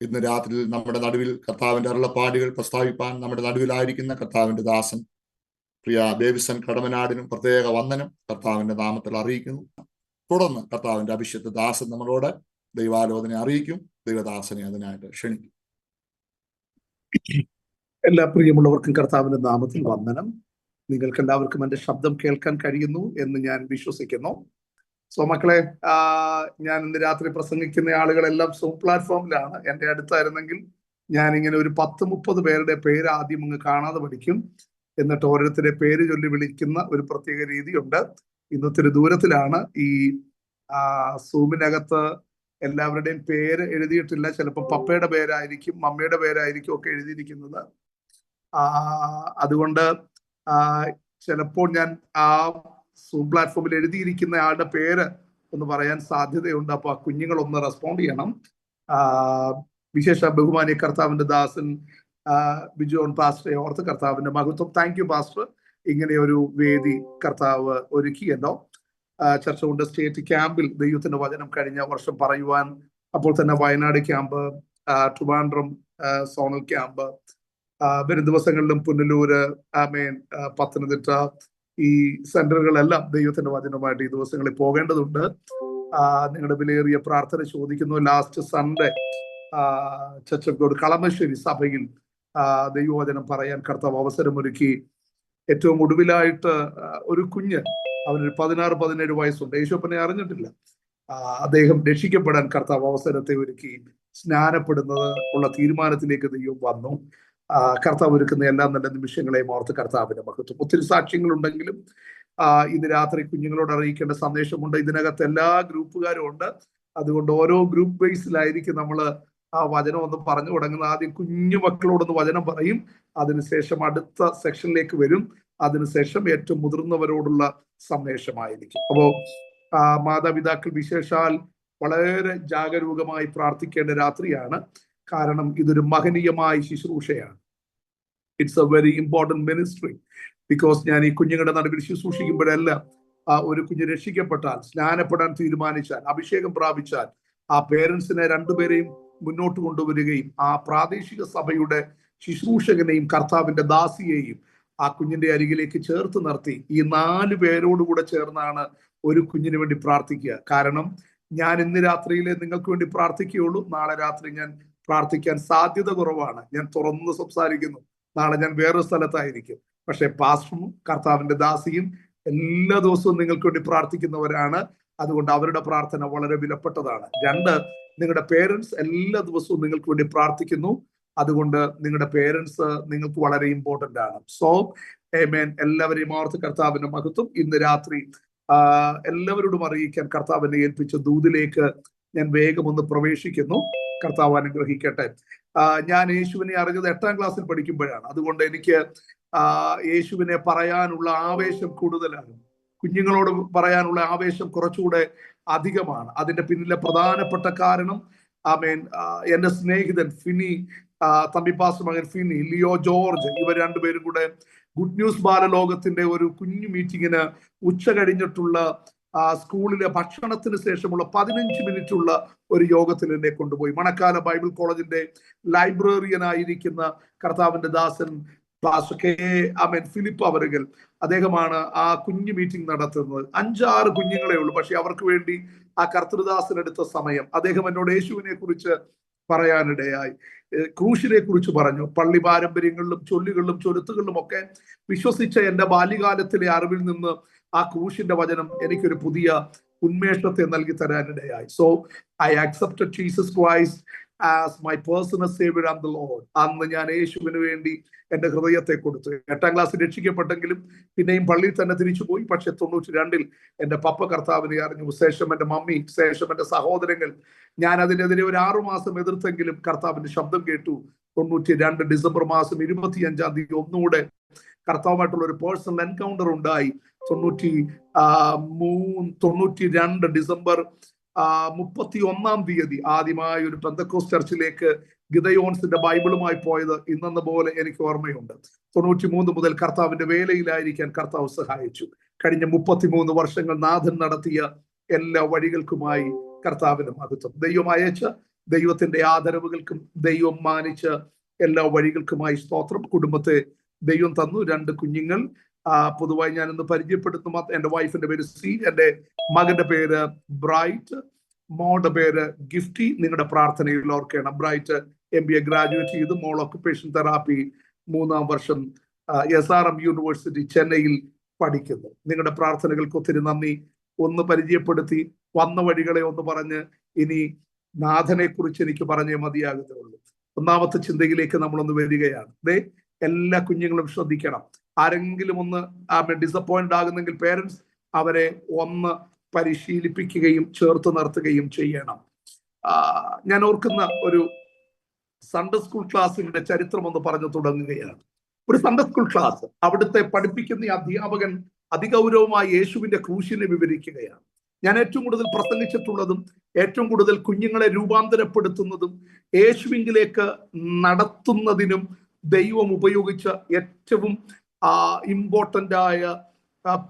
ഇന്ന് രാത്രി നമ്മുടെ നടുവിൽ കർത്താവിന്റെ അരുളപ്പാടുകൾ പ്രസ്താവിപ്പാൻ നമ്മുടെ നടുവിലായിരിക്കുന്ന കർത്താവിന്റെ ദാസൻ പ്രിയ ബേബിസൺ കടമനാടിനും പ്രത്യേക വന്ദനം കർത്താവിന്റെ നാമത്തിൽ അറിയിക്കുന്നു. തുടർന്ന് കർത്താവിന്റെ അഭിഷേക ദാസൻ നമ്മളോട് ദൈവാലോചന അറിയിക്കും. ദൈവദാസനെ അതിനായിട്ട് ക്ഷണിക്കും. എല്ലാ പ്രിയമുള്ളവർക്കും കർത്താവിന്റെ നാമത്തിൽ വന്ദനം. നിങ്ങൾക്ക് എല്ലാവർക്കും എൻ്റെ ശബ്ദം കേൾക്കാൻ കഴിയുന്നു എന്ന് ഞാൻ വിശ്വസിക്കുന്നു. സോ മക്കളെ, ഞാൻ ഇന്ന് രാത്രി പ്രസംഗിക്കുന്ന ആളുകളെല്ലാം സൂം പ്ലാറ്റ്ഫോമിലാണ്. എൻ്റെ അടുത്തായിരുന്നെങ്കിൽ ഞാൻ ഇങ്ങനെ ഒരു 10-30 പേരുടെ പേര് ആദ്യം അങ്ങ് കാണാതെ പഠിക്കും. എന്നിട്ട് ഓരോരുത്തരെ പേര് ചൊല്ലി വിളിക്കുന്ന ഒരു പ്രത്യേക രീതിയുണ്ട്. ഇന്നത്തെ ദൂരത്തിലാണ് ഈ സൂമിനകത്ത് എല്ലാവരുടെയും പേര് എഴുതിയിട്ടില്ല. ചിലപ്പോൾ പപ്പയുടെ പേരായിരിക്കും, മമ്മയുടെ പേരായിരിക്കും ഒക്കെ എഴുതിയിരിക്കുന്നത്. അതുകൊണ്ട് ചിലപ്പോൾ ഞാൻ ആ സൂം പ്ലാറ്റ്ഫോമിൽ എഴുതിയിരിക്കുന്ന ആളുടെ പേര് ഒന്ന് പറയാൻ സാധ്യതയുണ്ട്. അപ്പൊ ആ കുഞ്ഞുങ്ങളൊന്ന് റെസ്പോണ്ട് ചെയ്യണം. വിശേഷ ബഹുമാനിയ കർത്താവിന്റെ ദാസൻ ബിജോൺ പാസ്റ്ററെ ഓർത്ത് കർത്താവിന്റെ മഹത്വം. താങ്ക് യു പാസ്റ്റർ, ഇങ്ങനെ ഒരു വേദി കർത്താവ് ഒരുക്കിയല്ലോ. ചർച്ച കൊണ്ട് സ്റ്റേറ്റ് ക്യാമ്പിൽ ദൈവത്തിന്റെ വചനം കഴിഞ്ഞ വർഷം പറയുവാൻ, അപ്പോൾ തന്നെ Wayanad camp, Trivandrum zonal camp, വരും ദിവസങ്ങളിലും പുനലൂര്, പത്തനംതിട്ട, ഈ സെന്ററുകളെല്ലാം ദൈവത്തിന്റെ വചനമായിട്ട് ഈ ദിവസങ്ങളിൽ പോകേണ്ടതുണ്ട്. നിങ്ങളുടെ വിലയേറിയ പ്രാർത്ഥന ചോദിക്കുന്നു. Last Sunday church of God Kalamassery സഭയിൽ ദൈവവചനം പറയാൻ കർത്താവ് അവസരമൊരുക്കി. ഏറ്റവും ഒടുവിലായിട്ട് ഒരു കുഞ്ഞ്, അവനൊരു 16-17 വയസ്സുണ്ട്, യേശുപ്പനെ അറിഞ്ഞിട്ടില്ല. അദ്ദേഹം രക്ഷിക്കപ്പെടാൻ കർത്താവ് അവസരത്തെ ഒരുക്കി. സ്നാനപ്പെടുന്നത് ഉള്ള തീരുമാനത്തിലേക്ക് ദൈവം വന്നു. കർത്താവ് ഒരുക്കുന്ന എല്ലാ നല്ല നിമിഷങ്ങളെയും ഓർത്ത് കർത്താവിന്റെ മഹത്വം. ഒത്തിരി സാക്ഷ്യങ്ങളുണ്ടെങ്കിലും ഇന്ന് രാത്രി കുഞ്ഞുങ്ങളോട് അറിയിക്കേണ്ട സന്ദേശമുണ്ട്. ഇതിനകത്ത് എല്ലാ ഗ്രൂപ്പുകാരും ഉണ്ട്. അതുകൊണ്ട് ഓരോ ഗ്രൂപ്പ് ബേസിലായിരിക്കും നമ്മൾ ആ വചനം ഒന്ന് പറഞ്ഞു തുടങ്ങുന്നത്. ആദ്യം കുഞ്ഞു മക്കളോടൊന്ന് വചനം പറയും, അതിനുശേഷം അടുത്ത സെക്ഷനിലേക്ക് വരും, അതിനുശേഷം ഏറ്റവും മുതിർന്നവരോടുള്ള സന്ദേശമായിരിക്കും. അപ്പോ മാതാപിതാക്കൾ വിശേഷാൽ വളരെ ജാഗരൂകമായി പ്രാർത്ഥിക്കേണ്ട രാത്രിയാണ്. കാരണം ഇതൊരു മഹനീയമായ ശുശ്രൂഷയാണ്. It's a very important ministry. Because ഞാൻ ഈ കുഞ്ഞുങ്ങളുടെ നടുവിൽ ശുശ്രൂഷിക്കുമ്പോഴെല്ലാം ഒരു കുഞ്ഞ് രക്ഷിക്കപ്പെട്ടാൽ, സ്നാനപ്പെടാൻ തീരുമാനിച്ചാൽ, അഭിഷേകം പ്രാപിച്ചാൽ, ആ പേരൻസിനെ രണ്ടുപേരെയും മുന്നോട്ട് കൊണ്ടുവരികയും ആ പ്രാദേശിക സഭയുടെ ശുശ്രൂഷകനെയും കർത്താവിന്റെ ദാസിയെയും ആ കുഞ്ഞിന്റെ അരികിലേക്ക് ചേർത്ത് നിർത്തി ഈ 4 പേരോടുകൂടെ ചേർന്നാണ് ഒരു കുഞ്ഞിന് വേണ്ടി പ്രാർത്ഥിക്കുക. കാരണം ഞാൻ ഇന്ന് രാത്രിയിലെ നിങ്ങൾക്ക് വേണ്ടി പ്രാർത്ഥിക്കുകയുള്ളൂ. നാളെ രാത്രി ഞാൻ പ്രാർത്ഥിക്കാൻ സാധ്യത കുറവാണ്. ഞാൻ തുറന്ന് സംസാരിക്കുന്നു. നാളെ ഞാൻ വേറൊരു സ്ഥലത്തായിരിക്കും. പക്ഷെ പാസ്റ്ററും കർത്താവിന്റെ ദാസിയും എല്ലാ ദിവസവും നിങ്ങൾക്ക് വേണ്ടി പ്രാർത്ഥിക്കുന്നവരാണ്. അതുകൊണ്ട് അവരുടെ പ്രാർത്ഥന വളരെ വിലപ്പെട്ടതാണ്. 2, നിങ്ങളുടെ പേരൻസ് എല്ലാ ദിവസവും നിങ്ങൾക്ക് വേണ്ടി പ്രാർത്ഥിക്കുന്നു. അതുകൊണ്ട് നിങ്ങളുടെ പേരൻസ് നിങ്ങൾക്ക് വളരെ ഇമ്പോർട്ടന്റ് ആണ്. സോ ആമേൻ. എല്ലാവരെയും ഓർത്ത് കർത്താവിന്റെ മഹത്വം. ഇന്ന് രാത്രി എല്ലാവരോടും അറിയിക്കാൻ കർത്താവിനെ ഏൽപ്പിച്ച ദൂതിലേക്ക് ഞാൻ വേഗം ഒന്ന് പ്രവേശിക്കുന്നു. കർത്താവ് അനുഗ്രഹിക്കട്ടെ. ഞാൻ യേശുവിനെ അറിഞ്ഞത് 8ാം ക്ലാസ്സിൽ പഠിക്കുമ്പോഴാണ്. അതുകൊണ്ട് എനിക്ക് യേശുവിനെ പറയാനുള്ള ആവേശം കൂടുതലാണ്. കുഞ്ഞുങ്ങളോട് പറയാനുള്ള ആവേശം കുറച്ചുകൂടെ അധികമാണ്. അതിന്റെ പിന്നിലെ പ്രധാനപ്പെട്ട കാരണം എന്റെ സ്നേഹിതൻ ഫിനി, തമ്പിപ്പാസ് മകൻ ഫിനി, ലിയോ ജോർജ്, ഇവർ രണ്ടുപേരും കൂടെ ഗുഡ് ന്യൂസ് ബാലലോകത്തിന്റെ ഒരു കുഞ്ഞു മീറ്റിങ്ങിന് ഉച്ച കഴിഞ്ഞിട്ടുള്ള സ്കൂളിലെ ഭക്ഷണത്തിന് ശേഷമുള്ള 15 മിനിറ്റുള്ള ഒരു യോഗത്തിൽ എന്നെ കൊണ്ടുപോയി. മണക്കാല ബൈബിൾ കോളേജിന്റെ ലൈബ്രറിയനായിരിക്കുന്ന കർത്താവിന്റെ ദാസൻ പാസ്റ്റർ ഫിലിപ്പ് അവറുകൾ, അദ്ദേഹമാണ് ആ കുഞ്ഞു മീറ്റിംഗ് നടത്തുന്നത്. 5-6 കുഞ്ഞുങ്ങളെ ഉള്ളൂ. പക്ഷെ അവർക്ക് വേണ്ടി ആ കർത്തൃദാസനെടുത്ത സമയം, അദ്ദേഹം എന്നോട് യേശുവിനെ കുറിച്ച് പറയാനിടയായി. ക്രൂശിനെ കുറിച്ച് പറഞ്ഞു. പള്ളി പാരമ്പര്യങ്ങളിലും ചൊല്ലുകളിലും ചൊരുത്തുകളിലും ഒക്കെ വിശ്വസിച്ച എൻ്റെ ബാല്യകാലത്തിലെ അറിവിൽ നിന്ന് ആ ക്രൂശിന്റെ വചനം എനിക്കൊരു പുതിയ ഉന്മേഷത്തെ നൽകി തരാനിടയായി. So I accepted Jesus Christ as my personal saviour and the Lord. അന്ന് ഞാൻ യേശുവിന് വേണ്ടി എൻ്റെ ഹൃദയത്തെ കൊടുത്തു. 8ാം ക്ലാസ്സിൽ രക്ഷിക്കപ്പെട്ടെങ്കിലും പിന്നെയും പള്ളിയിൽ തന്നെ തിരിച്ചു പോയി. പക്ഷെ 92-ൽ എൻ്റെ പപ്പ കർത്താവിനെ അറിഞ്ഞു. ശേഷം എൻ്റെ മമ്മി, ശേഷം എൻ്റെ സഹോദരങ്ങൾ. ഞാൻ അതിനെതിരെ ഒരു 6 മാസം എതിർത്തെങ്കിലും കർത്താവിന്റെ ശബ്ദം കേട്ടു. 92 ഡിസംബർ മാസം 25-ാം തീയതി ഒന്നുകൂടെ കർത്താവുമായിട്ടുള്ള ഒരു പേഴ്സണൽ എൻകൗണ്ടർ ഉണ്ടായി. 92 ഡിസംബർ 31-ാം തീയതി ആദ്യമായി ഒരു പെന്തക്കോസ്റ്റ് ചർച്ചിലേക്ക് ഗിദയോൺസിന്റെ ബൈബിളുമായി പോയത് ഇന്നെന്ന പോലെ എനിക്ക് ഓർമ്മയുണ്ട്. 93 മുതൽ കർത്താവിന്റെ വേലയിലായിരിക്കാൻ കർത്താവ് സഹായിച്ചു. കഴിഞ്ഞ 33 വർഷങ്ങൾ നാഥൻ നടത്തിയ എല്ലാ വഴികൾക്കുമായി കർത്താവിന് മഹത്വം. ദൈവം അയച്ച ദൈവത്തിന്റെ ആദരവുകൾക്കും ദൈവം മാനിച്ച എല്ലാ വഴികൾക്കുമായി സ്തോത്രം. കുടുംബത്തെ ദൈവം തന്നു, 2 കുഞ്ഞുങ്ങൾ. പൊതുവായി ഞാൻ ഇന്ന് പരിചയപ്പെടുത്തുമ്പോൾ എന്റെ വൈഫിന്റെ പേര് സി, എന്റെ മകന്റെ പേര് ബ്രൈറ്റ്, മോളുടെ പേര് ഗിഫ്റ്റി. നിങ്ങളുടെ പ്രാർത്ഥനയിൽ ഓർക്കണം. ബ്രൈറ്റ് MBA ഗ്രാജുവേറ്റ് ചെയ്തു, മോൾ ഓക്കുപേഷൻ തെറാപ്പി 3-ാം വർഷം SRM യൂണിവേഴ്സിറ്റി ചെന്നൈയിൽ പഠിക്കുന്നു. നിങ്ങളുടെ പ്രാർത്ഥനകൾക്ക് ഒത്തിരി നന്ദി. ഒന്ന് പരിചയപ്പെടുത്തി, വന്ന വഴികളെ ഒന്ന് പറഞ്ഞ് ഇനി നാഥനെ കുറിച്ച് എനിക്ക് പറഞ്ഞേ മതിയാകത്തുള്ളൂ. 1ാമത്തെ ചിന്തയിലേക്ക് നമ്മളൊന്ന് വരികയാണ്. എല്ലാ കുഞ്ഞുങ്ങളും ശ്രദ്ധിക്കണം. ആരെങ്കിലും ഒന്ന് ഡിസപ്പോയിന്റഡ് ആകുന്നെങ്കിൽ പേരൻസ് അവരെ ഒന്ന് പരിശീലിപ്പിക്കുകയും ചേർത്ത് നിർത്തുകയും ചെയ്യണം. ഞാൻ ഓർക്കുന്ന ഒരു സൺഡേ സ്കൂൾ ക്ലാസ്സിന്റെ ചരിത്രം ഒന്ന് പറഞ്ഞു തുടങ്ങുകയാണ്. ഒരു സൺഡേ സ്കൂൾ ക്ലാസ്, അവിടുത്തെ പഠിപ്പിക്കുന്ന അധ്യാപകൻ അതിഗൗരവമായി യേശുവിന്റെ ക്രൂശിനെ വിവരിക്കുകയാണ്. ഞാൻ ഏറ്റവും കൂടുതൽ പ്രസംഗിച്ചിട്ടുള്ളതും ഏറ്റവും കൂടുതൽ കുഞ്ഞുങ്ങളെ രൂപാന്തരപ്പെടുത്തുന്നതും യേശുവിലേക്ക് നടത്തുന്നതിനും ദൈവം ഉപയോഗിച്ച ഏറ്റവും ഇമ്പോർട്ടന്റ് ആയ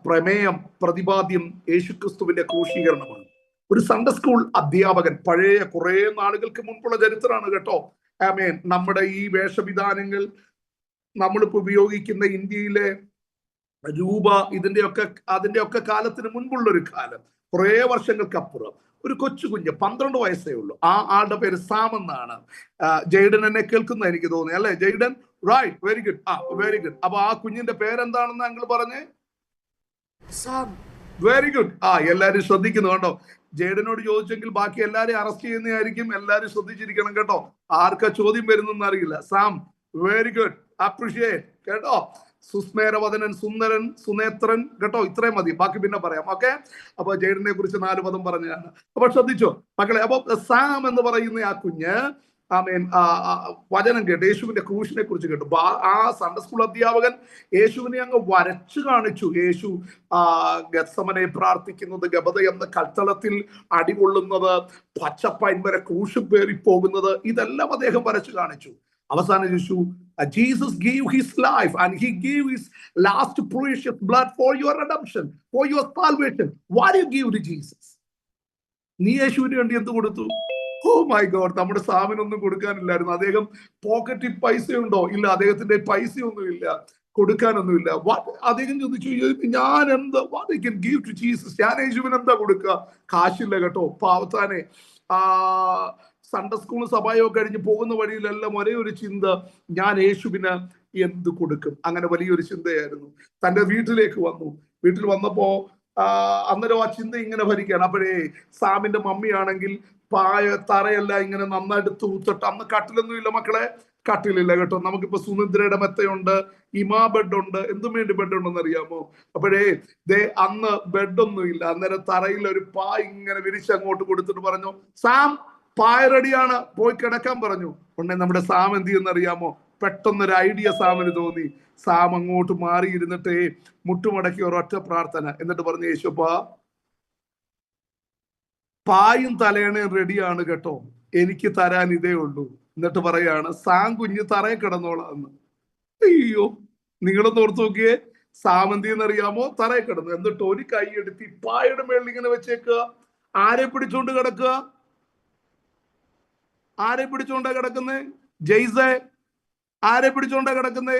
പ്രമേയം, പ്രതിപാദ്യം യേശുക്രിസ്തുവിന്റെ ക്രൂശീകരണമാണ്. ഒരു സൺഡേ സ്കൂൾ അധ്യാപകൻ, പഴയ കുറെ നാളുകൾക്ക് മുൻപുള്ള ചരിത്രമാണ് കേട്ടോ. ആമേൻ. നമ്മുടെ ഈ വേഷവിധാനങ്ങൾ, നമ്മളിപ്പോ ഉപയോഗിക്കുന്ന ഇന്ത്യയിലെ രൂപ, അതിന്റെയൊക്കെ കാലത്തിന് മുൻപുള്ള ഒരു കാലം, കുറെ വർഷങ്ങൾക്കപ്പുറം ഒരു കൊച്ചു കുഞ്ഞ്, 12 വയസ്സേ ഉള്ളൂ. ആളുടെ പേര് സാം എന്നാണ്. ജെയ്ഡൻ എന്നെ കേൾക്കുന്ന എനിക്ക് തോന്നി, അല്ലെ Jaden? Right, very good. Very good. അപ്പൊ ആ കുഞ്ഞിന്റെ പേരെന്താണെന്ന് അങ്കിൾ പറഞ്ഞേ? Very good. എല്ലാരും ശ്രദ്ധിക്കുന്നു കേട്ടോ. ജെയ്ഡനോട് ചോദിച്ചെങ്കിൽ ബാക്കി എല്ലാരെയും അറസ്റ്റ് ചെയ്യുന്നതായിരിക്കും. എല്ലാരും ശ്രദ്ധിച്ചിരിക്കണം കേട്ടോ, ആർക്കാ ചോദ്യം വരുന്നെന്ന് അറിയില്ല. സാം, വെരി ഗുഡ്, അപ്രീഷിയേറ്റ് കേട്ടോ. സുസ്മേരവദനൻ, സുന്ദരൻ, സുനേത്രൻ കേട്ടോ. ഇത്രയും മതി, ബാക്കി പിന്നെ പറയാം. ഓക്കെ. അപ്പൊ ജെയ്ഡനെ കുറിച്ച് 4 പദം പറഞ്ഞതാണ്. അപ്പൊ ശ്രദ്ധിച്ചോ മക്കളെ. അപ്പൊ സാം എന്ന് പറയുന്ന ആ കുഞ്ഞ് വചനം കേട്ടു, യേശുവിന്റെ ക്രൂശിനെ കുറിച്ച് കേട്ടു. ആ സൺഡേ സ്കൂൾ അധ്യാപകൻ യേശുവിനെ അങ്ങ് വരച്ചു കാണിച്ചു. യേശു ഗത്സമനെ പ്രാർത്ഥിക്കുന്നത്, ഗബദ എന്ന കൽത്തളത്തിൽ അടികൊള്ളുന്നത്, പച്ചപ്പൈൻ വരെ ക്രൂശ് പേറി പോകുന്നത്, ഇതെല്ലാം അദ്ദേഹം വരച്ചു കാണിച്ചു. അവസാനം യേശു, Jesus gave his life and he gave his last precious blood for your redemption, for your salvation. What do you give to Jesus? നീ യേശുവിന് വേണ്ടി എന്ത് കൊടുത്തു? ഓ മൈ ഗോഡ്, നമ്മുടെ സാമിനൊന്നും കൊടുക്കാനില്ലായിരുന്നു. അദ്ദേഹം പോക്കറ്റിൽ പൈസയുണ്ടോ? ഇല്ല, അദ്ദേഹത്തിന്റെ പൈസയൊന്നും ഇല്ല, കൊടുക്കാനൊന്നുമില്ല. അദ്ദേഹം ചോദിച്ചു, ഞാൻ എന്താ, what I can give to Jesus, ഞാൻ യേശുവിന് എന്താ കൊടുക്കുക? കാശില്ല കേട്ടോ. പാവത്താനെ സൺഡേ സ്കൂൾ സഭയോ കഴിഞ്ഞ് പോകുന്ന വഴിയിലെല്ലാം ഒരേ ഒരു ചിന്ത, ഞാൻ യേശുവിന് എന്ത് കൊടുക്കും? അങ്ങനെ വലിയൊരു ചിന്തയായിരുന്നു. തന്റെ വീട്ടിലേക്ക് വന്നു. വീട്ടിൽ വന്നപ്പോ അന്നേരം ആ ചിന്ത ഇങ്ങനെ ഭരിക്കുകയാണ്. അപ്പോഴേ സാമിന്റെ മമ്മിയാണെങ്കിൽ തറയെല്ലാം ഇങ്ങനെ നന്നായിട്ട് തൂത്തിട്ട്, അന്ന് കട്ടിലൊന്നും ഇല്ല മക്കളെ, കട്ടിലില്ല കേട്ടോ. നമുക്കിപ്പോ സുനിദ്രയുടെ മെത്തയുണ്ട്, ഇമാ ബെഡുണ്ട്, എന്തും വേണ്ടി ബെഡുണ്ടെന്ന് അറിയാമോ? അപ്പോഴേ അന്ന് ബെഡൊന്നും ഇല്ല. അന്നേരം തറയിൽ ഒരു ഇങ്ങനെ വിരിച്ചങ്ങോട്ട് കൊടുത്തിട്ട് പറഞ്ഞു, സാം പായ റെഡിയാണ്, പോയി കിടക്കാൻ പറഞ്ഞു. ഉടനെ നമ്മുടെ സാം എന്ത് ചെയ്യുന്നറിയാമോ? പെട്ടെന്നൊരു ഐഡിയ സാമിന് തോന്നി. സാം അങ്ങോട്ട് മാറിയിരുന്നിട്ട് മുട്ടുമടക്കി ഒരൊറ്റ പ്രാർത്ഥന, എന്നിട്ട് പറഞ്ഞു, യേശുപ്പാ പായും തലയണയും റെഡിയാണ് കേട്ടോ, എനിക്ക് തരാൻ ഇതേ ഉള്ളൂ. എന്നിട്ട് പറയാണ്, സാം കുഞ്ഞ് തറയിൽ കിടന്നോളാന്ന്. അയ്യോ, നിങ്ങളൊന്ന് ഓർത്ത് നോക്കിയേ. സാമന്തിന്നറിയാമോ? തറയിൽ കിടന്നു. എന്നിട്ട് ഒരു കൈ എടുത്ത് പായയുടെ മേളിൽ ഇങ്ങനെ വെച്ചേക്കുക. ആരെ പിടിച്ചോണ്ട് കിടക്കുക? ആരെ പിടിച്ചോണ്ടാ കിടക്കുന്നേ? ജെയ്സെ, ആരെ പിടിച്ചോണ്ടാ കിടക്കുന്നേ?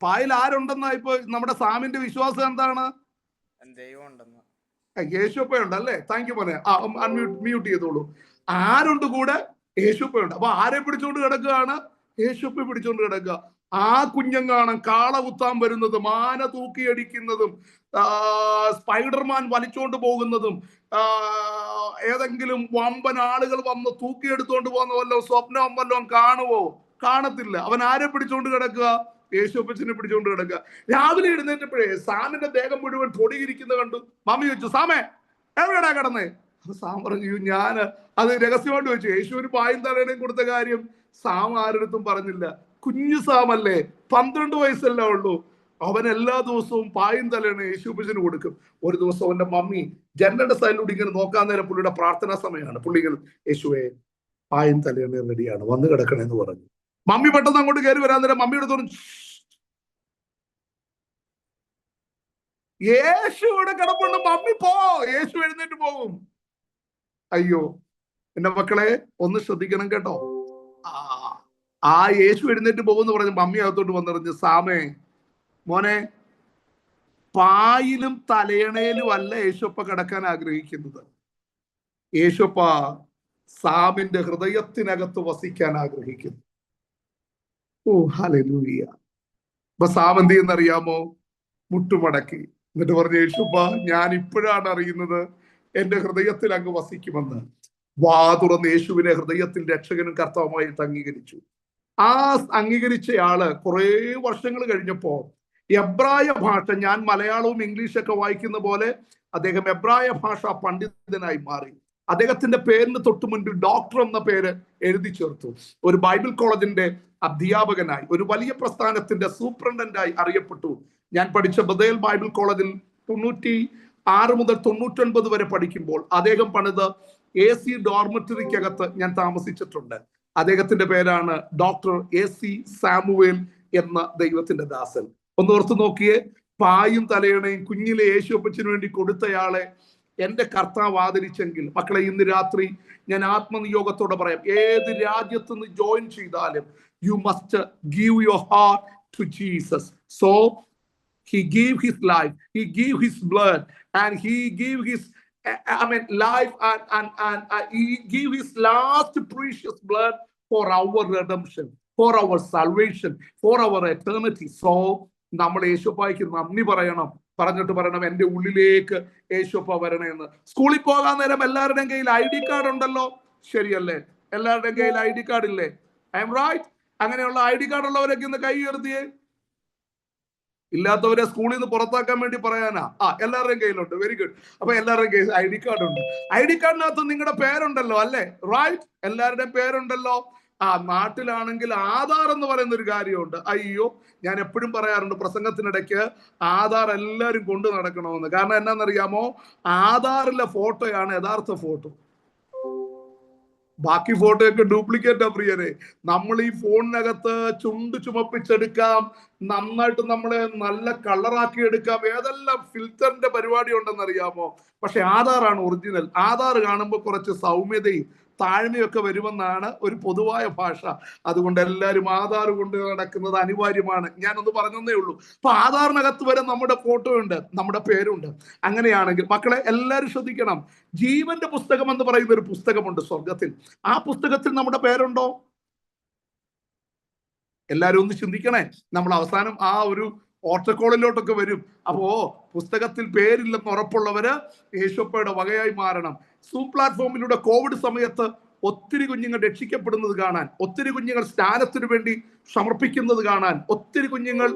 പായിൽ ആരുണ്ടെന്നാ ഇപ്പൊ നമ്മുടെ സാമിന്റെ വിശ്വാസം എന്താണ്? യേശുപ്പയുണ്ട് അല്ലേ? താങ്ക് യു മോനെ. മ്യൂട്ട് ചെയ്തോളൂ. ആരുണ്ട് കൂടെ? യേശുപ്പയുണ്ട്. അപ്പൊ ആരെ പിടിച്ചോണ്ട് കിടക്കുകയാണ്? യേശുപ്പ പിടിച്ചോണ്ട് കിടക്കുക. ആ കുഞ്ഞങ്ങാണ് കാള കുത്താൻ വരുന്നതും, ആന തൂക്കിയടിക്കുന്നതും, സ്പൈഡർമാൻ വലിച്ചോണ്ട് പോകുന്നതും, ഏതെങ്കിലും വമ്പൻ ആളുകൾ വന്ന് തൂക്കിയെടുത്തോണ്ട് പോകുന്ന വല്ലതും സ്വപ്നം വല്ലതും കാണുവോ? കാണത്തില്ല. അവൻ ആരെ പിടിച്ചോണ്ട് കിടക്കുക? യേശുപ്പച്ചനെ പിടിച്ചോണ്ട് കിടക്കുക. രാവിലെ എഴുന്നേറ്റപ്പോഴേ സാമിന്റെ ദേഹം മുഴുവൻ പൊടിയിരിക്കുന്നത് കണ്ടു. മമ്മി ചോദിച്ചു, സാമേ എവിടെയാ കിടന്നേ? അപ്പൊ സാം പറഞ്ഞു, ഞാൻ അത് രഹസ്യമായിട്ട് ചോദിച്ചു. യേശുവിന് പായും തലയുടെയും കൊടുത്ത കാര്യം സാം ആരുടെ പറഞ്ഞില്ല. കുഞ്ഞു സാമല്ലേ, 12 വയസ്സല്ലേ ഉള്ളൂ. അവൻ എല്ലാ ദിവസവും പായും തലയാണ് യേശുപ്പച്ചന് കൊടുക്കും. ഒരു ദിവസം അവന്റെ മമ്മി ജനലിന്റെ സൈഡിലൂടെ ഇങ്ങനെ നോക്കാൻ നേരം പുള്ളിയുടെ പ്രാർത്ഥനാ സമയമാണ്. പുള്ളികൾ, യേശുവേ പായും തലയാണ് റെഡിയാണ്, വന്ന് കിടക്കണേന്ന് പറഞ്ഞു. മമ്മി പെട്ടെന്ന് അങ്ങോട്ട് കയറി വരാൻ നേരം മമ്മിയുടെ തോന്നും, യേശു ഇവിടെ കിടപ്പുണ്ട്, മമ്മി പോ. യേശു എഴുന്നേറ്റ് പോകും. അയ്യോ എന്റെ മക്കളെ, ഒന്ന് ശ്രദ്ധിക്കണം കേട്ടോ. ആ യേശു എഴുന്നേറ്റ് പോകുമെന്ന് പറഞ്ഞ് മമ്മി അകത്തോട്ട് വന്നിറഞ്ഞ്, സാമേ മോനെ, പായിലും തലയണയിലും അല്ല യേശുപ്പ കിടക്കാൻ ആഗ്രഹിക്കുന്നത്. യേശുപ്പ സാമിന്റെ ഹൃദയത്തിനകത്ത് വസിക്കാൻ ആഗ്രഹിക്കുന്നു. ഓ ഹല്ലേലൂയ. അപ്പൊ സാം എന്ത് ചെയ്യുന്നറിയാമോ? മുട്ടുമടക്കി എന്നിട്ട് പറഞ്ഞു, യേശുപ്പ ഞാൻ ഇപ്പോഴാണ് അറിയുന്നത് എന്റെ ഹൃദയത്തിൽ അങ്ങ് വസിക്കുമെന്ന്. വാ തുറന്ന് യേശുവിനെ ഹൃദയത്തിൽ രക്ഷകനും കർത്താവുമായിട്ട് അംഗീകരിച്ചു. ആ അംഗീകരിച്ചയാള് കുറെ വർഷങ്ങൾ കഴിഞ്ഞപ്പോ എബ്രായ ഭാഷ, ഞാൻ മലയാളവും ഇംഗ്ലീഷൊക്കെ വായിക്കുന്ന പോലെ അദ്ദേഹം എബ്രായ ഭാഷ പണ്ഡിതനായി മാറി. അദ്ദേഹത്തിന്റെ പേരിന് തൊട്ടു മുൻപിൽ ഡോക്ടർ എന്ന പേര് എഴുതി ചേർത്തു. ഒരു ബൈബിൾ കോളേജിന്റെ അധ്യാപകനായി, ഒരു വലിയ പ്രസ്ഥാനത്തിന്റെ സൂപ്രണ്ടന്റായി അറിയപ്പെട്ടു. ഞാൻ പഠിച്ച ബദേൽ ബൈബിൾ കോളേജിൽ 96 മുതൽ 99 വരെ പഠിക്കുമ്പോൾ അദ്ദേഹം പണിത് AC ഡോർമെറ്ററിക്കകത്ത് ഞാൻ താമസിച്ചിട്ടുണ്ട്. അദ്ദേഹത്തിന്റെ പേരാണ് ഡോക്ടർ AC സാമുവേൽ എന്ന ദൈവത്തിന്റെ ദാസൻ. ഒന്ന് ഓർത്ത് നോക്കിയേ, പായും തലയണയും കുഞ്ഞിലെ യേശുപ്പച്ചന് വേണ്ടി കൊടുത്തയാളെ എന്റെ കർത്താവ് ആദരിച്ചെങ്കിൽ, മക്കളെ ഇന്ന് രാത്രി ഞാൻ ആത്മനിയോഗത്തോടെ പറയാം, ഏത് രാജ്യത്ത് നിന്ന് ജോയിൻ ചെയ്താലും you must give your heart to Jesus. So he gave his life, he gave his blood, and he gave his life, and he gave his last precious blood for our redemption, for our salvation, for our eternity. So നമ്മൾ യേശുപ്പായ്ക്ക് നന്ദി പറയണം. പറഞ്ഞിട്ട് പറയണം, എന്റെ ഉള്ളിലേക്ക് യേശുപ്പ വരണമെന്ന്. സ്കൂളിൽ പോകാൻ നേരം എല്ലാവരുടെയും കയ്യിൽ ID കാർഡ് ഉണ്ടല്ലോ, ശരിയല്ലേ? എല്ലാവരുടെയും കയ്യിൽ ID കാർഡ് ഇല്ലേ? I M right? അങ്ങനെയുള്ള ID കാർഡ് ഉള്ളവരൊക്കെ ഇന്ന് കൈ ഉയർത്തിയേ. ഇല്ലാത്തവരെ സ്കൂളിൽ നിന്ന് പുറത്താക്കാൻ വേണ്ടി പറയാനാ? എല്ലാവരുടെയും കയ്യിലുണ്ട്. Very good. അപ്പൊ എല്ലാവരുടെയും കയ്യിൽ ID കാർഡ് ഉണ്ട്. ID കാർഡിനകത്ത് നിങ്ങളുടെ പേരുണ്ടല്ലോ, അല്ലേ? റൈറ്റ്? എല്ലാവരുടെയും പേരുണ്ടല്ലോ. നാട്ടിലാണെങ്കിൽ ആധാർ എന്ന് പറയുന്ന ഒരു കാര്യമുണ്ട്. അയ്യോ, ഞാൻ എപ്പോഴും പറയാറുണ്ട് പ്രസംഗത്തിനിടയ്ക്ക്, ആധാർ എല്ലാവരും കൊണ്ടു നടക്കണമെന്ന്. കാരണം എന്നാന്നറിയാമോ? ആധാറിലെ ഫോട്ടോയാണ് യഥാർത്ഥ ഫോട്ടോ. ബാക്കി ഫോട്ടോയൊക്കെ ഡ്യൂപ്ലിക്കേറ്റാ പ്രിയരെ. നമ്മൾ ഈ ഫോണിനകത്ത് ചുണ്ട് ചുമപ്പിച്ചെടുക്കാം, നന്നായിട്ട് നമ്മളെ നല്ല കളറാക്കി എടുക്കാം, ഏതെല്ലാം ഫിൽറ്ററിന്റെ പരിപാടി ഉണ്ടെന്നറിയാമോ? പക്ഷെ ആധാറാണ് ഒറിജിനൽ. ആധാർ കാണുമ്പോൾ കുറച്ച് സൗമ്യതയും താഴ്മയൊക്കെ വരുമെന്നാണ് ഒരു പൊതുവായ ഭാഷ. അതുകൊണ്ട് എല്ലാവരും ആധാർ കൊണ്ട് നടക്കുന്നത് അനിവാര്യമാണ്. ഞാനൊന്ന് പറഞ്ഞതേ ഉള്ളൂ. അപ്പൊ ആധാറിനകത്ത് വരെ നമ്മുടെ ഫോട്ടോ ഉണ്ട്, നമ്മുടെ പേരുണ്ട്. അങ്ങനെയാണെങ്കിൽ മക്കളെ എല്ലാവരും ശ്രദ്ധിക്കണം, ജീവന്റെ പുസ്തകം എന്ന് പറയുന്ന ഒരു പുസ്തകമുണ്ട് സ്വർഗത്തിൽ. ആ പുസ്തകത്തിൽ നമ്മുടെ പേരുണ്ടോ? എല്ലാവരും ഒന്ന് ചിന്തിക്കണേ. നമ്മൾ അവസാനം ആ ഒരു ഓട്ടക്കോളിലോട്ടൊക്കെ വരും. അപ്പോ പുസ്തകത്തിൽ പേരില്ലെന്ന് ഉറപ്പുള്ളവര് യേശുപ്പയുടെ വകയായി മാറണം. സൂം പ്ലാറ്റ്ഫോമിലൂടെ കോവിഡ് സമയത്ത് ഒത്തിരി കുഞ്ഞുങ്ങൾ രക്ഷിക്കപ്പെടുന്നത് കാണാൻ, ഒത്തിരി കുഞ്ഞുങ്ങൾ സ്നാനത്തിനു വേണ്ടി സമർപ്പിക്കുന്നത് കാണാൻ, ഒത്തിരി കുഞ്ഞുങ്ങൾ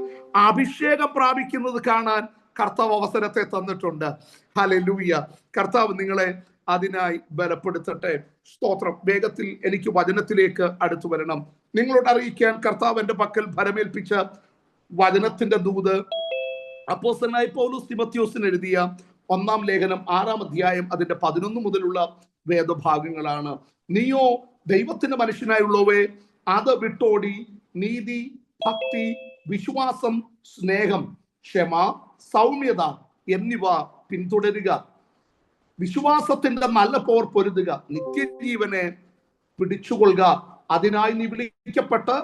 അഭിഷേകം പ്രാപിക്കുന്നത് കാണാൻ കർത്താവ് അവസരത്തെ തന്നിട്ടുണ്ട്. ഹല്ലേലൂയ. കർത്താവ് നിങ്ങളെ അതിനായി ബലപ്പെടുത്തട്ടെ. സ്തോത്രം. വേഗത്തിൽ എനിക്ക് വചനത്തിലേക്ക് അടുത്തു വരണം. നിങ്ങളോട് അറിയിക്കാൻ കർത്താവ് എന്റെ പക്കൽ ഭരമേൽപ്പിച്ച വചനത്തിന്റെ ദൂത് അപ്പോസ്തലനായ പൗലോസ് തിമോഥെയോസിന് എഴുതിയ 1-ാം ലേഖനം 6-ാം അധ്യായം അതിന്റെ 11 മുതലുള്ള വേദഭാഗങ്ങളാണ്. നീയോ ദൈവത്തിന്റെ മനുഷ്യനായുള്ളവേ, അത് വിട്ടോടി നീതി, ഭക്തി, വിശ്വാസം, സ്നേഹം, ക്ഷമ, സൗമ്യത എന്നിവ പിന്തുടരുക. വിശ്വാസത്തിന്റെ നല്ല പോർ പൊരുതുക, നിത്യജീവനെ പിടിച്ചുകൊള്ളുക. അതിനായി നീ വിളിക്കപ്പെട്ട്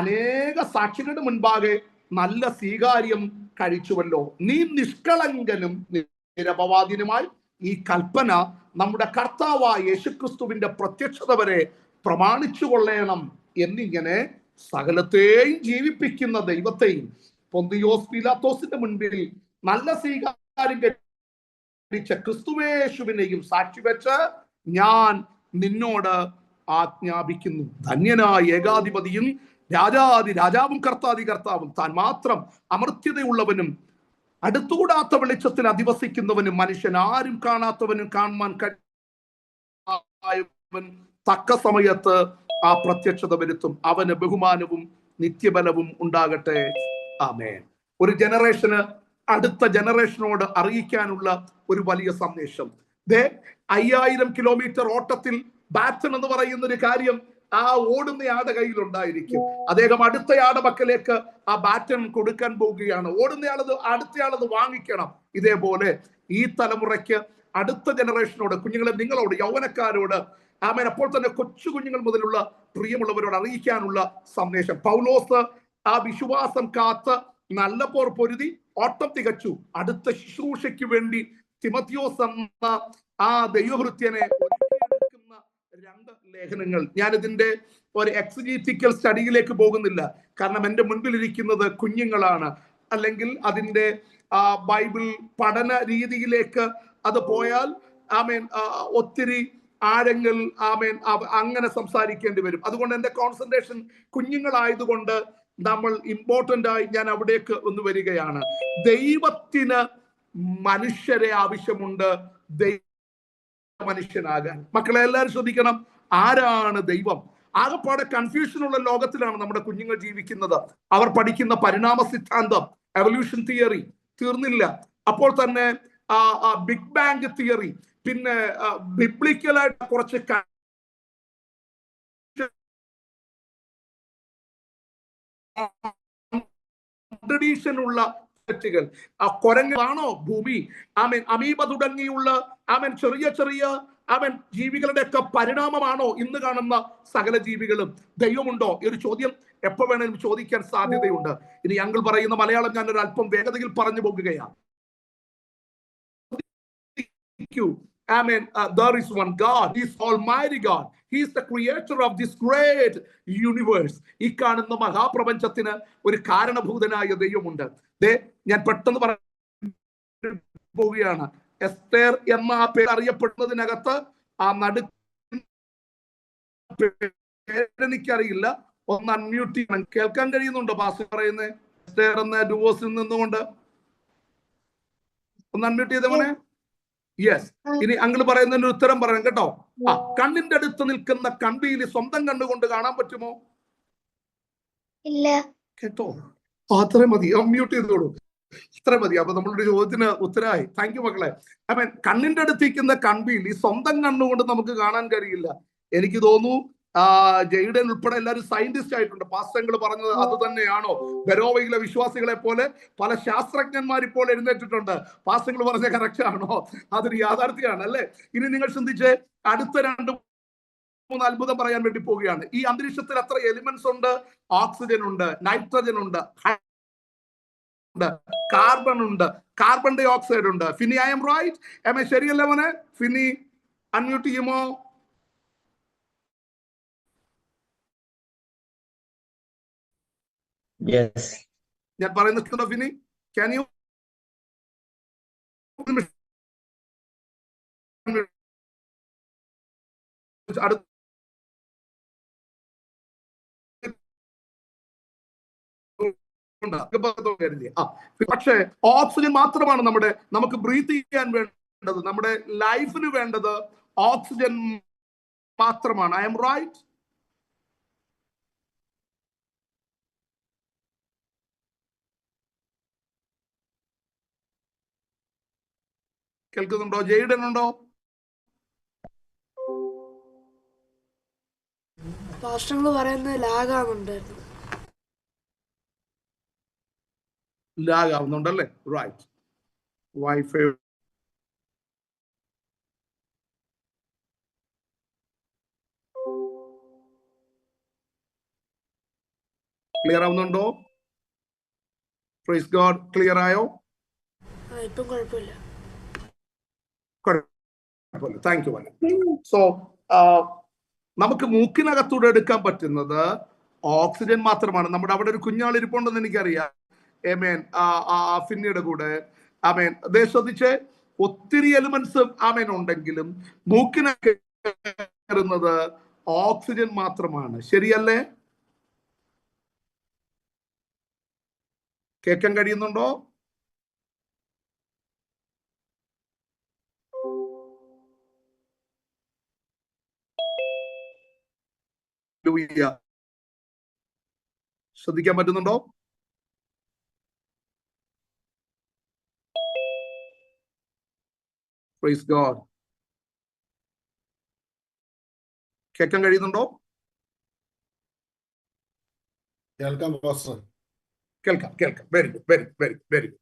അനേക സാക്ഷികളുടെ മുൻപാകെ നല്ല സ്വീകാര്യം കഴിച്ചുവല്ലോ. നീ നിഷ്കളങ്കനും നിരപവാദിനുമായി ഈ കൽപ്പന നമ്മുടെ കർത്താവായ യേശുക്രിസ്തുവിന്റെ പ്രത്യക്ഷത വരെ പ്രമാണിച്ചു കൊള്ളണം എന്നിങ്ങനെ സകലത്തെയും ജീവിപ്പിക്കുന്ന ദൈവത്തെയും പൊന്തിയോസ് പീലാത്തോസിന്റെ മുൻപിൽ നല്ല സ്വീകാര്യം കഴിച്ച ക്രിസ്തുവേശുവിനെയും സാക്ഷി വെച്ച് ഞാൻ നിന്നോട് ആജ്ഞാപിക്കുന്നു. ധന്യനായ ഏകാധിപതിയും രാജാവും കർത്താവും താൻ മാത്രം അമർത്യതയുള്ളവനും അടുത്തുകൂടാത്ത വെളിച്ചത്തിൽ അധിവസിക്കുന്നവനും മനുഷ്യൻ ആരും കാണാത്തവനും കാണുവാൻ കഴിവൻ തക്ക സമയത്ത് ആ പ്രത്യക്ഷത വരുത്തും. അവന് ബഹുമാനവും നിത്യബലവും ഉണ്ടാകട്ടെ. ആമേൻ. ഒരു ജനറേഷന് അടുത്ത ജനറേഷനോട് അറിയിക്കാനുള്ള ഒരു വലിയ സന്ദേശം. 5000 കിലോമീറ്റർ ഓട്ടത്തിൽ ബാറ്റൺ എന്ന് പറയുന്ന ഒരു കാര്യം ആ ഓടുന്നയാളുടെ കയ്യിൽ ഉണ്ടായിരിക്കും. അദ്ദേഹം അടുത്തയാളുടെ പക്കലേക്ക് ആ ബാറ്റൺ കൊടുക്കാൻ പോവുകയാണ്. ഓടുന്നയാളത് അടുത്തയാളത് വാങ്ങിക്കണം. ഇതേപോലെ ഈ തലമുറയ്ക്ക് അടുത്ത ജനറേഷനോട്, കുഞ്ഞുങ്ങളെ നിങ്ങളോട്, യൗവനക്കാരോട്, ആമേൻ, അപ്പോൾ തന്നെ കൊച്ചു കുഞ്ഞുങ്ങൾ മുതലുള്ള പ്രിയമുള്ളവരോട് അറിയിക്കാനുള്ള സന്ദേശം. പൗലോസ് ആ വിശ്വാസം കാത്ത് നല്ല പോർ പൊരുതി ഓട്ടം തികച്ചു. അടുത്ത ശുശ്രൂഷയ്ക്ക് വേണ്ടി തിമോത്തിയോസ് എന്ന ആ ദൈവഭൃത്യനെ ഒരുക്കിയെടുക്കുന്ന 2 ലേഖനങ്ങൾ. ഞാനിതിന്റെ ഒരു എക്സിജീറ്റിക്കൽ സ്റ്റഡിയിലേക്ക് പോകുന്നില്ല, കാരണം എൻ്റെ മുൻപിലിരിക്കുന്നത് കുഞ്ഞുങ്ങളാണ്. അല്ലെങ്കിൽ അതിന്റെ ബൈബിൾ പഠന രീതിയിലേക്ക് അത് പോയാൽ ആമേൻ ഒത്തിരി ആഴങ്ങൾ ആമേൻ അങ്ങനെ സംസാരിക്കേണ്ടി വരും. അതുകൊണ്ട് എൻ്റെ കോൺസെൻട്രേഷൻ കുഞ്ഞുങ്ങളായതുകൊണ്ട് നമ്മൾ ഇമ്പോർട്ടന്റ് ആയി ഞാൻ അവിടേക്ക് ഒന്ന് വരികയാണ്. ദൈവത്തിന് മനുഷ്യരെ ആവശ്യമുണ്ട് മനുഷ്യനാകാൻ. മക്കളെ എല്ലാവരും ശ്രദ്ധിക്കണം, ആരാണ് ദൈവം? ആകെപ്പാടെ കൺഫ്യൂഷനുള്ള ലോകത്തിലാണ് നമ്മുടെ കുഞ്ഞുങ്ങൾ ജീവിക്കുന്നത്. അവർ പഠിക്കുന്ന പരിണാമ സിദ്ധാന്തം, എവല്യൂഷൻ തിയറി തീർന്നില്ല. അപ്പോൾ തന്നെ ബിഗ് ബാങ് തിയറി, പിന്നെ ബിബ്ലിക്കലായിട്ട് കുറച്ച് ട്രഡീഷനുള്ള തെറ്റുകൾ. കുരങ്ങാണോ ഭൂമി? ആമേൻ, അമീബ തുടങ്ങിയുള്ള ആമേൻ ചെറിയ ചെറിയ ആമേൻ ജീവികളുടെ ഒക്കെ പരിണാമമാണോ ഇന്ന് കാണുന്ന സകല ജീവികളും? ദൈവമുണ്ടോ? ഒരു ചോദ്യം എപ്പോ വേണേലും ചോദിക്കാൻ സാധ്യതയുണ്ട്. ഇനി അങ്കിൾ പറയുന്ന മലയാളം ഞാൻ ഒരു അല്പം വേഗതയിൽ പറഞ്ഞു പോകുകയാണ്. Amen. There is one God. He is Almighty God. He is the creator of this great universe. ഈ കാണുന്ന മഹാപ്രപഞ്ചത്തിന് ഒരു കാരണഭൂതനായ ദൈവമുണ്ട്. ഞാൻ പെട്ടെന്ന് പോവുകയാണ്. എസ്തേർ എന്ന ആ പേര് അറിയപ്പെടുന്നതിനകത്ത് ആ പേരെനിക്കറിയില്ല. ഒന്ന് അൺമ്യൂട്ട് ചെയ്യണം. കേൾക്കാൻ കഴിയുന്നുണ്ടോ പാസ്റ്റർ പറയുന്നത്? എസ്തേർ എന്ന ഡുവോസിൽ നിന്നുകൊണ്ട് ഒന്ന് അൺമ്യൂട്ട് ചെയ്ത മോനെ. യെസ്. ഇനി അങ്കിൾ പറയുന്നതിന് ഉത്തരം പറയണം കേട്ടോ. കണ്ണിന്റെ അടുത്ത് നിൽക്കുന്ന കൺപീലി സ്വന്തം കണ്ണുകൊണ്ട് കാണാൻ പറ്റുമോ? ഇല്ല. കേട്ടോ, അത്രേ മതി. അൺമ്യൂട്ട് ചെയ്തോളൂ. ഇത്ര മതി. അപ്പൊ നമ്മളുടെ ചോദ്യത്തിന് ഉത്തരമായി. താങ്ക് യു മക്കളെ. അപ്പൊ കണ്ണിന്റെ അടുത്തിരിക്കുന്ന കൺപീലി സ്വന്തം കണ്ണുകൊണ്ട് നമുക്ക് കാണാൻ കഴിയില്ല. എനിക്ക് തോന്നുന്നു ജെയ്ഡൻ ഉൾപ്പെടെ എല്ലാവരും സയന്റിസ്റ്റ് ആയിട്ടുണ്ട്. പാസ്റ്റങ്ങൾ പറഞ്ഞത് അത് തന്നെയാണോ? ബെരോവയിലെ വിശ്വാസികളെ പോലെ പല ശാസ്ത്രജ്ഞന്മാർ ഇപ്പോൾ എഴുന്നേറ്റിട്ടുണ്ട്. പാസ്റ്റങ്ങൾ പറഞ്ഞ കറക്റ്റ് ആണോ? അതൊരു യാഥാർത്ഥ്യമാണ് അല്ലേ? ഇനി നിങ്ങൾ ചിന്തിച്ച് അടുത്ത 2-3 അത്ഭുതം പറയാൻ വേണ്ടി പോവുകയാണ്. ഈ അന്തരീക്ഷത്തിൽ എത്ര എലിമെന്റ്സ് ഉണ്ട്? ഓക്സിജൻ ഉണ്ട്, നൈട്രജൻ ഉണ്ട്, കാർബൺ ഉണ്ട്, കാർബൺ ഡൈ ഓക്സൈഡ് ഉണ്ട്. Fini, I M right? ശരിയല്ലേ മോനെ? ഫിനി അൺമ്യൂട്ട് ചെയ്യുമോ? ഞാൻ പറയുന്നത് ഫിനി, ക്യാൻ യു പക്ഷേ ഓക്സിജൻ മാത്രമാണ് നമുക്ക് ബ്രീത്ത് ചെയ്യാൻ വേണ്ടത്, നമ്മുടെ ലൈഫിന് വേണ്ടത് ഓക്സിജൻ മാത്രമാണ്. I M right? കേൾക്കുന്നുണ്ടോ? ജെയ്ഡൻ ഉണ്ടോ? പാസ്റ്റർ പറയുന്നത് ലാഗാവുന്നുണ്ടായിരുന്നു. ലാഗാവുന്നുണ്ടല്ലേ? റൈറ്റ്. വൈഫൈ ക്ലിയർ ആവുന്നുണ്ടോ? Praise God. ക്ലിയർ ആയോ? ഇപ്പം കുഴപ്പമില്ല. Thank you. സോ നമുക്ക് മൂക്കിനകത്തൂടെ എടുക്കാൻ പറ്റുന്നത് ഓക്സിജൻ മാത്രമാണ്. നമ്മുടെ അവിടെ ഒരു കുഞ്ഞാൾ ഇരിപ്പുണ്ടെന്ന് എനിക്കറിയാം. ഫിന്നിയുടെ കൂടെ. ശ്രദ്ധിച്ച്, ഒത്തിരി എലിമെന്റ്സ് ഉണ്ടെങ്കിലും മൂക്കിനൊക്കെ കയറുന്നത് ഓക്സിജൻ മാത്രമാണ്. ശരിയല്ലേ? കേൾക്കാൻ കഴിയുന്നുണ്ടോ? ശ്രദ്ധിക്കാൻ പറ്റുന്നുണ്ടോ? Praise God. കേൾക്കാൻ കഴിയുന്നുണ്ടോ? കേൾക്കാം. Very good, very good, very good.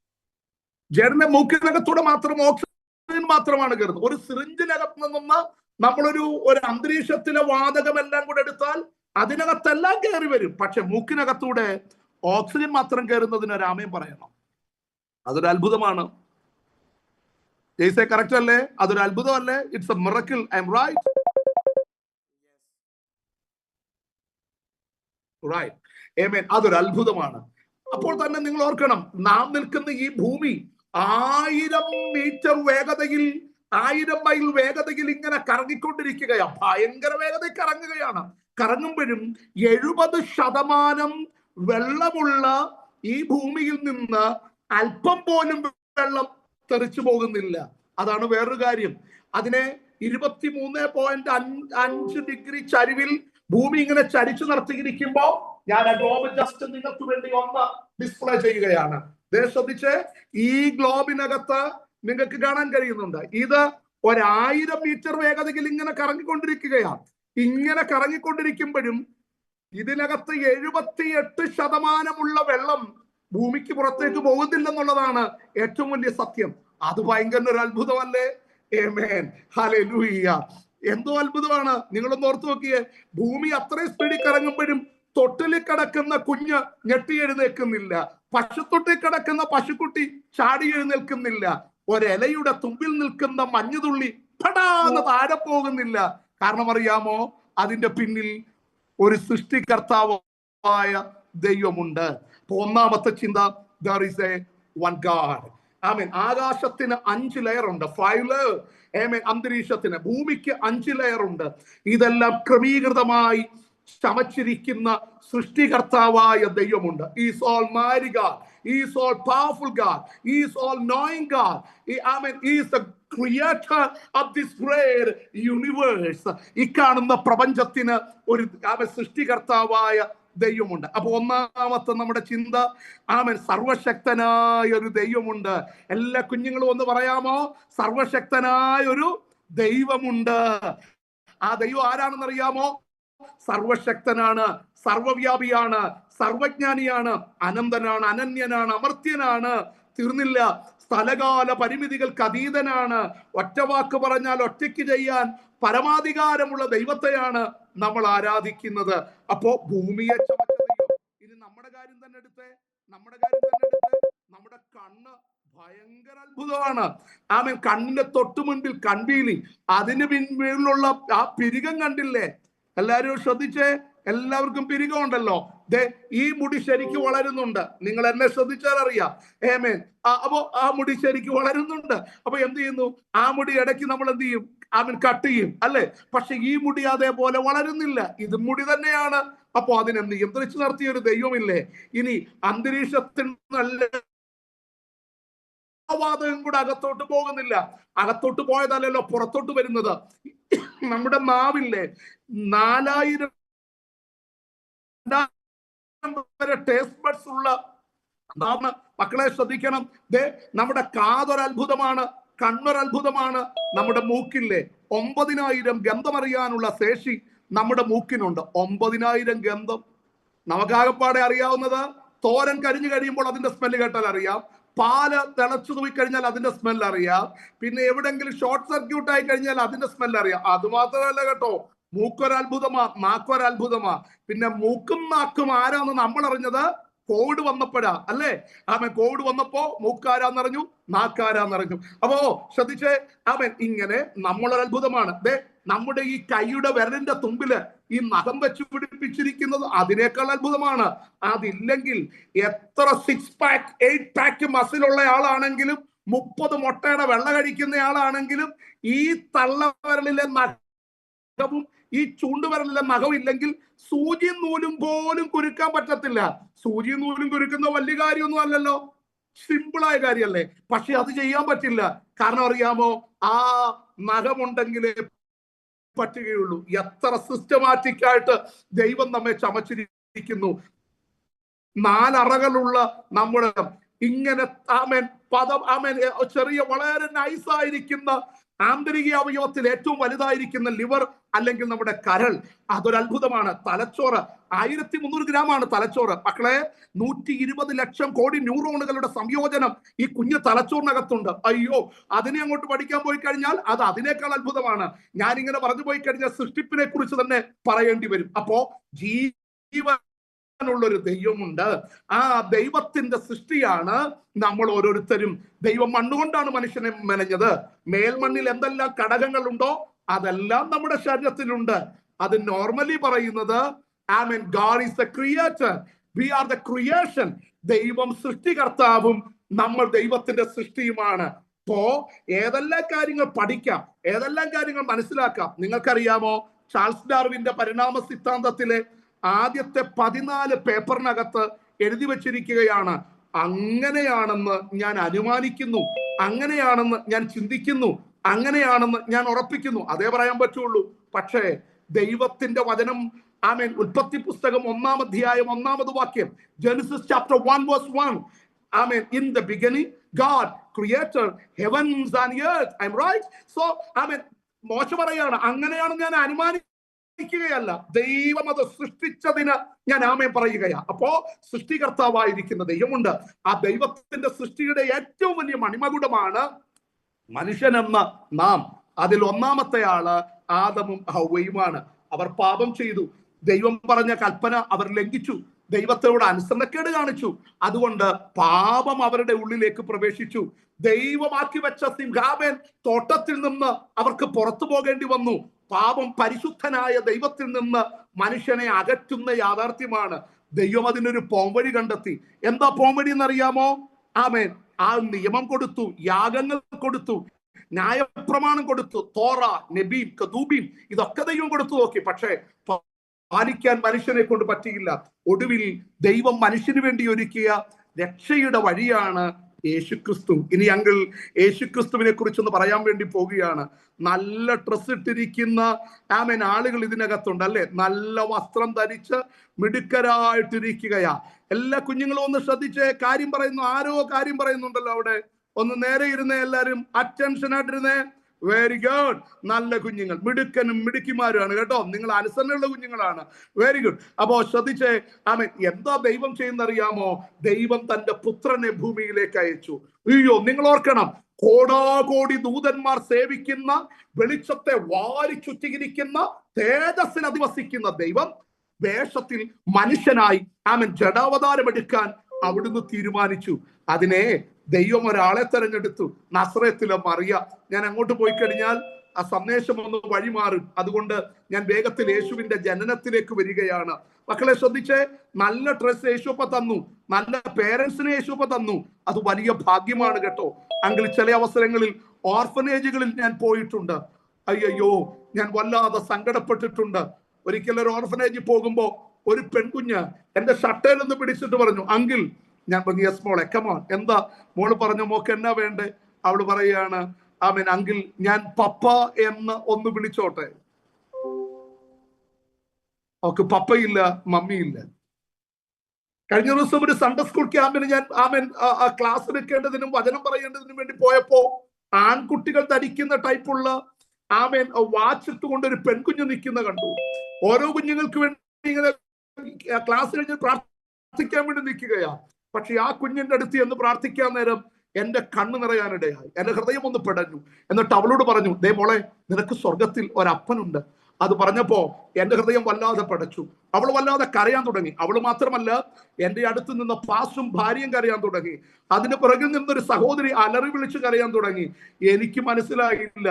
ജഡന്റെ മൂക്കിനകത്തൂടെ മാത്രം ഓക്സിജൻ മാത്രമാണ് കയറുന്നത്. ഒരു സിറിഞ്ചിനകത്ത് നിന്ന് നമ്മളൊരു അന്തരീക്ഷത്തിലെ വാതകമെല്ലാം കൂടെ എടുത്താൽ അതിനകത്തെല്ലാം കയറി വരും. പക്ഷെ മൂക്കിനകത്തൂടെ ഓക്സിജൻ മാത്രം കയറുന്നതിന് ഒരു ആമേൻ പറയണം. അതൊരു അത്ഭുതമാണ്. ജയ്സേ കറക്റ്റ് അല്ലേ? അതൊരു അത്ഭുതമല്ലേ? It's a miracle. I M right? Right. ആമേൻ. അതൊരു അത്ഭുതമാണ്. അപ്പോൾ തന്നെ നിങ്ങൾ ഓർക്കണം, നാം നിൽക്കുന്ന ഈ ഭൂമി 1000 മീറ്റർ വേഗതയിൽ, 1000 മൈൽ വേഗതയിൽ ഇങ്ങനെ കറങ്ങിക്കൊണ്ടിരിക്കുകയാണ്. ഭയങ്കര വേഗതയിൽ കറങ്ങുകയാണ്. കറങ്ങുമ്പോഴും 70% വെള്ളമുള്ള ഈ ഭൂമിയിൽ നിന്ന് അല്പം പോലും വെള്ളം തെറിച്ചു പോകുന്നില്ല. അതാണ് വേറൊരു കാര്യം. അതിനെ 23.5 ഡിഗ്രി ചരിവിൽ ഭൂമി ഇങ്ങനെ ചരിച്ചു നടത്തിയിരിക്കുമ്പോ ഞാൻ ആ ഗ്ലോബ് ജസ്റ്റ് നിങ്ങൾക്ക് വേണ്ടി ഒന്ന് ഡിസ്പ്ലേ ചെയ്യുകയാണ്. ശ്രദ്ധിച്ച്, ഈ ഗ്ലോബിനകത്ത് നിങ്ങൾക്ക് കാണാൻ കഴിയുന്നുണ്ട്. ഇത് 1000 മീറ്റർ വേഗതയിൽ ഇങ്ങനെ കറങ്ങിക്കൊണ്ടിരിക്കുകയാണ്. ഇങ്ങനെ കറങ്ങിക്കൊണ്ടിരിക്കുമ്പോഴും ഇതിനകത്ത് 78% വെള്ളം ഭൂമിക്ക് പുറത്തേക്ക് പോകുന്നില്ലെന്നുള്ളതാണ് ഏറ്റവും വലിയ സത്യം. അത് ഭയങ്കര ഒരു അത്ഭുതമല്ലേ? ആമേൻ. ഹല്ലേലൂയ. എന്തോ അത്ഭുതമാണ്. നിങ്ങളൊന്ന് ഓർത്തു നോക്കിയേ. ഭൂമി അത്രയും സ്പീഡിൽ കറങ്ങുമ്പോഴും തൊട്ടിൽ കിടക്കുന്ന കുഞ്ഞ് ഞെട്ടി എഴുന്നേൽക്കുന്നില്ല. പശുത്തൊട്ടിൽ കിടക്കുന്ന പശുക്കുട്ടി ചാടി എഴുന്നേൽക്കുന്നില്ല. ഒരിലയുടെ തുമ്പിൽ നിൽക്കുന്ന മഞ്ഞുതുള്ളി പെടാന്ന് താഴെ പോകുന്നില്ല. കാരണം അറിയാമോ? അതിന്റെ പിന്നിൽ ഒരു സൃഷ്ടികർത്താവായ ദൈവമുണ്ട്. അപ്പൊ ഒന്നാമത്തെ ചിന്ത, there is a one God. ആമേൻ. ആകാശത്തിന് 5 ലെയർ ഉണ്ട്. 5 ലെയർ. ആമേൻ. അന്തരീക്ഷത്തിന്, ഭൂമിക്ക് 5 ലെയർ ഉണ്ട്. ഇതെല്ലാം ക്രമീകൃതമായി ചമച്ചിരിക്കുന്ന സൃഷ്ടികർത്താവായ ദൈവമുണ്ട്. Is almighty God, is all powerful God, is all knowing God. Amen. Is the creator of this great universe. ഈ കാണുന്ന പ്രപഞ്ചത്തിന് ഒരു സൃഷ്ടികർത്താവായ ദൈവമുണ്ട്. അപ്പൊ ഒന്നാമത്തെ നമ്മുടെ ചിന്ത, ആമേൻ, സർവശക്തനായ ഒരു ദൈവമുണ്ട്. എല്ലാ കുഞ്ഞുങ്ങളും ഒന്ന് പറയാമോ? സർവശക്തനായ ഒരു ദൈവമുണ്ട്. ആ ദൈവം ആരാണെന്ന് അറിയാമോ? സർവശക്തനാണ്, സർവവ്യാപിയാണ്, സർവജ്ഞാനിയാണ്, അനന്തനാണ്, അനന്യനാണ്, അമർത്യനാണ്. തീർന്നില്ല. സ്ഥലകാല പരിമിതികൾക്ക് അതീതനാണ്. ഒറ്റ വാക്ക് പറഞ്ഞാൽ ഒറ്റയ്ക്ക് ചെയ്യാൻ പരമാധികാരമുള്ള ദൈവത്തെയാണ് നമ്മൾ ആരാധിക്കുന്നത്. അപ്പോ ഭൂമിയെ ചമച്ച ദൈവം. ഇനി നമ്മുടെ കാര്യം തന്നെ എടുത്തേ. നമ്മുടെ കണ്ണ് ഭയങ്കര അത്ഭുതമാണ്. ആമേൻ. കണ്ണിന്റെ തൊട്ടു മുൻപിൽ കൺപീലി, അതിന് പിന്നിലുള്ള ആ പിരികം കണ്ടില്ലേ? എല്ലാവരും ശ്രദ്ധിച്ചേ. എല്ലാവർക്കും പിരികമുണ്ടല്ലോ. ഈ മുടി ശരിക്കും വളരുന്നുണ്ട്. നിങ്ങൾ എന്നെ ശ്രദ്ധിച്ചാൽ അറിയാം. ആമേൻ. അപ്പോ ആ മുടി ശരിക്കും വളരുന്നുണ്ട്. അപ്പൊ എന്ത് ചെയ്യുന്നു? ആ മുടി ഇടയ്ക്ക് നമ്മൾ എന്ത് ചെയ്യും? ആമേൻ, കട്ട് ചെയ്യും അല്ലെ? പക്ഷെ ഈ മുടി അതേപോലെ വളരുന്നില്ല. ഇത് മുടി തന്നെയാണ്. അപ്പൊ അതിനെ നിയന്ത്രിച്ചു നടത്തിയ ഒരു ദൈവമില്ലേ? ഇനി അന്തരീക്ഷത്തിന് നല്ല വാതകം കൂടെ അകത്തോട്ട് പോകുന്നില്ല. അകത്തോട്ട് പോയതല്ലല്ലോ പുറത്തോട്ട് വരുന്നത്. നമ്മുടെ നാവില്ലേ, 4000 വരെ ടേസ്റ്റ് ബഡ്സ് ഉള്ള നാവ്. മക്കളെ ശ്രദ്ധിക്കണം. നമ്മുടെ കാതൊരത്ഭുതമാണ്, കണ്ണൊരത്ഭുതമാണ്. നമ്മുടെ മൂക്കില്ലേ, 9000 ഗന്ധമറിയാനുള്ള ശേഷി നമ്മുടെ മൂക്കിനുണ്ട്. 9000 ഗന്ധം. നമുക്കാകപ്പാടെ അറിയാവുന്നത് തോരൻ കരിഞ്ഞു കഴിയുമ്പോൾ അതിന്റെ സ്മെല്ല് കേട്ടാൽ അറിയാം. പാല് തിളച്ചു പോയി കഴിഞ്ഞാൽ അതിന്റെ സ്മെല്ല് അറിയാം. പിന്നെ എവിടെങ്കിലും ഷോർട്ട് സർക്യൂട്ട് ആയി കഴിഞ്ഞാൽ അതിന്റെ സ്മെല്ല് അറിയാം. അത് മാത്രമല്ല കേട്ടോ, മൂക്കൊരത്ഭുതമാ, നാക്കൊരത്ഭുതമാ. പിന്നെ മൂക്കും നാക്കും ആരാന്ന് നമ്മൾ അറിഞ്ഞത് കോവിഡ് വന്നപ്പോഴാ അല്ലേ? ആമേൻ. കോവിഡ് വന്നപ്പോ മൂക്കാരാന്നറിഞ്ഞു, നാക്കാരാന്നറിഞ്ഞു. അപ്പോ ശ്രദ്ധിച്ചേ. ആമേൻ. ഇങ്ങനെ നമ്മളൊരത്ഭുതമാണ്. നമ്മുടെ ഈ കൈയുടെ വിരലിന്റെ തുമ്പില് ഈ നഖം വെച്ച് പിടിപ്പിച്ചിരിക്കുന്നത് അതിനേക്കാൾ അത്ഭുതമാണ്. അതില്ലെങ്കിൽ എത്ര 6 പാക്ക് 8 പാക്ക് മസിലുള്ള ആളാണെങ്കിലും, 30 മുട്ടയുടെ വെള്ള കഴിക്കുന്ന ആളാണെങ്കിലും, ഈ തള്ളവിരലിലെ നഖവും ഈ ചൂണ്ടുവിരലിലെ നഖവും ഇല്ലെങ്കിൽ സൂചി നൂലും പോലും കുരുക്കാൻ പറ്റത്തില്ല. സൂചി നൂലും കുരുക്കുന്ന വലിയ കാര്യമൊന്നും അല്ലല്ലോ, സിമ്പിളായ കാര്യമല്ലേ? പക്ഷെ അത് ചെയ്യാൻ പറ്റില്ല. കാരണം അറിയാമോ? ആ നഖമുണ്ടെങ്കിലേ പറ്റുകയുള്ളൂ. എത്ര സിസ്റ്റമാറ്റിക് ആയിട്ട് ദൈവം നമ്മെ ചമച്ചിരിക്കുന്നു. 4 അറകളുള്ള നമ്മുടെ ഇങ്ങനെ ആമേൻ പദം, ആമേൻ, ചെറിയ വളരെ നൈസായിരിക്കുന്ന ആന്തരിക അവയവത്തിൽ ഏറ്റവും വലുതായിരിക്കുന്ന ലിവർ അല്ലെങ്കിൽ നമ്മുടെ കരൾ, അതൊരു അത്ഭുതമാണ്. തലച്ചോറ് 1300 ഗ്രാമാണ് തലച്ചോറ്. മക്കളെ, 120 ലക്ഷം കോടി ന്യൂറോണുകളുടെ സംയോജനം ഈ കുഞ്ഞു തലച്ചോറിനകത്തുണ്ട്. അയ്യോ, അതിനെ അങ്ങോട്ട് പഠിക്കാൻ പോയി കഴിഞ്ഞാൽ അത് അതിനേക്കാൾ അത്ഭുതമാണ്. ഞാനിങ്ങനെ പറഞ്ഞു പോയി കഴിഞ്ഞാൽ സൃഷ്ടിപ്പിനെ കുറിച്ച് തന്നെ പറയേണ്ടി വരും. അപ്പോ ജീവനുള്ളൊരു ദൈവമുണ്ട്. ആ ദൈവത്തിന്റെ സൃഷ്ടിയാണ് നമ്മൾ ഓരോരുത്തരും. ദൈവം മണ്ണുകൊണ്ടാണ് മനുഷ്യനെ മെനഞ്ഞത്. മേൽമണ്ണിൽ എന്തെല്ലാം ഘടകങ്ങളുണ്ടോ അതെല്ലാം നമ്മുടെ ശരീരത്തിലുണ്ട്. അത് നോർമലി പറയുന്നത് ആമേൻ, God is the creator, we are the creation. ദൈവം സൃഷ്ടികർത്താവും നമ്മൾ ദൈവത്തിന്റെ സൃഷ്ടിയുമാണ്. അപ്പോ ഏതെല്ലാം കാര്യങ്ങൾ പഠിക്കാം, ഏതെല്ലാം കാര്യങ്ങൾ മനസ്സിലാക്കാം. നിങ്ങൾക്കറിയാമോ, ചാൾസ് ഡാർവിന്റെ പരിണാമ സിദ്ധാന്തത്തിലെ ആദ്യത്തെ 14 പേപ്പറിനകത്ത് എഴുതി വച്ചിരിക്കുകയാണ്, അങ്ങനെയാണെന്ന് ഞാൻ അനുമാനിക്കുന്നു, അങ്ങനെയാണെന്ന് ഞാൻ ചിന്തിക്കുന്നു, അങ്ങനെയാണെന്ന് ഞാൻ ഉറപ്പിക്കുന്നു. അതേ പറയാൻ പറ്റുള്ളൂ. പക്ഷേ ദൈവത്തിന്റെ വചനം, ആമേൻ, ഉൽപ്പത്തി പുസ്തകം 1-ാം അധ്യായം 1-ാമത് വാക്യം, Genesis chapter 1 verse 1, amen, in the beginning God created heavens and earth. I'm right? So ആമേൻ, മോശ പറയാണ്, അങ്ങനെയാണ് ഞാൻ അനുമാനിക്കുകയല്ല, ദൈവം അത് സൃഷ്ടിച്ചതിന് ഞാൻ ആമേൻ പറയുകയാ. അപ്പോ സൃഷ്ടികർത്താവായിരിക്കുന്ന ദൈവമുണ്ട്. ആ ദൈവത്തിന്റെ സൃഷ്ടിയുടെ ഏറ്റവും വലിയ മണിമകുടമാണ് മനുഷ്യനെന്ന നാം. അതിൽ ഒന്നാമത്തെ ആള് ആദമും ഹവ്വയുമാണ്. അവർ പാപം ചെയ്തു. ദൈവം പറഞ്ഞ കൽപ്പന അവർ ലംഘിച്ചു. ദൈവത്തോട് അനുസരണക്കേട് കാണിച്ചു. അതുകൊണ്ട് പാപം അവരുടെ ഉള്ളിലേക്ക് പ്രവേശിച്ചു. ദൈവമാക്കി വെച്ച സിംഹാബേൻ തോട്ടത്തിൽ നിന്ന് അവർക്ക് പുറത്തു പോകേണ്ടി വന്നു. പാപം പരിശുദ്ധനായ ദൈവത്തിൽ നിന്ന് മനുഷ്യനെ അകറ്റുന്ന യാഥാർത്ഥ്യമാണ്. ദൈവം അതിനൊരു പോംവഴി കണ്ടെത്തി. എന്താ പോംവഴി എന്നറിയാമോ? ആമേൻ, ആ നിയമം കൊടുത്തു, യാഗങ്ങൾ കൊടുത്തു, ന്യായപ്രമാണം കൊടുത്തു, തോറ, നബീം, കദൂബീം, ഇതൊക്കെ ദൈവം കൊടുത്തു നോക്കി. പക്ഷേ പാലിക്കാൻ മനുഷ്യനെ കൊണ്ട് പറ്റിയില്ല. ഒടുവിൽ ദൈവം മനുഷ്യന് വേണ്ടി ഒരുക്കിയ രക്ഷയുടെ വഴിയാണ് യേശുക്രിസ്തു. ഇനി അങ്കിൾ യേശുക്രിസ്തുവിനെ കുറിച്ചൊന്ന് പറയാൻ വേണ്ടി പോവുകയാണ്. നല്ല ഡ്രസ് ഇട്ടിരിക്കുന്ന ആമേൻ ആളുകൾ ഇതിനകത്തുണ്ട് അല്ലെ? നല്ല വസ്ത്രം ധരിച്ച് മിടുക്കരായിട്ടിരിക്കുകയാ. എല്ലാ കുഞ്ഞുങ്ങളും ഒന്ന് ശ്രദ്ധിച്ച് കാര്യം പറയുന്നു. ആരോ കാര്യം പറയുന്നുണ്ടല്ലോ അവിടെ. ഒന്ന് നേരെ ഇരുന്നേ, എല്ലാരും അറ്റൻഷൻ ആയിട്ടിരുന്നേ. Very good. നല്ല കുഞ്ഞുങ്ങൾ, മിടുക്കനും മിടുക്കിമാരുമാണ് കേട്ടോ. നിങ്ങൾ അനുസരണയുള്ള കുഞ്ഞുങ്ങളാണ്. Very good. അപ്പോ ശ്രദ്ധിച്ചേ, ആമേൻ. എന്താ ദൈവം ചെയ്യുന്നറിയാമോ? ദൈവം തന്റെ പുത്രനെ ഭൂമിയിലേക്ക് അയച്ചു. അയ്യോ, നിങ്ങൾ ഓർക്കണം, കോടാകോടി ദൂതന്മാർ സേവിക്കുന്ന, വെളിച്ചത്തെ വാരി ചുറ്റിയിരിക്കുന്ന, തേജസ്സിൽ അധിവസിക്കുന്ന ദൈവം വേഷത്തിൽ മനുഷ്യനായി ആമേൻ ജഡാവതാരം എടുക്കാൻ അവിടുന്ന് തീരുമാനിച്ചു. അതിനെ ദൈവം ഒരാളെ തെരഞ്ഞെടുത്തു, നസ്രയത്തിലെ മറിയ. ഞാൻ അങ്ങോട്ട് പോയി കഴിഞ്ഞാൽ ആ സന്ദേശം ഒന്ന് വഴിമാറും. അതുകൊണ്ട് ഞാൻ വേഗത്തിൽ യേശുവിന്റെ ജനനത്തിലേക്ക് വരികയാണ്. മക്കളെ ശ്രദ്ധിച്ചേ, നല്ല ഡ്രസ് യേശുപ്പ തന്നു, നല്ല പേരൻസിനെ യേശുപ്പ തന്നു. അത് വലിയ ഭാഗ്യമാണ് കേട്ടോ. അങ്കിൾ ചില അവസരങ്ങളിൽ ഓർഫനേജുകളിൽ ഞാൻ പോയിട്ടുണ്ട്. അയ്യോ, ഞാൻ വല്ലാതെ സങ്കടപ്പെട്ടിട്ടുണ്ട്. ഒരിക്കൽ ഒരു ഓർഫനേജിൽ പോകുമ്പോ ഒരു പെൺകുഞ്ഞ് എന്റെ ഷട്ടയിൽ നിന്ന് പിടിച്ചിട്ട് പറഞ്ഞു, അങ്കിൾ. ഞാൻ പറഞ്ഞു, യെസ് മോളെ, കമോൺ. എന്താ? മോള് പറഞ്ഞു, മോക്ക് എന്നാ വേണ്ടേ? അവള് പറയാണ്, ആമേൻ, അങ്കിൾ, ഞാൻ പപ്പ എന്ന് ഒന്ന് വിളിച്ചോട്ടെ. അവക്ക് പപ്പയില്ല, മമ്മിയില്ല. കഴിഞ്ഞ ദിവസം ഒരു സൺഡേ സ്കൂൾ ക്യാമ്പിന് ഞാൻ ആമേൻ ക്ലാസ് എടുക്കേണ്ടതിനും വചനം പറയേണ്ടതിനും വേണ്ടി പോയപ്പോ ആൺകുട്ടികൾ ധരിക്കുന്ന ടൈപ്പുള്ള ആമേൻ വാച്ച് ഇട്ടുകൊണ്ട് ഒരു പെൺകുഞ്ഞ് നിൽക്കുന്ന കണ്ടു. ഓരോ കുഞ്ഞുങ്ങൾക്ക് വേണ്ടി ഇങ്ങനെ ക്ലാസ് കഴിഞ്ഞ് പ്രാർത്ഥിക്കാൻ വേണ്ടി നിൽക്കുകയാ. പക്ഷെ ആ കുഞ്ഞിന്റെ അടുത്ത് എന്ന് പ്രാർത്ഥിക്കാൻ നേരം എന്റെ കണ്ണ് നിറയാനിടയായി, എന്റെ ഹൃദയം ഒന്ന് പെടഞ്ഞു. എന്നിട്ട് അവളോട് പറഞ്ഞു, ദേ മോളെ, നിനക്ക് സ്വർഗത്തിൽ ഒരപ്പനുണ്ട്. അത് പറഞ്ഞപ്പോ എന്റെ ഹൃദയം വല്ലാതെ പടച്ചു. അവൾ വല്ലാതെ കരയാൻ തുടങ്ങി. അവള് മാത്രമല്ല, എന്റെ അടുത്ത് നിന്ന് പാസും ഭാര്യയും കരയാൻ തുടങ്ങി. അതിന് പിറകിൽ നിന്നൊരു സഹോദരി അലറി വിളിച്ച് കരയാൻ തുടങ്ങി. എനിക്ക് മനസ്സിലായില്ല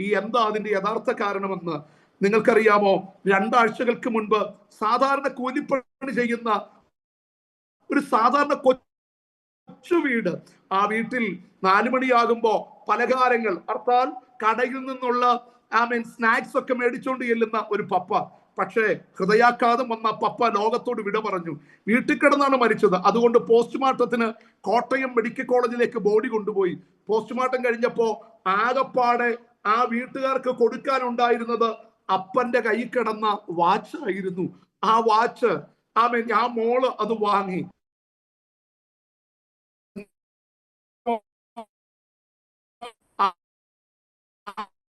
ഈ എന്താ അതിന്റെ യഥാർത്ഥ കാരണമെന്ന്. നിങ്ങൾക്കറിയാമോ, 2 ആഴ്ചകൾക്ക് മുൻപ് സാധാരണ കൂലിപ്പണി ചെയ്യുന്ന ഒരു സാധാരണ കൊച്ചു വീട്, ആ വീട്ടിൽ 4 മണിയാകുമ്പോ പലഹാരങ്ങൾ, അർത്ഥാൽ കടയിൽ നിന്നുള്ള ആമേൻ സ്നാക്സ് ഒക്കെ മേടിച്ചോണ്ട് ചെല്ലുന്ന ഒരു പപ്പ. പക്ഷേ ഹൃദയാഘാതം വന്ന പപ്പ ലോകത്തോട് വിട പറഞ്ഞു. വീട്ടിൽ കിടന്നാണ് മരിച്ചത്. അതുകൊണ്ട് പോസ്റ്റ്മോർട്ടത്തിന് കോട്ടയം മെഡിക്കൽ കോളേജിലേക്ക് ബോഡി കൊണ്ടുപോയി. പോസ്റ്റ്മോർട്ടം കഴിഞ്ഞപ്പോ ആകപ്പാടെ ആ വീട്ടുകാർക്ക് കൊടുക്കാനുണ്ടായിരുന്നത് അപ്പന്റെ കൈ കിടന്ന വാച്ച് ആയിരുന്നു. ആ വാച്ച് ആമേൻ ആ മോള് അത് വാങ്ങി.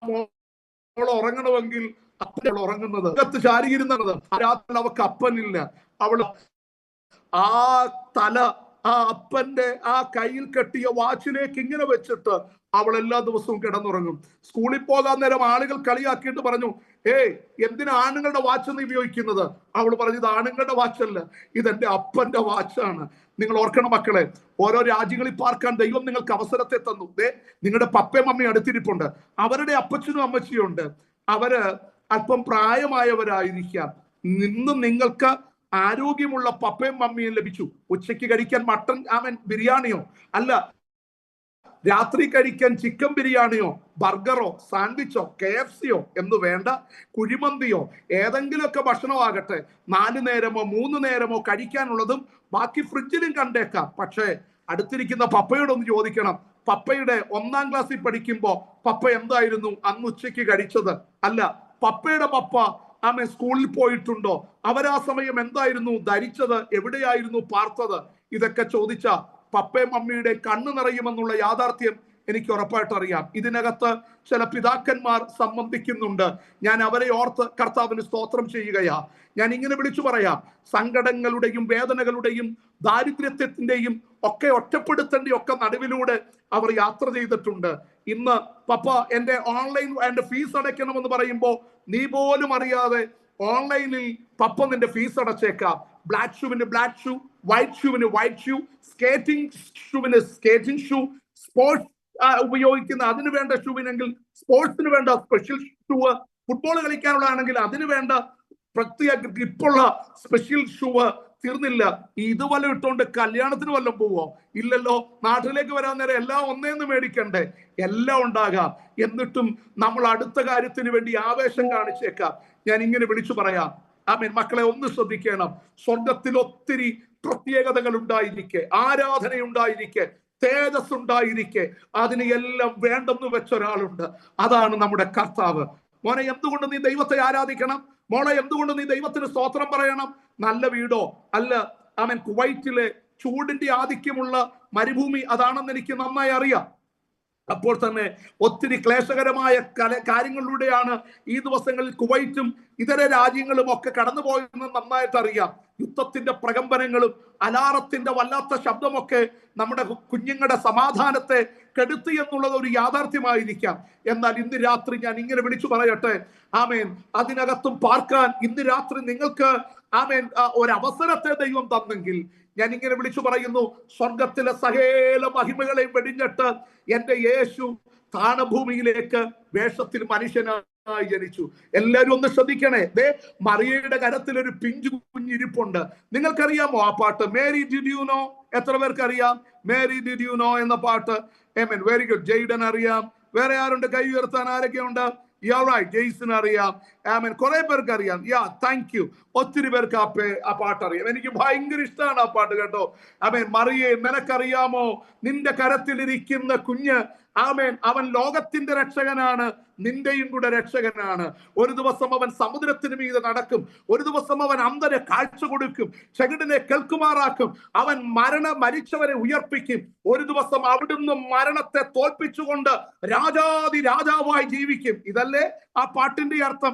മോൾ ഉറങ്ങണമെങ്കിൽ അപ്പൻ ഉറങ്ങുന്നത് അകത്ത് ചാരിയിരുന്നത്. രാത്രി അവക്ക് അപ്പനില്ല. അവള് ആ തല ആ അപ്പന്റെ ആ കയ്യിൽ കെട്ടിയ വാച്ചിലേക്ക് ഇങ്ങനെ വെച്ചിട്ട് അവൾ എല്ലാ ദിവസവും കിടന്നുറങ്ങും. സ്കൂളിൽ പോകാൻ നേരം ആളുകൾ കളിയാക്കിയിട്ട് പറഞ്ഞു, എന്തിനാ ആണുങ്ങളുടെ വാച്ച് എന്ന് ഉപയോഗിക്കുന്നത്? അവൾ പറഞ്ഞു, ഇത് ആണുങ്ങളുടെ വാച്ചല്ല, ഇതെന്റെ അപ്പന്റെ വാച്ചാണ്. നിങ്ങൾ ഓർക്കണം മക്കളെ, ഓരോ രാജ്യങ്ങളിൽ പാർക്കാൻ ദൈവം നിങ്ങൾക്ക് അവസരത്തെ തന്നു. നിങ്ങളുടെ പപ്പയും അമ്മയും അടുത്തിരിപ്പുണ്ട്. അവരുടെ അപ്പച്ചനും അമ്മച്ചിയും ഉണ്ട്. അവര് അല്പം പ്രായമായവരായിരിക്കാം. നിങ്ങൾക്ക് ആരോഗ്യമുള്ള പപ്പയും മമ്മിയും ലഭിച്ചു. ഉച്ചയ്ക്ക് കഴിക്കാൻ മട്ടൻ ബിരിയാണിയോ അല്ല, രാത്രി കഴിക്കാൻ ചിക്കൻ ബിരിയാണിയോ ബർഗറോ സാൻഡ്വിച്ചോ KFCയോ എന്ന് വേണ്ട, കുഴിമന്തിയോ ഏതെങ്കിലുമൊക്കെ ഭക്ഷണമാകട്ടെ 4 നേരമോ 3 നേരമോ കഴിക്കാനുള്ളതും ബാക്കി ഫ്രിഡ്ജിലും കണ്ടേക്കാം. പക്ഷേ അടുത്തിരിക്കുന്ന പപ്പയോടൊന്ന് ചോദിക്കണം, പപ്പയുടെ 1ാം ക്ലാസ്സിൽ പഠിക്കുമ്പോ പപ്പ എന്തായിരുന്നു അന്ന് ഉച്ചയ്ക്ക് കഴിച്ചത്? അല്ല, പപ്പയുടെ പപ്പ സ്കൂളിൽ പോയിട്ടുണ്ടോ? അവരാ സമയം എന്തായിരുന്നു ധരിച്ചത്? എവിടെയായിരുന്നു പാർത്തത്? ഇതൊക്കെ ചോദിച്ച പപ്പയും മമ്മിയുടെ കണ്ണു നിറയുമെന്നുള്ള യാഥാർത്ഥ്യം എനിക്ക് ഉറപ്പായിട്ട് അറിയാം. ഇതിനകത്ത് ചില പിതാക്കന്മാർ സംബന്ധിക്കുന്നുണ്ട്. ഞാൻ അവരെ ഓർത്ത് കർത്താവിന് സ്തോത്രം ചെയ്യുകയാ. ഞാൻ ഇങ്ങനെ വിളിച്ചു പറയാം, സങ്കടങ്ങളുടെയും വേദനകളുടെയും ദാരിദ്ര്യത്തിന്റെയും ഒക്കെ ഒറ്റപ്പെടുത്തേണ്ട ഒക്കെ നടുവിലൂടെ അവർ യാത്ര ചെയ്തിട്ടുണ്ട്. ഇന്ന് പപ്പ എന്റെ ഫീസ് അടയ്ക്കണമെന്ന് പറയുമ്പോ നീ പോലും അറിയാതെ ഓൺലൈനിൽ പപ്പ നിന്റെ ഫീസ് അടച്ചേക്കാം. ബ്ലാക്ക് ഷൂവിന് ബ്ലാക്ക് ഷൂ, വൈറ്റ് ഷൂവിന് വൈറ്റ് ഷൂ, സ്കേറ്റിംഗ് ഷൂവിന് സ്കേറ്റിംഗ് ഷൂ, സ്പോർട്സ് ഉപയോഗിക്കുന്ന അതിന് വേണ്ട ഷൂവിനെങ്കിൽ സ്പോർട്സിന് വേണ്ട സ്പെഷ്യൽ ഷൂ, ഫുട്ബോൾ കളിക്കാനുള്ളതാണെങ്കിൽ അതിന് വേണ്ട പ്രത്യേക ഗ്രിപ്പുള്ള സ്പെഷ്യൽ ഷൂ. തീർന്നില്ല, ഇത് വല്ലതും ഇട്ടുകൊണ്ട് കല്യാണത്തിന് വല്ലതും പോവോ? ഇല്ലല്ലോ. നാട്ടിലേക്ക് വരാൻ നേരം എല്ലാം ഒന്നേന്ന് മേടിക്കണ്ടേ? എല്ലാം ഉണ്ടാകാം. എന്നിട്ടും നമ്മൾ അടുത്ത കാര്യത്തിന് വേണ്ടി ആവേശം കാണിച്ചേക്കാം. ഞാൻ ഇങ്ങനെ വിളിച്ചു പറയാം, മക്കളെ ഒന്ന് ശ്രദ്ധിക്കണം. സ്വർഗത്തിൽ ഒത്തിരി പ്രത്യേകതകൾ ഉണ്ടായിരിക്കെ, ആരാധനയുണ്ടായിരിക്കെ, തേജസ് ഉണ്ടായിരിക്കെ, അതിന് എല്ലാം വേണ്ടെന്ന് വെച്ച ഒരാളുണ്ട്. അതാണ് നമ്മുടെ കർത്താവ്. മോനെ, എന്തുകൊണ്ട് നീ ദൈവത്തെ ആരാധിക്കണം? മോളെ, എന്തുകൊണ്ട് നീ ദൈവത്തിന് സ്തോത്രം പറയണം? നല്ല വീടോ അല്ല, കുവൈറ്റിലെ ചൂടിന്റെ ആധിക്യമുള്ള മരുഭൂമി അതാണെന്ന് എനിക്ക് നന്നായി അറിയാം. അപ്പോൾ തന്നെ ഒത്തിരി ക്ലേശകരമായ കാര്യങ്ങളിലൂടെയാണ് ഈ ദിവസങ്ങളിൽ കുവൈറ്റും ഇതര രാജ്യങ്ങളും ഒക്കെ കടന്നുപോയെന്ന് നന്നായിട്ട് അറിയാം. യുദ്ധത്തിന്റെ പ്രകമ്പനങ്ങളും അലാറത്തിന്റെ വല്ലാത്ത ശബ്ദമൊക്കെ നമ്മുടെ കുഞ്ഞുങ്ങളുടെ സമാധാനത്തെ കെടുത്തി എന്നുള്ളത് ഒരു യാഥാർത്ഥ്യമായിരിക്കാം. എന്നാൽ ഇന്ന് രാത്രി ഞാൻ ഇങ്ങനെ വിളിച്ചു പറയട്ടെ, അതിനകത്തും പാർക്കാൻ ഇന്ന് രാത്രി നിങ്ങൾക്ക് ഒരവസരത്തെ ദൈവം തന്നെങ്കിൽ ഞാൻ ഇങ്ങനെ വിളിച്ചു പറയുന്നു, സ്വർഗത്തിലെ സകല മഹിമകളെയും വെടിഞ്ഞിട്ട് എന്റെ യേശു താണഭൂമിയിലേക്ക് വേഷത്തിൽ മനുഷ്യനായി ജനിച്ചു. എല്ലാവരും ഒന്ന് ശ്രദ്ധിക്കണേ. മറിയയുടെ കരത്തിൽ ഒരു പിഞ്ചു കുഞ്ഞിരിപ്പുണ്ട്. നിങ്ങൾക്കറിയാമോ ആ പാട്ട്? Mary did you know? എത്ര പേർക്ക് അറിയാം മേരി ഡിഡ് യു നോ എന്ന പാട്ട്? Very good. ജെയ്ഡൻ അറിയാം. വേറെ ആരുണ്ട്? കൈ ഉയർത്താൻ ആരൊക്കെയുണ്ട്? ജെയ്സൺ അറിയാം. കുറെ പേർക്ക് അറിയാം. Thank you. ഒത്തിരി പേർക്ക് ആ പാട്ട് അറിയാം. എനിക്ക് ഭയങ്കര ഇഷ്ടമാണ് ആ പാട്ട് കേട്ടോ. മറിയേ, നിനക്കറിയാമോ നിന്റെ കരത്തിലിരിക്കുന്ന കുഞ്ഞ് അവൻ ലോകത്തിന്റെ രക്ഷകനാണ്, നിന്റെയും കൂടെ രക്ഷകനാണ്. ഒരു ദിവസം അവൻ സമുദ്രത്തിന് മീതെ നടക്കും. ഒരു ദിവസം അവൻ അന്ധനെ കാഴ്ച കൊടുക്കും, ചെകിടിനെ കേൾക്കുമാറാക്കും. അവൻ മരിച്ചവരെ ഉയർപ്പിക്കും. ഒരു ദിവസം അവിടുന്ന് മരണത്തെ തോൽപ്പിച്ചുകൊണ്ട് രാജാതി രാജാവായി ജീവിക്കും. ഇതല്ലേ ആ പാട്ടിന്റെ അർത്ഥം?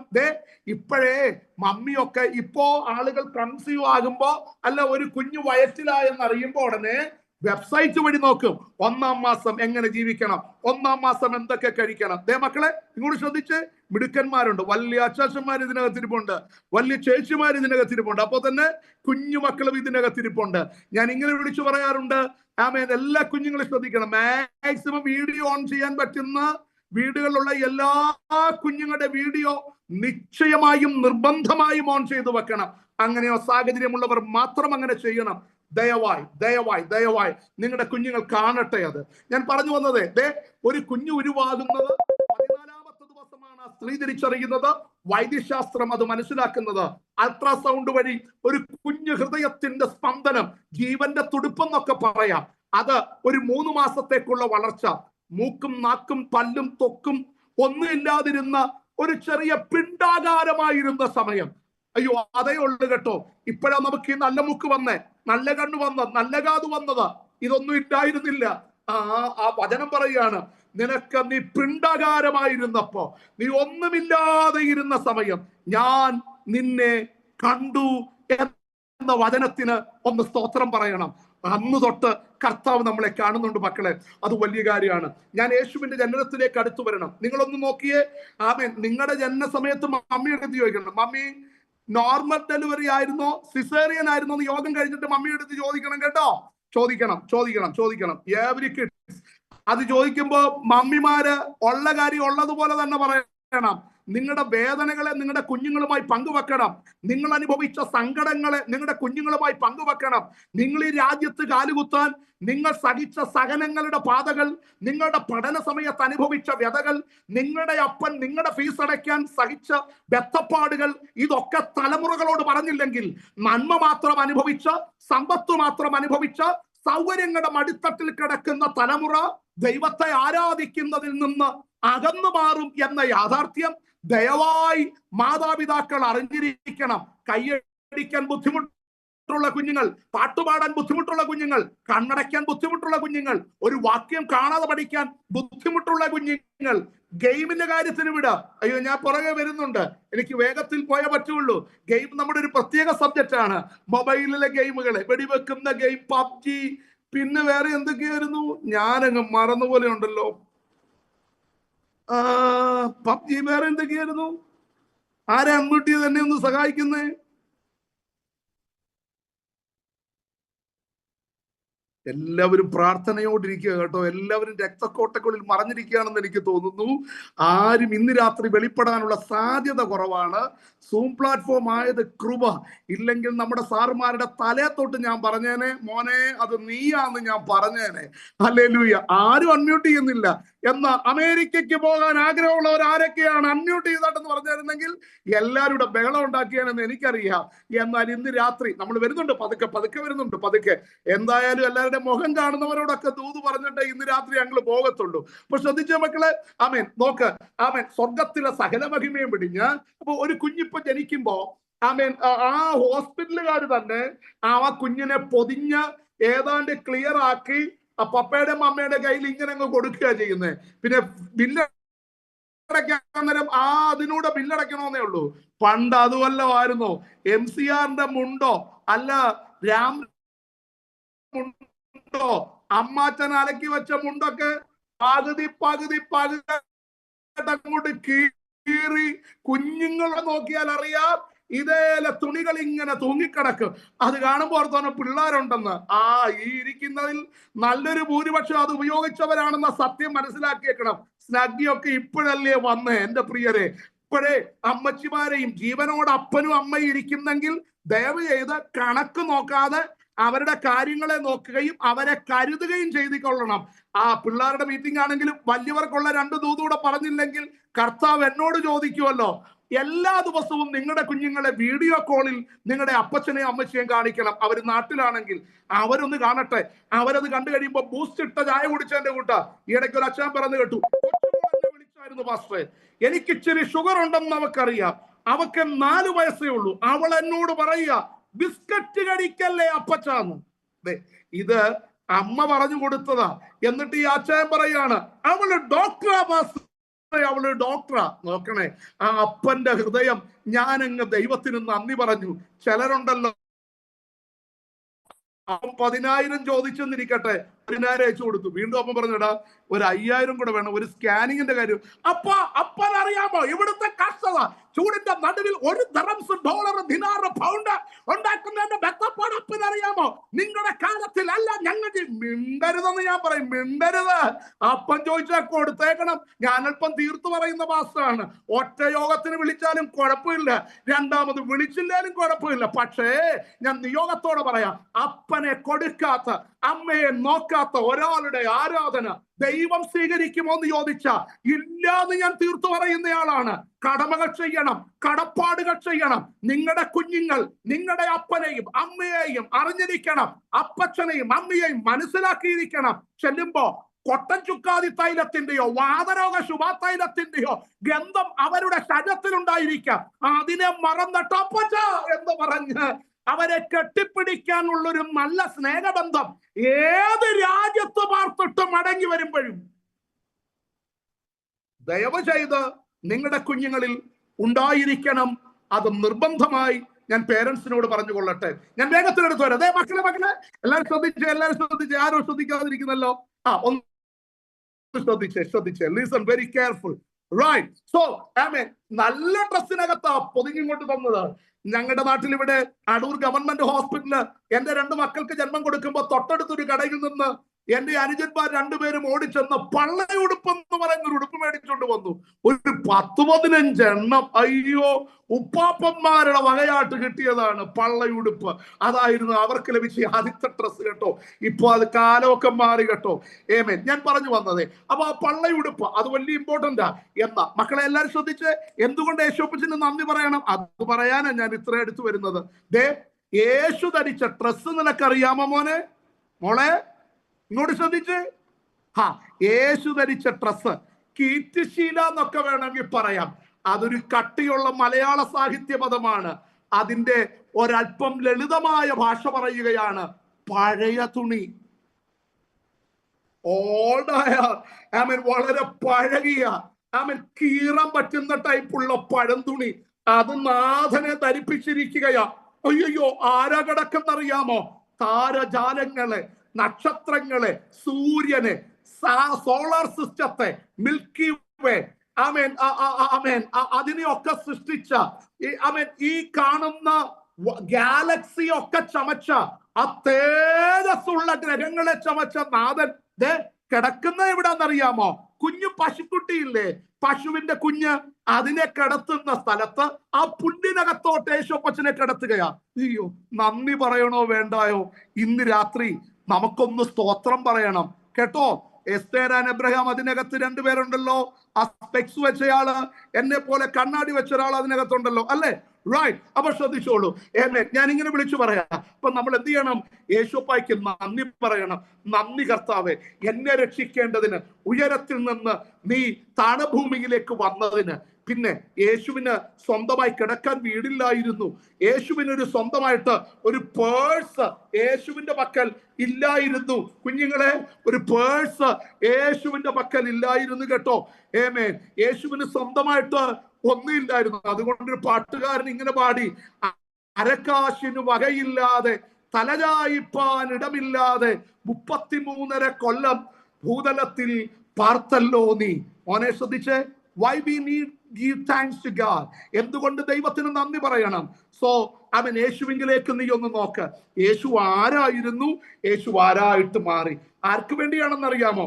ഇപ്പോഴേ മമ്മിയൊക്കെ ഇപ്പോ ആളുകൾ കൺസീവ് ആകുമ്പോ അല്ല ഒരു കുഞ്ഞു വയറ്റിലായെന്ന് അറിയുമ്പോ ഉടനെ വെബ്സൈറ്റ് വഴി നോക്കും, 1ാം മാസം എങ്ങനെ ജീവിക്കണം, 1ാം മാസം എന്തൊക്കെ കഴിക്കണം. മക്കളെ ഇങ്ങോട്ട് ശ്രദ്ധിച്ച്, മിടുക്കന്മാരുണ്ട്, വലിയ അച്ചാച്ചന്മാർ ഇതിനകത്തിരിപ്പുണ്ട്, വലിയ ചേച്ചിമാർ ഇതിനകത്തിരിപ്പുണ്ട്. അപ്പൊ തന്നെ കുഞ്ഞു മക്കളും ഇതിനകത്തിരിപ്പുണ്ട്. ഞാൻ ഇങ്ങനെ വിളിച്ചു പറയാറുണ്ട്, എല്ലാ കുഞ്ഞുങ്ങളും ശ്രദ്ധിക്കണം. മാക്സിമം വീഡിയോ ഓൺ ചെയ്യാൻ പറ്റുന്ന വീടുകളിലുള്ള എല്ലാ കുഞ്ഞുങ്ങളുടെ വീഡിയോ നിശ്ചയമായും നിർബന്ധമായും ഓൺ ചെയ്തു വെക്കണം. അങ്ങനെയോ സാഹചര്യമുള്ളവർ മാത്രം അങ്ങനെ ചെയ്യണം. ദയവായി ദയവായി ദയവായി നിങ്ങളുടെ കുഞ്ഞുങ്ങൾ കാണട്ടെ. അത് ഞാൻ പറഞ്ഞു വന്നത്, ഒരു കുഞ്ഞു ഉരുവാകുന്നത് 14ാമത്തെ ദിവസമാണ് സ്ത്രീ തിരിച്ചറിയുന്നത്. വൈദ്യശാസ്ത്രം അത് മനസ്സിലാക്കുന്നത്. അൾട്രാസൗണ്ട് വഴി ഒരു കുഞ്ഞു ഹൃദയത്തിന്റെ സ്പന്ദനം, ജീവന്റെ തുടിപ്പെന്നൊക്കെ പറയാം. അത് ഒരു 3 മാസത്തേക്കുള്ള വളർച്ച. മൂക്കും നാക്കും പല്ലും തൊക്കും ഒന്നും ഇല്ലാതിരുന്ന ഒരു ചെറിയ പിണ്ടാകാരമായിരുന്ന സമയം. അയ്യോ, അതേ ഉള്ളു കേട്ടോ. ഇപ്പോഴാ നമുക്ക് ഈ നല്ല മൂക്ക് വന്നേ, നല്ല കണ്ണു വന്നത്, നല്ല കാത് വന്നത്. ഇതൊന്നും ഇല്ലായിരുന്നില്ല. ആ വചനം പറയാണ്, നീ പിണ്ഡകാരമായിരുന്നപ്പോ, നീ ഒന്നുമില്ലാതെ ഇരുന്ന സമയം ഞാൻ നിന്നെ കണ്ടു എന്ന വചനത്തിന് ഒന്ന് സ്തോത്രം പറയണം. അന്ന് തൊട്ട് കർത്താവ് നമ്മളെ കാണുന്നുണ്ട് മക്കളെ. അത് വലിയ കാര്യമാണ്. ഞാൻ യേശുവിന്റെ ജനനത്തിലേക്ക് അടുത്തു വരണം. നിങ്ങളൊന്ന് നോക്കിയേ. ആമേൻ. നിങ്ങളുടെ ജനന സമയത്ത് മമ്മിയുടെ അടുത്ത് ചോദിക്കണം, മമ്മി നോർമൽ ഡെലിവറി ആയിരുന്നോ സിസേറിയൻ ആയിരുന്നോ എന്ന് യോഗം കഴിഞ്ഞിട്ട് മമ്മിയുടെ അടുത്ത് ചോദിക്കണം കേട്ടോ. ചോദിക്കണം. എവരി കിഡ്സ് അത് ചോദിക്കുമ്പോ മമ്മിമാര് ഉള്ള കാര്യം ഉള്ളതുപോലെ തന്നെ പറയണം. നിങ്ങളുടെ വേദനകളെ നിങ്ങളുടെ കുഞ്ഞുങ്ങളുമായി പങ്കുവെക്കണം. നിങ്ങൾ അനുഭവിച്ച സങ്കടങ്ങളെ നിങ്ങളുടെ കുഞ്ഞുങ്ങളുമായി പങ്കുവെക്കണം. നിങ്ങൾ ഈ രാജ്യത്ത് കാലുകുത്താൻ നിങ്ങൾ സഹിച്ച സഹനങ്ങളുടെ പാതകൾ, നിങ്ങളുടെ പഠന സമയത്ത് അനുഭവിച്ച വ്യതകൾ, നിങ്ങളുടെ അപ്പൻ നിങ്ങളുടെ ഫീസ് അടയ്ക്കാൻ സഹിച്ച ബെത്തപ്പാടുകൾ, ഇതൊക്കെ തലമുറകളോട് പറഞ്ഞില്ലെങ്കിൽ നന്മ മാത്രം അനുഭവിച്ച, സമ്പത്ത് മാത്രം അനുഭവിച്ച, സൗകര്യങ്ങളുടെ മടിത്തട്ടിൽ കിടക്കുന്ന തലമുറ ദൈവത്തെ ആരാധിക്കുന്നതിൽ നിന്ന് അകന്നു മാറും എന്ന യാഥാർത്ഥ്യം ദയവായി മാതാപിതാക്കൾ അറിഞ്ഞിരിക്കണം. കൈയടിക്കാൻ ബുദ്ധിമുട്ടുള്ള കുഞ്ഞുങ്ങൾ, പാട്ടുപാടാൻ ബുദ്ധിമുട്ടുള്ള കുഞ്ഞുങ്ങൾ, കണ്ണടയ്ക്കാൻ ബുദ്ധിമുട്ടുള്ള കുഞ്ഞുങ്ങൾ, ഒരു വാക്യം കാണാതെ പഠിക്കാൻ ബുദ്ധിമുട്ടുള്ള കുഞ്ഞുങ്ങൾ, ഗെയിമിന്റെ കാര്യത്തിന് വിടാം. അയ്യോ, ഞാൻ പുറകെ വരുന്നുണ്ട്, എനിക്ക് വേഗത്തിൽ പോയേ പറ്റുള്ളൂ. ഗെയിം നമ്മുടെ ഒരു പ്രത്യേക സബ്ജക്റ്റ് ആണ്. മൊബൈലിലെ ഗെയിമുകളെ, വെടിവെക്കുന്ന ഗെയിം, പബ്ജി, പിന്നെ വേറെ എന്തൊക്കെയായിരുന്നു, ഞാനങ്ങ് മറന്നുപോലെ ഉണ്ടല്ലോ. പബ്ജി, വേറെ എന്തൊക്കെയായിരുന്നു? ആരെ അമ്മൂട്ടി തന്നെ ഒന്ന് സഹായിക്കുന്നേ? എല്ലാവരും പ്രാർത്ഥനയോടിരിക്കുക കേട്ടോ. എല്ലാവരും രക്തക്കോട്ടക്കുള്ളിൽ മറഞ്ഞിരിക്കുകയാണെന്ന് എനിക്ക് തോന്നുന്നു. ആരും ഇന്ന് രാത്രി വെളിപ്പെടാനുള്ള സാധ്യത കുറവാണ്. സൂം പ്ലാറ്റ്ഫോം ആയത് കൃപ. ഇല്ലെങ്കിൽ നമ്മുടെ സാറുമാരുടെ തലേ തൊട്ട് ഞാൻ പറഞ്ഞേനെ, മോനെ അത് നീയാന്ന് ഞാൻ പറഞ്ഞേനെ. ഹല്ലേലൂയ. ആരും അൺമ്യൂട്ട് ചെയ്യുന്നില്ല. എന്നാ അമേരിക്കയ്ക്ക് പോകാൻ ആഗ്രഹമുള്ളവർ ആരൊക്കെയാണ് അൺമ്യൂട്ട് ചെയ്താട്ടെന്ന് പറഞ്ഞിരുന്നെങ്കിൽ എല്ലാവരുടെ ബഹളം ഉണ്ടാക്കിയാണെന്ന് എനിക്കറിയാം. എന്നാൽ ഇന്ന് രാത്രി നമ്മൾ വരുന്നുണ്ട്, പതുക്കെ വരുന്നുണ്ട്, പതുക്കെ. എന്തായാലും എല്ലാവരുടെ മുഖം കാണുന്നവരോടൊക്കെ ദൂത് പറഞ്ഞിട്ടേ ഇന്ന് രാത്രി ഞങ്ങൾ പോകത്തുള്ളൂ. അപ്പൊ ശ്രദ്ധിച്ച മക്കളെ, ആമേൻ. നോക്ക്, ആമേൻ. സ്വർഗത്തിലെ സകല മഹിമയും പിടിഞ്ഞ് അപ്പൊ ഒരു കുഞ്ഞിപ്പൊ ജനിക്കുമ്പോ, ആമേൻ, ആ ഹോസ്പിറ്റലുകാർ തന്നെ ആ കുഞ്ഞിനെ പൊതിഞ്ഞ് ഏതാണ്ട് ക്ലിയർ ആക്കി ആ പപ്പയുടെ അമ്മയുടെ കയ്യിൽ ഇങ്ങനെ അങ്ങ് കൊടുക്കുക ചെയ്യുന്നത്. പിന്നെ ബില്ലടയ്ക്കാൻ നേരം അതിനൂടെ ബില്ലടയ്ക്കണമെന്നേ ഉള്ളൂ. പണ്ട് അതുവല്ലമായിരുന്നോ? MCRന്റെ മുണ്ടോ അല്ല രാം മുണ്ടോ, അമ്മാച്ചൻ അലക്കി വെച്ച മുണ്ടൊക്കെ പകുതി അങ്ങോട്ട് കീറി കുഞ്ഞുങ്ങളെ നോക്കിയാൽ അറിയാം ഇതേലെ തുണികൾ ഇങ്ങനെ തൂങ്ങിക്കിടക്കും. അത് കാണുമ്പോൾ ഓർത്തോന്നെ പിള്ളേരുണ്ടെന്ന്. ഈ ഇരിക്കുന്നതിൽ നല്ലൊരു ഭൂരിപക്ഷം അത് ഉപയോഗിച്ചവരാണെന്ന സത്യം മനസ്സിലാക്കിയേക്കണം. സ്നഗ്ഗിയൊക്കെ ഇപ്പോഴല്ലേ വന്നേ എന്റെ പ്രിയരെ. ഇപ്പോഴേ അമ്മച്ചിമാരെയും ജീവനോട് അപ്പനും അമ്മയും ഇരിക്കുന്നെങ്കിൽ ദയവ് ചെയ്ത് കണക്ക് നോക്കാതെ അവരുടെ കാര്യങ്ങളെ നോക്കുകയും അവരെ കരുതുകയും ചെയ്തുകൊള്ളണം. പിള്ളേരുടെ മീറ്റിംഗ് ആണെങ്കിലും വലിയവർക്കുള്ള 2 ദൂതൂടെ പറഞ്ഞില്ലെങ്കിൽ കർത്താവ് എന്നോട് ചോദിക്കുമല്ലോ. എല്ലാ ദിവസവും നിങ്ങളുടെ കുഞ്ഞുങ്ങളെ വീഡിയോ കോളിൽ നിങ്ങളുടെ അപ്പച്ചനെയും അമ്മച്ചിയെയും കാണിക്കണം. അവർ നാട്ടിലാണെങ്കിൽ അവരൊന്ന് കാണട്ടെ. അവരത് കണ്ടു കഴിയുമ്പോൾ ബൂസ്റ്റ് ഇട്ട ചായ കുടിച്ചതിന്റെ കൂട്ടാ ഈ ഇടയ്ക്ക് ഒരു അച്ഛൻ പറഞ്ഞു കേട്ടു, വിളിച്ചായിരുന്നു പാസ്റ്ററെ, എനിക്ക് ഇച്ചിരി ഷുഗർ ഉണ്ടെന്ന് അവക്കറിയാം, അവക്ക് 4 വയസ്സേ ഉള്ളൂ. അവൾ എന്നോട് പറയുക, ബിസ്ക്കറ്റ് കഴിക്കല്ലേ അപ്പച്ചാന്ന്. ഇത് അമ്മ പറഞ്ഞു കൊടുത്തതാ. എന്നിട്ട് ഈ അച്ഛൻ പറയാണ് അവള് ഡോക്ടറാ പാസ്റ്റർ, അവള് ഡോക്ടറാ. നോക്കണേ, ആ അപ്പന്റെ ഹൃദയം. ഞാനങ്ങ് ദൈവത്തിന് നന്ദി പറഞ്ഞു. ചിലരുണ്ടല്ലോ, അവൻ 10,000 ചോദിച്ചെന്നിരിക്കട്ടെ, 10,000 അയച്ചു കൊടുത്തു. വീണ്ടും അപ്പൻ പറഞ്ഞടാ ഒരു 5,000 കൂടെ വേണം, ഒരു സ്കാനിങ്ങിന്റെ കാര്യം. അപ്പൻ അറിയാമോ ഇവിടുത്തെ കഷ്ടത? ചൂടിന്റെ നടുവിൽ $1 ദിനാർ പൗണ്ട് ഉണ്ടാക്കുന്നതിന്റെ ബെത്തപ്പാട് അപ്പനറിയാമോ? നിങ്ങളുടെ കാലത്തിൽ അല്ല ഞങ്ങൾക്ക്. മിണ്ടരുതെന്ന് ഞാൻ പറയും, മിണ്ടരുത്. അപ്പൻ ചോദിച്ചാൽ കൊടുത്തേക്കണം. ഞാൻ അല്പം തീർത്തു പറയുന്ന പാസ്റ്ററാണ്. ഒറ്റ യോഗത്തിന് വിളിച്ചാലും കുഴപ്പമില്ല, രണ്ടാമത് വിളിച്ചില്ലാലും കുഴപ്പമില്ല. പക്ഷേ ഞാൻ നിയോഗത്തോടെ പറയാം, അപ്പനെ കൊടുക്കാത്ത, അമ്മയെ നോക്കാത്ത ഒരാളുടെ ആരാധന ദൈവം സ്വീകരിക്കുമോ എന്ന് ചോദിച്ചാൽ ഇല്ലാതെ ഞാൻ തീർത്തു പറയുന്നയാളാണ്. കടമകൾ ചെയ്യണം, കടപ്പാടുകൾ ചെയ്യണം. നിങ്ങളുടെ കുഞ്ഞുങ്ങൾ നിങ്ങളുടെ അപ്പനെയും അമ്മയെയും അറിഞ്ഞിരിക്കണം, അപ്പച്ചനെയും അമ്മയെയും മനസ്സിലാക്കിയിരിക്കണം. ചെല്ലുമ്പോ കൊട്ടൻ ചുക്കാതി തൈലത്തിന്റെയോ വാതരോഗ ശുഭാതൈലത്തിന്റെയോ ഗന്ധം അവരുടെ ശരീരത്തിലുണ്ടായിരിക്കാം. അതിനെ മറന്നിട്ട് അപ്പച്ച എന്ന് പറഞ്ഞ് അവരെ കെട്ടിപ്പിടിക്കാനുള്ളൊരു നല്ല സ്നേഹബന്ധം ഏത് രാജ്യത്ത് പാർത്തിട്ട് മടങ്ങി വരുമ്പോഴും ദയവ് ചെയ്ത് നിങ്ങളുടെ കുഞ്ഞുങ്ങളിൽ ഉണ്ടായിരിക്കണം. അത് നിർബന്ധമായി ഞാൻ പേരൻസിനോട് പറഞ്ഞു കൊള്ളട്ടെ. ഞാൻ വേഗത്തിലെടുത്ത് വരാം. അതേ മക്കളെ എല്ലാവരും ശ്രദ്ധിച്ച് ആരോ ശ്രദ്ധിക്കാതിരിക്കുന്നല്ലോ. ഒന്ന് ശ്രദ്ധിച്ചേ listen very careful. Right. So ആമേൻ. നല്ല ഡ്രസ്സിനകത്താ പൊതിഞ്ഞിങ്ങോട്ട് തന്നത്. ഞങ്ങളുടെ നാട്ടിൽ ഇവിടെ അടൂർ ഗവൺമെന്റ് ഹോസ്പിറ്റലില് എന്റെ 2 മക്കൾക്ക് ജന്മം കൊടുക്കുമ്പോ തൊട്ടടുത്തൊരു കടയിൽ നിന്ന് എന്റെ അനുജന്മാർ 2 പേരും ഓടിച്ചെന്ന് പള്ളയുടുപ്പ് എന്ന് പറയുന്ന ഒരു ഉടുപ്പ് മേടിച്ചോണ്ട് വന്നു. ഒരു 10-15 എണ്ണം. അയ്യോ, ഉപ്പാപ്പന്മാരുടെ വകയായിട്ട് കിട്ടിയതാണ് പള്ളയുടുപ്പ്. അതായിരുന്നു അവർക്ക് ലഭിച്ച ആദ്യത്തെ ഡ്രസ് കേട്ടോ. ഇപ്പൊ അത് കാലമൊക്കെ മാറി കേട്ടോ. ഏമേൻ. ഞാൻ പറഞ്ഞു വന്നതേ, അപ്പൊ ആ പള്ളയുടുപ്പ് അത് വലിയ ഇമ്പോർട്ടന്റാ. എന്നാ മക്കളെ എല്ലാരും ശ്രദ്ധിച്ച് എന്തുകൊണ്ട് യേശുപ്പച്ചന് നന്ദി പറയണം? അത് പറയാനാണ് ഞാൻ ഇത്ര എടുത്തു വരുന്നത്. ദേ, യേശു ധരിച്ച ഡ്രസ് നിനക്കറിയാമോ മോനെ? മോളെ ഇങ്ങോട്ട് ശ്രദ്ധിച്ച്. യേശു ധരിച്ച ഡ്രസ് കീർത്തിശീല എന്നൊക്കെ വേണമെങ്കിൽ പറയാം. അതൊരു കട്ടിയുള്ള മലയാള സാഹിത്യ പദമാണ്. അതിന്റെ ഒരല്പം ലളിതമായ ഭാഷ പറയുകയാണ് പഴയ തുണി. ഓൾഡായ വളരെ പഴകിയ കീറാൻ പറ്റുന്ന ടൈപ്പുള്ള പഴം തുണി. അത് നാഥനെ ധരിപ്പിച്ചിരിക്കുകയാ. അയ്യോ, ആരാ കിടക്കെന്നറിയാമോ? താരജാലങ്ങളെ, നക്ഷത്രങ്ങളെ, സൂര്യനെ, സോളാർ സിസ്റ്റത്തെ, മിൽക്കി വേ, അതിനെയൊക്കെ സൃഷ്ടിച്ച ഈ കാണുന്ന ഗാലക്സി ഒക്കെ ചമച്ച ആ തേജസ്സുള്ള ഗ്രഹങ്ങളെ ചമച്ച നാഥൻ കിടക്കുന്ന എവിടാന്നറിയാമോ? കുഞ്ഞു പശുക്കുട്ടിയില്ലേ, പശുവിന്റെ കുഞ്ഞ്, അതിനെ കിടത്തുന്ന സ്ഥലത്ത് ആ പുല്ലിനകത്തോട്ട് യേശുപ്പച്ചനെ കിടത്തുകയാ. അയ്യോ, നന്ദി പറയണോ വേണ്ടായോ? ഇന്ന് രാത്രി നമുക്കൊന്ന് സ്തോത്രം പറയണം കേട്ടോ. എസ്തേരാൻ എബ്രഹാം അതിനകത്ത് 2 പേരുണ്ടല്ലോ. ആ സ്പെക്സ് വെച്ചയാള്, എന്നെ പോലെ കണ്ണാടി വെച്ച ഒരാൾ അതിനകത്തുണ്ടല്ലോ, അല്ലേ? റൈറ്റ്. അപ്പൊ ശ്രദ്ധിച്ചോളൂ. ഞാൻ ഇങ്ങനെ വിളിച്ചു പറയാം. അപ്പൊ നമ്മൾ എന്ത് ചെയ്യണം? യേശുപ്പായ്ക്ക് നന്ദി പറയണം. നന്ദി കർത്താവേ, എന്നെ രക്ഷിക്കേണ്ടതിന് ഉയരത്തിൽ നിന്ന് നീ താണഭൂമിയിലേക്ക് വന്നതിന്. പിന്നെ യേശുവിന് സ്വന്തമായി കിടക്കാൻ വീടില്ലായിരുന്നു. യേശുവിനൊരു സ്വന്തമായിട്ട് ഒരു പേഴ്സ് യേശുവിന്റെ പക്കൽ ഇല്ലായിരുന്നു. കുഞ്ഞുങ്ങളെ, ഒരു പേഴ്സ് യേശുവിന്റെ പക്കൽ ഇല്ലായിരുന്നു കേട്ടോ. യേശുവിന് സ്വന്തമായിട്ട് ഒന്നുമില്ലായിരുന്നു. അതുകൊണ്ടൊരു പാട്ടുകാരൻ ഇങ്ങനെ പാടി: അരക്കാശിന് വകയില്ലാതെ, തലചായിപ്പാൻ ഇടമില്ലാതെ, 33.5 കൊല്ലം ഭൂതലത്തിൽ പാർത്തല്ലോ നീ. മോനെ ശ്രദ്ധിച്ചേ. Why we need give thanks to God? എന്തുകൊണ്ട് ദൈവത്തിന് നന്ദി പറയണം? സോ യേശുവിലേക്ക് നീ ഒന്ന് നോക്ക്. യേശു ആരായിരുന്നു? യേശു ആരായിട്ട് മാറി. ആർക്ക് വേണ്ടിയാണെന്നറിയാമോ?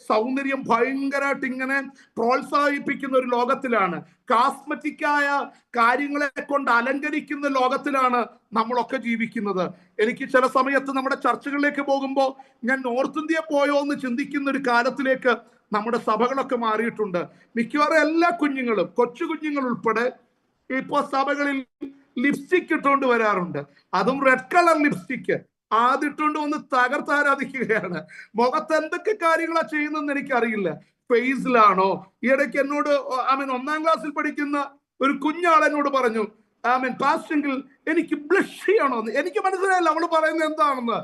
സൗന്ദര്യം ഭയങ്കരമായിട്ട് ഇങ്ങനെ പ്രോത്സാഹിപ്പിക്കുന്ന ഒരു ലോകത്തിലാണ്, കാസ്മെറ്റിക്കായ കാര്യങ്ങളെ കൊണ്ട് അലങ്കരിക്കുന്ന ലോകത്തിലാണ് നമ്മളൊക്കെ ജീവിക്കുന്നത്. എനിക്ക് ചില സമയത്ത് നമ്മുടെ ചർച്ചകളിലേക്ക് പോകുമ്പോൾ ഞാൻ നോർത്ത് ഇന്ത്യ പോയോ എന്ന് ചിന്തിക്കുന്ന ഒരു കാലത്തിലേക്ക് നമ്മുടെ സഭകളൊക്കെ മാറിയിട്ടുണ്ട്. മിക്കവാറും എല്ലാ കുഞ്ഞുങ്ങളും, കൊച്ചു കുഞ്ഞുങ്ങൾ ഉൾപ്പെടെ ഇപ്പൊ സഭകളിൽ ലിപ്സ്റ്റിക് ഇട്ടുകൊണ്ട് വരാറുണ്ട്. അതും റെഡ് കളർ ലിപ്സ്റ്റിക്ക്. ആദ്യട്ടുകൊണ്ട് വന്ന് തകർത്താരാധിക്കുകയാണ്. മുഖത്ത് എന്തൊക്കെ കാര്യങ്ങളാ ചെയ്യുന്നതെന്ന് എനിക്കറിയില്ല. ഫേസിലാണോ? ഈയിടയ്ക്ക് എന്നോട് 1ാം ക്ലാസ്സിൽ പഠിക്കുന്ന ഒരു കുഞ്ഞാൾ എന്നോട് പറഞ്ഞു, പാസ്റ്റെങ്കിൽ എനിക്ക് ബ്ലഷ് ചെയ്യണമെന്ന്. എനിക്ക് മനസ്സിലായില്ല അവള് പറയുന്നത് എന്താണെന്ന്.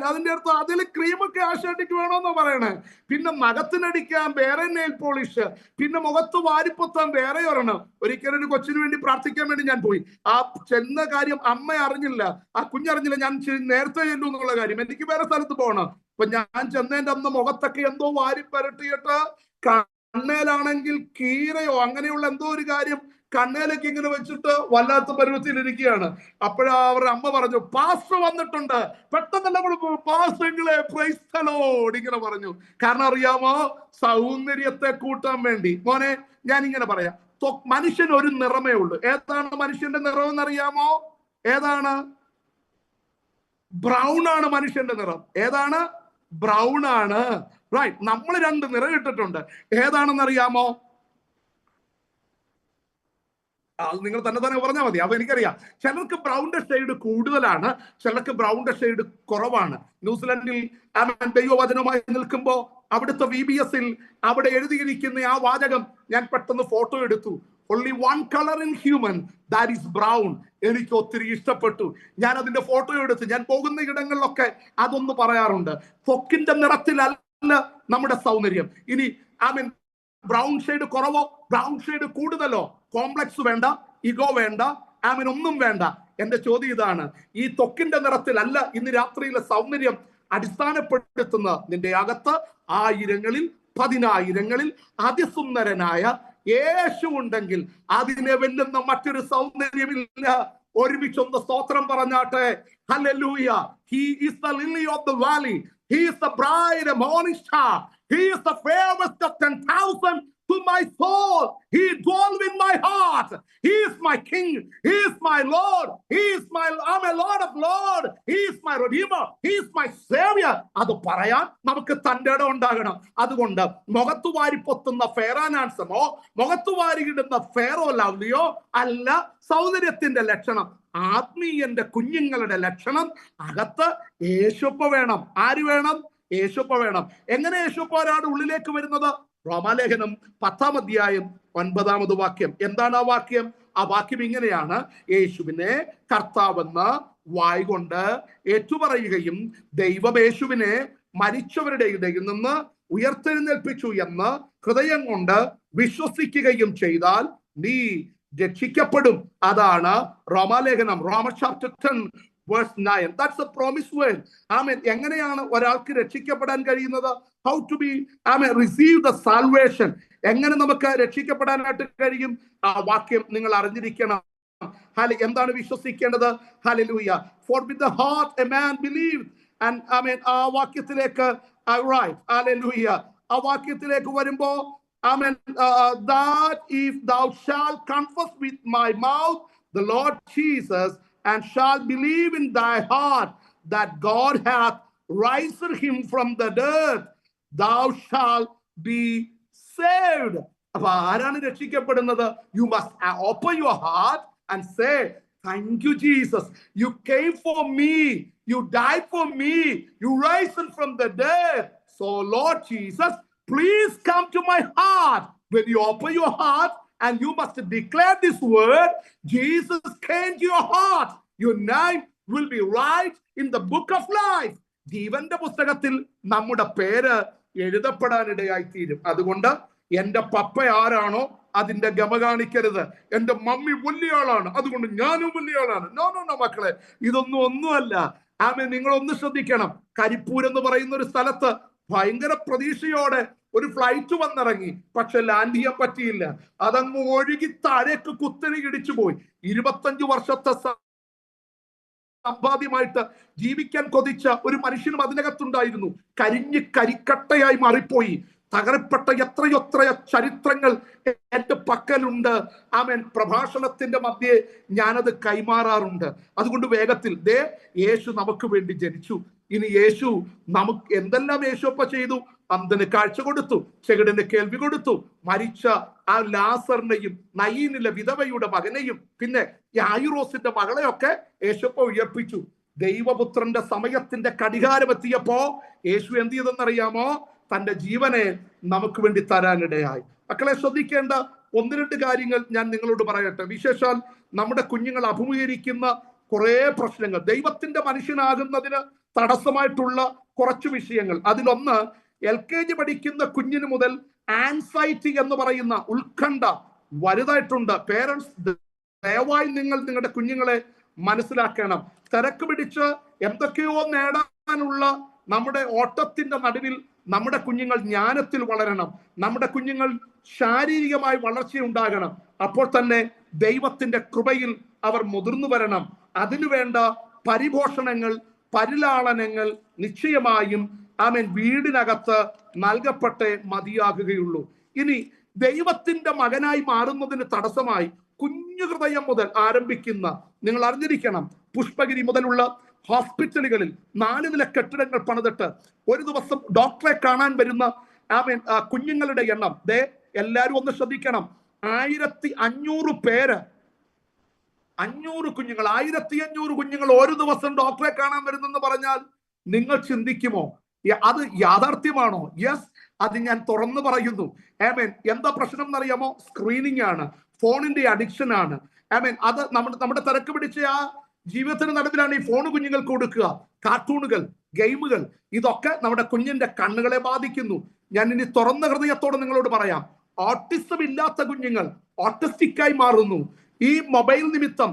അതിന്റെ അർത്ഥം അതിൽ ക്രീമൊക്കെ ആശാട്ടിക്ക് വേണമെന്ന് പറയണേ. പിന്നെ നഖത്തിനടിക്കാൻ വേറെ നെയിൽ പോളിഷ്, പിന്നെ മുഖത്ത് വാരിപ്പൊത്താൻ വേറെ ഒരെണ്ണം. ഒരിക്കലും ഒരു കൊച്ചിന് വേണ്ടി പ്രാർത്ഥിക്കാൻ വേണ്ടി ഞാൻ പോയി. ആ ചെന്ന കാര്യം അമ്മ അറിഞ്ഞില്ല, ആ കുഞ്ഞറിഞ്ഞില്ല ഞാൻ നേരത്തെ ചെല്ലു എന്നുള്ള കാര്യം. എനിക്ക് വേറെ സ്ഥലത്ത് പോകണം. അപ്പൊ ഞാൻ ചെന്നതിന്റെ അന്ന് മുഖത്തൊക്കെ എന്തോ വാരി പരട്ടിയിട്ട്, കണ്ണേലാണെങ്കിൽ കീരയോ അങ്ങനെയുള്ള എന്തോ ഒരു കാര്യം കണ്ണേലേക്ക് ഇങ്ങനെ വെച്ചിട്ട് വല്ലാത്ത പരുവത്തിലിരിക്കുകയാണ്. അപ്പോഴാ അവരുടെ അമ്മ പറഞ്ഞു, പാസ്റ്റർ വന്നിട്ടുണ്ട്, പെട്ടെന്ന് നമ്മൾ പാസ്റ്ററിങ്ങളെ പ്രൈസ് ദി ലോർഡ് ഇങ്ങനെ പറഞ്ഞു. കാരണം അറിയാമോ, സൗന്ദര്യത്തെ കൂട്ടാൻ വേണ്ടി. മോനെ, ഞാൻ ഇങ്ങനെ പറയാം, മനുഷ്യന് ഒരു നിറമേ ഉള്ളൂ. ഏതാണ് മനുഷ്യന്റെ നിറം എന്നറിയാമോ? ഏതാണ്? ബ്രൗൺ ആണ് മനുഷ്യന്റെ നിറം. ഏതാണ്? ബ്രൗൺ ആണ്. റൈറ്റ്. നമ്മൾ 2 നിറം ഇട്ടിട്ടുണ്ട്. ഏതാണെന്നറിയാമോ? അത് നിങ്ങൾ തന്നെ പറഞ്ഞാൽ മതി. അപ്പൊ എനിക്കറിയാം, ചിലർക്ക് ബ്രൗണിന്റെ ഷെയ്ഡ് കൂടുതലാണ്, ചിലർക്ക് ബ്രൗണിന്റെ ഷെയ്ഡ് കുറവാണ്. ന്യൂസിലൻഡിൽ ദൈവവചനവുമായി നിൽക്കുമ്പോൾ അവിടുത്തെ VBS-ൽ അവിടെ എഴുതിയിരിക്കുന്ന ആ വാചകം ഞാൻ പെട്ടെന്ന് ഫോട്ടോ എടുത്തു. only one color in human, that is brown. എനിക്ക് ഒത്തിരി ഇഷ്ടപ്പെട്ടു. ഞാൻ അതിന്റെ ഫോട്ടോ എടുത്ത് ഞാൻ പോകുന്ന ഇടങ്ങളിലൊക്കെ അതൊന്ന് പറയാറുണ്ട്. ത്വക്കിന്റെ നിറത്തിലല്ല നമ്മുടെ സൗന്ദര്യം. ഇനി ബ്രൗൺ ഷെയ്ഡ് കുറവോ ബ്രൗൺ ഷെയ്ഡ് കൂടുതലോ, കോംപ്ലക്സ് വേണ്ട, ഇഗോ വേണ്ട, ഒന്നും വേണ്ട. എന്റെ ചോദ്യം ഇതാണ്, ഈ ത്വക്കിന്റെ നിറത്തിലല്ല ഇന്ന് രാത്രിയിലെ സൗന്ദര്യം അടിസ്ഥാനപ്പെടുത്തുന്ന നിന്റെ അകത്ത് ആയിരങ്ങളിൽ പതിനായിരങ്ങളിൽ അതിസുന്ദരനായ യേശു ഉണ്ടെങ്കിൽ അതിനെ വെല്ലുന്ന മറ്റൊരു സൗന്ദര്യമില്ല. ഒരുമിച്ചൊന്ന് സ്തോത്രം പറഞ്ഞാട്ടെ. Hallelujah. He is the lily of the valley. He is the bright and morning star. He is the fairest of 10,000 to my soul. He dwells in my heart. He is my king. He is my Lord. I'm a Lord of Lord. He is my Redeemer. He is my Savior. അത് പറയാൻ നമുക്ക് തന്റെ ഇടം ഉണ്ടാകണം. അതുകൊണ്ട് മുഖത്തു വാരി പൊത്തുന്ന ഫെയറാനാൻസമോ മുഖത്തു വാരിയിടുന്ന ഫെയറോ ലവ്ലിയോ അല്ല സൗന്ദര്യത്തിന്റെ ലക്ഷണം. ആത്മീയന്റെ കുഞ്ഞുങ്ങളുടെ ലക്ഷണം അകത്ത് യേശുപ്പ വേണം. ആര് വേണം? യേശുപ്പ വേണം. എങ്ങനെ യേശുപ്പ ഒരാളുടെ ഉള്ളിലേക്ക് വരുന്നത്? റോമാലേഖനം 10-ാം അധ്യായം 9-ാമത് വാക്യം. എന്താണ് ആ വാക്യം? ആ വാക്യം ഇങ്ങനെയാണ്: യേശുവിനെ കർത്താവെന്ന് വായ് കൊണ്ട് ഏറ്റുപറയുകയും ദൈവം യേശുവിനെ മരിച്ചവരുടെ ഇടയിൽ നിന്ന് ഉയർത്തെഴുന്നേൽപ്പിച്ചു എന്ന് ഹൃദയം കൊണ്ട് വിശ്വസിക്കുകയും ചെയ്താൽ നീ രക്ഷിക്കപ്പെടും. അതാണ് റോമാലേഖനം, Romans chapter 10 verse 9. That's a promise word. Amen. എങ്ങനെയാണ് ഒരാൾക്ക് രക്ഷിക്കപ്പെടാൻ കഴിയുന്നത്? How to be, receive the salvation. എങ്ങനെ നമുക്ക് രക്ഷിക്കപ്പെടാനായിട്ട് കഴിയും? ആ വാക്യം നിങ്ങൾ അറിഞ്ഞിരിക്കണം. എന്താണ് വിശ്വസിക്കേണ്ടത്? Hallelujah. For with the heart a man believes, and ആ വാക്യത്തിലേക്ക് right, hallelujah, ആ വാക്യത്തിലേക്ക് വരുമ്പോ that if thou shalt confess with my mouth the Lord Jesus and shalt believe in thy heart that God hath raised him from the dead, thou shalt be saved. അപ്പൊ ആരാണ് രക്ഷിക്കപ്പെടുന്നത്? You must open your heart and say, thank you Jesus, you came for me, you died for me, you raised from the dead. So Lord Jesus, please come to my heart. When you open your heart and you must declare this word, Jesus came to your heart, your name will be right in the book of life. ജീവന്റെ പുസ്തകത്തിൽ നമ്മുടെ പേര് എഴുതപ്പെടാനിടയായി തീരും. അതുകൊണ്ട് എന്റെ പപ്പ ആരാണോ അതിന്റെ ഗമ കാണിക്കരുത്. എന്റെ മമ്മി വലിയ ആളാണ് അതുകൊണ്ട് ഞാനും വലിയ ആളാണ്. നോ മക്കളെ, ഒന്നുമല്ല. നിങ്ങൾ ഒന്ന് ശ്രദ്ധിക്കണം. കരിപ്പൂർ എന്ന് പറയുന്ന ഒരു സ്ഥലത്ത് ഭയങ്കര പ്രതീക്ഷയോടെ ഒരു ഫ്ലൈറ്റ് വന്നിറങ്ങി. പക്ഷെ ലാൻഡ് ചെയ്യാൻ പറ്റിയില്ല. അതങ്ങ് ഒഴുകി താഴേക്ക് കുത്തനെ ഇടിച്ചു പോയി. 25 വർഷത്തെ സമ്പാദ്യമായിട്ട് ജീവിക്കാൻ കൊതിച്ച ഒരു മനുഷ്യനും അതിനകത്തുണ്ടായിരുന്നു. കരിഞ്ഞ് കരിക്കട്ടയായി മാറിപ്പോയി. തകരപ്പെട്ട എത്രയോ ചരിത്രങ്ങൾ എന്റെ പക്കലുണ്ട്. പ്രഭാഷണത്തിന്റെ മധ്യേ ഞാനത് കൈമാറാറുണ്ട്. അതുകൊണ്ട് വേഗത്തിൽ യേശു നമുക്ക് വേണ്ടി ജനിച്ചു. ഇനി യേശു നമുക്ക് എന്തെല്ലാം യേശുപ്പ ചെയ്തു? അന്ധന് കാഴ്ച കൊടുത്തു, ചെകിടന് കേൾവി കൊടുത്തു, മരിച്ച ആ ലാസറിനെയും നയീനിലെ വിധവയുടെ മകനെയും പിന്നെ യായിറോസിന്റെ മകളെയൊക്കെ യേശുപ്പ ഉയർപ്പിച്ചു. ദൈവപുത്രന്റെ സമയത്തിന്റെ കടികാരം എത്തിയപ്പോ യേശു എന്ത് ചെയ്തെന്നറിയാമോ? തന്റെ ജീവനെ നമുക്ക് വേണ്ടി തരാനിടയായി. മക്കളെ, ശ്രദ്ധിക്കേണ്ട 1-2 കാര്യങ്ങൾ ഞാൻ നിങ്ങളോട് പറയട്ടെ. വിശേഷാൽ നമ്മുടെ കുഞ്ഞുങ്ങൾ അഭിമുഖീകരിക്കുന്ന കുറെ പ്രശ്നങ്ങൾ, ദൈവത്തിന്റെ മനുഷ്യനാകുന്നതിന് തടസ്സമായിട്ടുള്ള കുറച്ച് വിഷയങ്ങൾ. അതിലൊന്ന്, LKG പഠിക്കുന്ന കുഞ്ഞിന് മുതൽ ആൻസൈറ്റി എന്ന് പറയുന്ന ഉത്കണ്ഠ വലുതായിട്ടുണ്ട്. പേരൻസ്, ദയവായി നിങ്ങൾ നിങ്ങളുടെ കുഞ്ഞുങ്ങളെ മനസ്സിലാക്കണം. തിരക്ക് പിടിച്ച് എന്തൊക്കെയോ നേടാനുള്ള നമ്മുടെ ഓട്ടത്തിന്റെ നടുവിൽ നമ്മുടെ കുഞ്ഞുങ്ങൾ ജ്ഞാനത്തിൽ വളരണം. നമ്മുടെ കുഞ്ഞുങ്ങൾ ശാരീരികമായി വളർച്ചയുണ്ടാകണം. അപ്പോൾ തന്നെ ദൈവത്തിന്റെ കൃപയിൽ അവർ മുതിർന്നു വരണം. അതിനുവേണ്ട പരിപോഷണങ്ങൾ, പരിലാളനങ്ങൾ നിശ്ചയമായും വീടിനകത്ത് നൽകപ്പെട്ടേ മതിയാകുകയുള്ളൂ. ഇനി ദൈവത്തിന്റെ മകനായി മാറുന്നതിന് തടസ്സമായി കുഞ്ഞു ഹൃദയം മുതൽ ആരംഭിക്കുന്ന, നിങ്ങൾ അറിഞ്ഞിരിക്കണം, പുഷ്പഗിരി മുതലുള്ള ഹോസ്പിറ്റലുകളിൽ 4 നില കെട്ടിടങ്ങൾ പണിതിട്ട് ഒരു ദിവസം ഡോക്ടറെ കാണാൻ വരുന്ന കുഞ്ഞുങ്ങളുടെ എണ്ണം എല്ലാരും ഒന്ന് ശ്രദ്ധിക്കണം. 1500 പേര്, 500 കുഞ്ഞുങ്ങൾ, 1500 കുഞ്ഞുങ്ങൾ ഒരു ദിവസം ഡോക്ടറെ കാണാൻ വരുന്നെന്ന് പറഞ്ഞാൽ നിങ്ങൾ ചിന്തിക്കുമോ? അത് യാഥാർത്ഥ്യമാണോ? യെസ്, അത് ഞാൻ തുറന്നു പറയുന്നു. എന്താ പ്രശ്നം എന്നറിയാമോ? സ്ക്രീനിങ് ആണ്, ഫോണിന്റെ അഡിക്ഷൻ ആണ്. അത് നമ്മുടെ തിരക്ക് പിടിച്ച ആ ജീവിതത്തിന് നടുവിലാണ് ഈ ഫോൺ കുഞ്ഞുങ്ങൾക്ക് കൊടുക്കുക. കാർട്ടൂണുകൾ, ഗെയിമുകൾ, ഇതൊക്കെ നമ്മുടെ കുഞ്ഞിന്റെ കണ്ണുകളെ ബാധിക്കുന്നു. ഞാൻ ഇനി തുറന്ന ഹൃദയത്തോടെ നിങ്ങളോട് പറയാം, ഓട്ടിസം ഇല്ലാത്ത കുഞ്ഞുങ്ങൾ ഓട്ടിസ്റ്റിക്കായി മാറുന്നു. ഈ മൊബൈൽ നിമിത്തം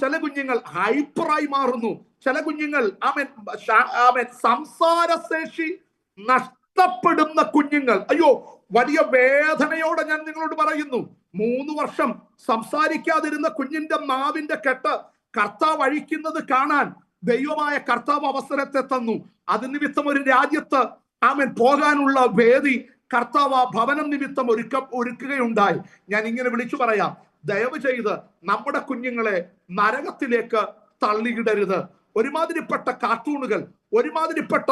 ചില കുഞ്ഞുങ്ങൾ ഹൈപ്പറായി മാറുന്നു. ചില കുഞ്ഞുങ്ങൾ സംസാരശേഷി നഷ്ടപ്പെടുന്ന കുഞ്ഞുങ്ങൾ. അയ്യോ, വലിയ വേദനയോടെ ഞാൻ നിങ്ങളോട് പറയുന്നു, 3 വർഷം സംസാരിക്കാതിരുന്ന കുഞ്ഞിന്റെ നാവിന്റെ കെട്ട് കർത്താവ് അഴിക്കുന്നത് കാണാൻ ദൈവമായ കർത്താവ് അവസരത്തെ തന്നു. അത് നിമിത്തം ഒരു രാജ്യത്ത് പോകാനുള്ള വേദി കർത്താവ് ആ ഭവനം നിമിത്തം ഒരുക്കുകയുണ്ടായി. ഞാൻ ഇങ്ങനെ വിളിച്ചു പറയാം, ദയവ് ചെയ്ത് നമ്മുടെ കുഞ്ഞുങ്ങളെ നരകത്തിലേക്ക് തള്ളിയിടരുത്. ഒരുമാതിരിപ്പെട്ട കാർട്ടൂണുകൾ, ഒരുമാതിരിപ്പെട്ട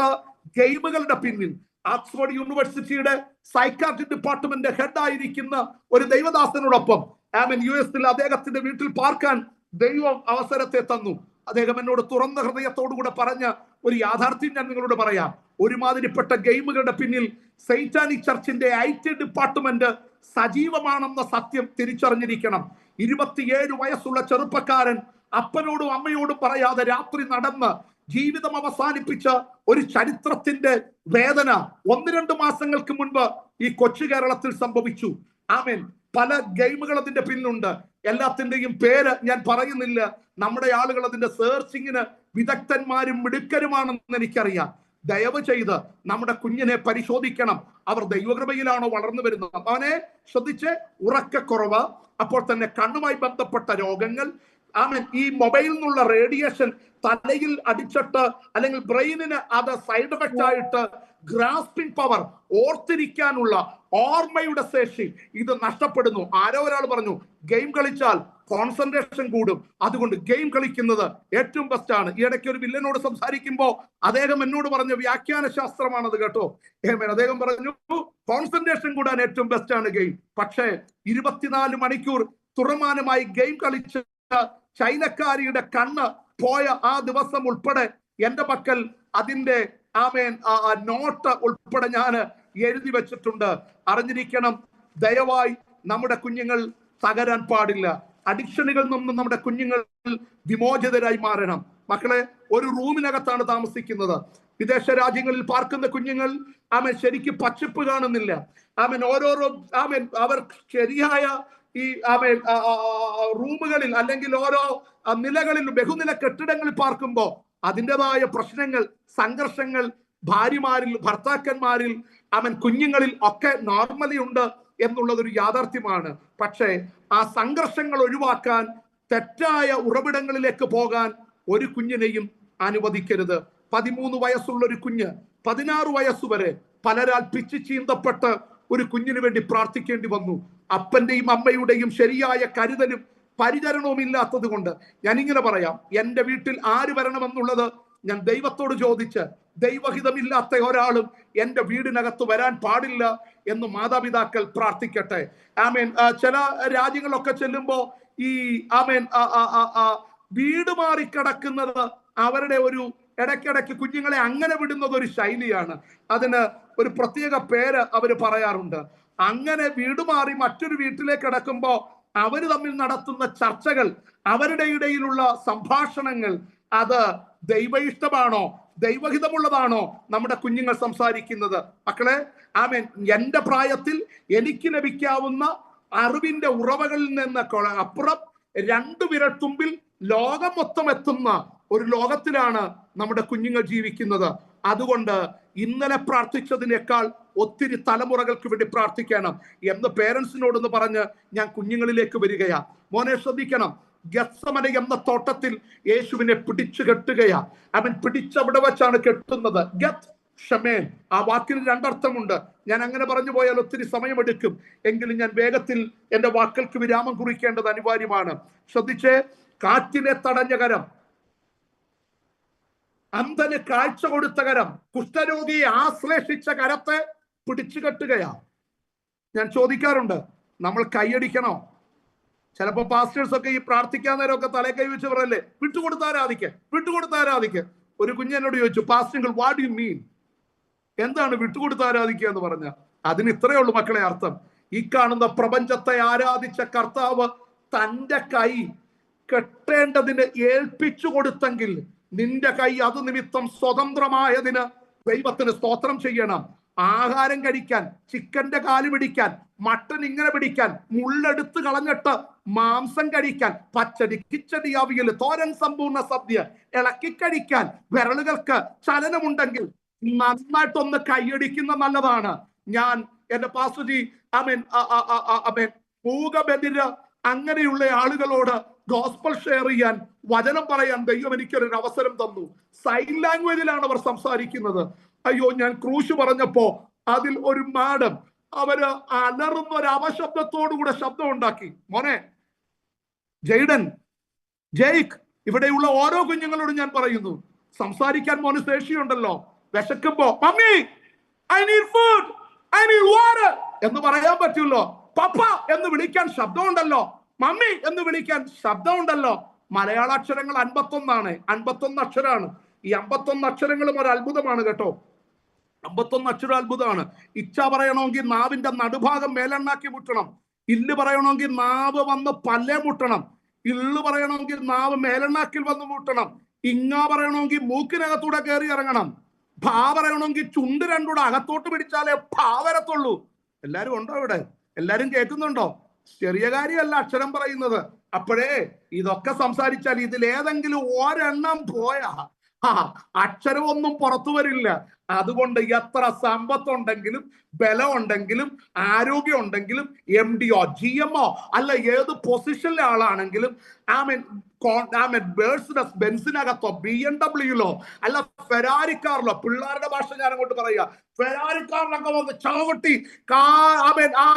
ഗെയിമുകളുടെ പിന്നിൽ ഓക്സ്ഫോർഡ് യൂണിവേഴ്സിറ്റിയുടെ സൈക്കാട്രി ഡിപ്പാർട്ട്മെന്റ് ഹെഡ് ആയിരിക്കുന്ന ഒരു ദൈവദാസനോടൊപ്പം US അദ്ദേഹത്തിന്റെ വീട്ടിൽ പാർക്കാൻ ദൈവം അവസരത്തെ തന്നു. അദ്ദേഹം എന്നോട് തുറന്ന ഹൃദയത്തോടുകൂടെ പറഞ്ഞ ഒരു യാഥാർത്ഥ്യം ഞാൻ നിങ്ങളോട് പറയാം. ഒരുമാതിരിപ്പെട്ട ഗെയിമുകളുടെ പിന്നിൽ സൈറ്റാനിക് ചർച്ചിന്റെ IT ഡിപ്പാർട്ട്മെന്റ് സജീവമാണെന്ന സത്യം തിരിച്ചറിഞ്ഞിരിക്കണം. 27 വയസ്സുള്ള ചെറുപ്പക്കാരൻ അപ്പനോടും അമ്മയോടും പറയാതെ രാത്രി നടന്ന് ജീവിതം അവസാനിപ്പിച്ച ഒരു ചരിത്രത്തിന്റെ വേദന 1-2 മാസങ്ങൾക്ക് മുൻപ് ഈ കൊച്ചു കേരളത്തിൽ സംഭവിച്ചു. പല ഗെയിമുകൾ അതിന്റെ പിന്നിലുണ്ട്. എല്ലാത്തിന്റെയും പേര് ഞാൻ പറയുന്നില്ല. നമ്മുടെ ആളുകൾ അതിന്റെ സെർച്ചിങ്ങിന് വിദഗ്ധന്മാരും മിടുക്കരുമാണെന്ന് എനിക്കറിയാം. ദയവ് ചെയ്ത് നമ്മുടെ കുഞ്ഞിനെ പരിശോധിക്കണം. അവർ ദൈവകൃപയിലാണോ വളർന്നു വരുന്നത്? അവനെ ശ്രദ്ധിച്ച്, ഉറക്കക്കുറവ്, അപ്പോൾ തന്നെ കണ്ണുമായി ബന്ധപ്പെട്ട രോഗങ്ങൾ, ഈ മൊബൈലിൽ നിന്നുള്ള റേഡിയേഷൻ തലയിൽ അടിച്ചിട്ട് അല്ലെങ്കിൽ ബ്രെയിനിന് അത് സൈഡ് എഫക്റ്റ് ആയിട്ട് ഗ്രാസ്പിംഗ് പവർ, ഓർത്തിരിക്കാനുള്ള ഓർമ്മയുടെ ശേഷി ഇത് നഷ്ടപ്പെടുന്നു. ആരോ ഒരാൾ പറഞ്ഞു, ഗെയിം കളിച്ചാൽ കോൺസെൻട്രേഷൻ കൂടും, അതുകൊണ്ട് ഗെയിം കളിക്കുന്നത് ഏറ്റവും ബെസ്റ്റ് ആണ്. ഈ ഇടയ്ക്ക് ഒരു വില്ലനോട് സംസാരിക്കുമ്പോൾ അദ്ദേഹം എന്നോട് പറഞ്ഞ വ്യാഖ്യാന ശാസ്ത്രമാണത് കേട്ടോ. അദ്ദേഹം പറഞ്ഞു, കോൺസെൻട്രേഷൻ കൂടാൻ ഏറ്റവും ബെസ്റ്റ് ആണ് ഗെയിം. പക്ഷേ 24 മണിക്കൂർ തുറമാനമായി ഗെയിം കളിച്ച് ചൈനക്കാരിയുടെ കണ്ണ് പോയ ആ ദിവസം ഉൾപ്പെടെ എന്റെ പക്കൽ അതിന്റെ നോട്ട് ഉൾപ്പെടെ ഞാൻ എഴുതി വെച്ചിട്ടുണ്ട്. അറിഞ്ഞിരിക്കണം, ദയവായി നമ്മുടെ കുഞ്ഞുങ്ങൾ തകരാൻ പാടില്ല. അഡിക്ഷനുകളിൽ നിന്നും നമ്മുടെ കുഞ്ഞുങ്ങൾ വിമോചിതരായി മാറണം. മക്കളെ, ഒരു റൂമിനകത്താണ് താമസിക്കുന്നത്. വിദേശ രാജ്യങ്ങളിൽ പാർക്കുന്ന കുഞ്ഞുങ്ങൾ ശരിക്കും പച്ചപ്പ് കാണുന്നില്ല. ഓരോരോ അവർ ശരിയായ ഈ റൂമുകളിൽ അല്ലെങ്കിൽ ഓരോ നിലകളിൽ ബഹുനില കെട്ടിടങ്ങളിൽ പാർക്കുമ്പോ അതിൻ്റെതായ പ്രശ്നങ്ങൾ, സംഘർഷങ്ങൾ ഭാര്യമാരിൽ, ഭർത്താക്കന്മാരിൽ, കുഞ്ഞുങ്ങളിൽ ഒക്കെ നോർമലി ഉണ്ട് എന്നുള്ളതൊരു യാഥാർത്ഥ്യമാണ്. പക്ഷേ ആ സംഘർഷങ്ങൾ ഒഴിവാക്കാൻ തെറ്റായ ഉറവിടങ്ങളിലേക്ക് പോകാൻ ഒരു കുഞ്ഞിനെയും അനുവദിക്കരുത്. 13 വയസ്സുള്ള ഒരു കുഞ്ഞ് 16 വയസ്സുവരെ പലരാൽ പിച്ചു ചീന്തപ്പെട്ട് ഒരു കുഞ്ഞിന് വേണ്ടി പ്രാർത്ഥിക്കേണ്ടി വന്നു. അപ്പന്റെയും അമ്മയുടെയും ശരിയായ കരുതലും പരിചരണവും ഇല്ലാത്തത് കൊണ്ട് ഞാനിങ്ങനെ പറയാം, എൻ്റെ വീട്ടിൽ ആര് വരണമെന്നുള്ളത് ഞാൻ ദൈവത്തോട് ചോദിച്ച്, ദൈവഹിതമില്ലാത്ത ഒരാളും എൻ്റെ വീടിനകത്ത് വരാൻ പാടില്ല എന്ന് മാതാപിതാക്കൾ പ്രാർത്ഥിക്കട്ടെ. ചില രാജ്യങ്ങളൊക്കെ ചെല്ലുമ്പോ ഈ വീട് മാറിക്കിടക്കുന്നത് അവരുടെ ഒരു ഇടയ്ക്കിടയ്ക്ക് കുഞ്ഞുങ്ങളെ അങ്ങനെ വിടുന്നത് ഒരു ശൈലിയാണ്. അതിന് ഒരു പ്രത്യേക പേര് അവർ പറയാറുണ്ട്. അങ്ങനെ വീട് മാറി മറ്റൊരു വീട്ടിലേക്ക് കിടക്കുമ്പോ അവര് തമ്മിൽ നടത്തുന്ന ചർച്ചകൾ, അവരുടെ ഇടയിലുള്ള സംഭാഷണങ്ങൾ, അത് ദൈവ ഇഷ്ടമാണോ, ദൈവഹിതമുള്ളതാണോ നമ്മുടെ കുഞ്ഞുങ്ങൾ സംസാരിക്കുന്നത്? മക്കളെ, എന്റെ പ്രായത്തിൽ എനിക്ക് ലഭിക്കാവുന്ന അറിവിന്റെ ഉറവകളിൽ നിന്ന് അപ്പുറം 2 വിരൽത്തുമ്പിൽ ലോകം മൊത്തം എത്തുന്ന ഒരു ലോകത്തിലാണ് നമ്മുടെ കുഞ്ഞുങ്ങൾ ജീവിക്കുന്നത്. അതുകൊണ്ട് ഇന്നലെ പ്രാർത്ഥിച്ചതിനേക്കാൾ ഒത്തിരി തലമുറകൾക്ക് വേണ്ടി പ്രാർത്ഥിക്കണം എന്ന് പേരൻസിനോടൊന്ന് പറഞ്ഞ് ഞാൻ കുഞ്ഞുങ്ങളിലേക്ക് വരികയാ. മോനെ ശ്രദ്ധിക്കണം, ഗത്സമന എന്ന തോട്ടത്തിൽ യേശുവിനെ പിടിച്ചു കെട്ടുകയാ. അവൻ പിടിച്ചവിടെ വെച്ചാണ് കെട്ടുന്നത്. ഗത്ത് ഷമേൻ, ആ വാക്കിന് 2 അർത്ഥമുണ്ട്. ഞാൻ അങ്ങനെ പറഞ്ഞു പോയാൽ ഒത്തിരി സമയമെടുക്കും. എങ്കിലും ഞാൻ വേഗത്തിൽ എന്റെ വാക്കുകൾക്ക് വിരാമം കുറിക്കേണ്ടത് അനിവാര്യമാണ്. ശ്രദ്ധിച്ചേ, കാറ്റിനെ തടഞ്ഞ കരം, അന്ധന് കാഴ്ച കൊടുത്ത കരം, കുഷ്ഠരോഗിയെ ആശ്ലേഷിച്ച കരത്തെ പിടിച്ചു കെട്ടുകയാ. ഞാൻ ചോദിക്കാറുണ്ട്, നമ്മൾ കൈയടിക്കണോ? ചിലപ്പോ പാസ്റ്റേഴ്സ് ഒക്കെ ഈ പ്രാർത്ഥിക്കാൻ നേരമൊക്കെ തലേ കൈ വെച്ച് പറയല്ലേ, വിട്ടുകൊടുത്താരാധിക്ക്. ഒരു കുഞ്ഞെന്നോട് ചോദിച്ചു, പാസ്റ്റർ വാട്ട് യു മീൻ, എന്താണ് വിട്ടുകൊടുത്താരാധിക്കുക എന്ന് പറഞ്ഞ? അതിന് ഇത്രയേ ഉള്ളൂ മക്കളെ അർത്ഥം. ഈ കാണുന്ന പ്രപഞ്ചത്തെ ആരാധിച്ച കർത്താവ് തന്റെ കൈ കെട്ടേണ്ടതിന് ഏൽപ്പിച്ചു കൊടുത്തെങ്കിൽ നിന്റെ കൈ അത് നിമിത്തം സ്വതന്ത്രമായതിന് ദൈവത്തിന് സ്തോത്രം ചെയ്യണം. ആഹാരം കഴിക്കാൻ, ചിക്കന്റെ കാല് പിടിക്കാൻ, മട്ടൻ ഇങ്ങനെ പിടിക്കാൻ, മുള്ളെടുത്ത് കളഞ്ഞിട്ട് മാംസം കഴിക്കാൻ, പച്ചടി, കിച്ചടി, അവിയൽ, തോരൻ, സമ്പൂർണ്ണ സദ്യ ഇളക്കി കഴിക്കാൻ വിരലുകൾക്ക് ചലനമുണ്ടെങ്കിൽ നന്നായിട്ടൊന്ന് കൈയടിക്കുന്ന നല്ലതാണ്. ഞാൻ എന്റെ പാസ്റ്റർജി അമേൻ മൂകബദിര അങ്ങനെയുള്ള ആളുകളോട് ഗോസ്പൽ ഷെയർ ചെയ്യാൻ, വചനം പറയാൻ ദൈവം എനിക്കൊരു അവസരം തന്നു. സൈൻ ലാംഗ്വേജിലാണ് അവർ സംസാരിക്കുന്നത്. അയ്യോ, ഞാൻ ക്രൂശ് പറഞ്ഞപ്പോ അതിൽ ഒരു മാഡം അവര് അലറുന്ന ഒരു അവശബ്ദത്തോടുകൂടെ ശബ്ദം ഉണ്ടാക്കി. മോനെ ജെയ്ഡൻ, ജെയ്ക്ക്, ഇവിടെയുള്ള ഓരോ കുഞ്ഞുങ്ങളോടും ഞാൻ പറയുന്നു, സംസാരിക്കാൻ മോന് ശേഷിയുണ്ടല്ലോ. വിശക്കുമ്പോ mummy I need food, I need water എന്ന് പറയാൻ പറ്റുമല്ലോ. പപ്പ എന്ന് വിളിക്കാൻ ശബ്ദമുണ്ടല്ലോ. മമ്മി എന്ന് വിളിക്കാൻ ശബ്ദമുണ്ടല്ലോ. മലയാള അക്ഷരങ്ങൾ 51 അക്ഷരമാണ്. ഈ 51 അക്ഷരങ്ങളും ഒരു അത്ഭുതമാണ് കേട്ടോ. 51 അക്ഷരം അത്ഭുതമാണ്. ഇച്ഛ പറയണമെങ്കിൽ നാവിന്റെ നടുഭാഗം മേലെണ്ണാക്കി മുട്ടണം. ഇല്ല് പറയണമെങ്കിൽ നാവ് വന്ന് പല്ലേ മുട്ടണം. ഇള്ളു പറയണമെങ്കിൽ നാവ് മേലെണ്ണാക്കിൽ വന്ന് മുട്ടണം. ഇങ്ങ പറയണമെങ്കിൽ മൂക്കിനകത്തൂടെ കയറി ഇറങ്ങണം. ഭാ പറയണമെങ്കിൽ ചുണ്ട് രണ്ടൂടെ അകത്തോട്ട് പിടിച്ചാലേ ഭാ വരത്തുള്ളൂ. എല്ലാരും ഉണ്ടോ ഇവിടെ? എല്ലാരും കേൾക്കുന്നുണ്ടോ? ചെറിയ കാര്യമല്ല അക്ഷരം പറയുന്നത്. അപ്പോഴേ ഇതൊക്കെ സംസാരിച്ചാൽ ഇതിലേതെങ്കിലും ഒരെണ്ണം പോയാ അക്ഷരമൊന്നും പുറത്തു വരില്ല. അതുകൊണ്ട് എത്ര സമ്പത്തുണ്ടെങ്കിലും, ബലം ഉണ്ടെങ്കിലും, ആരോഗ്യം ഉണ്ടെങ്കിലും, MDO GMO അല്ല ഏത് പൊസിഷനിലെ ആളാണെങ്കിലും, ബെൻസിനകത്തോ BMW അല്ല ഫെരാരി കാറിലോ, പിള്ളേരുടെ ഭാഷ ഞാൻ അങ്ങോട്ട് പറയുക, ഫെരാരി കാറിലൊക്കെ വന്ന് ചവിട്ടി ആ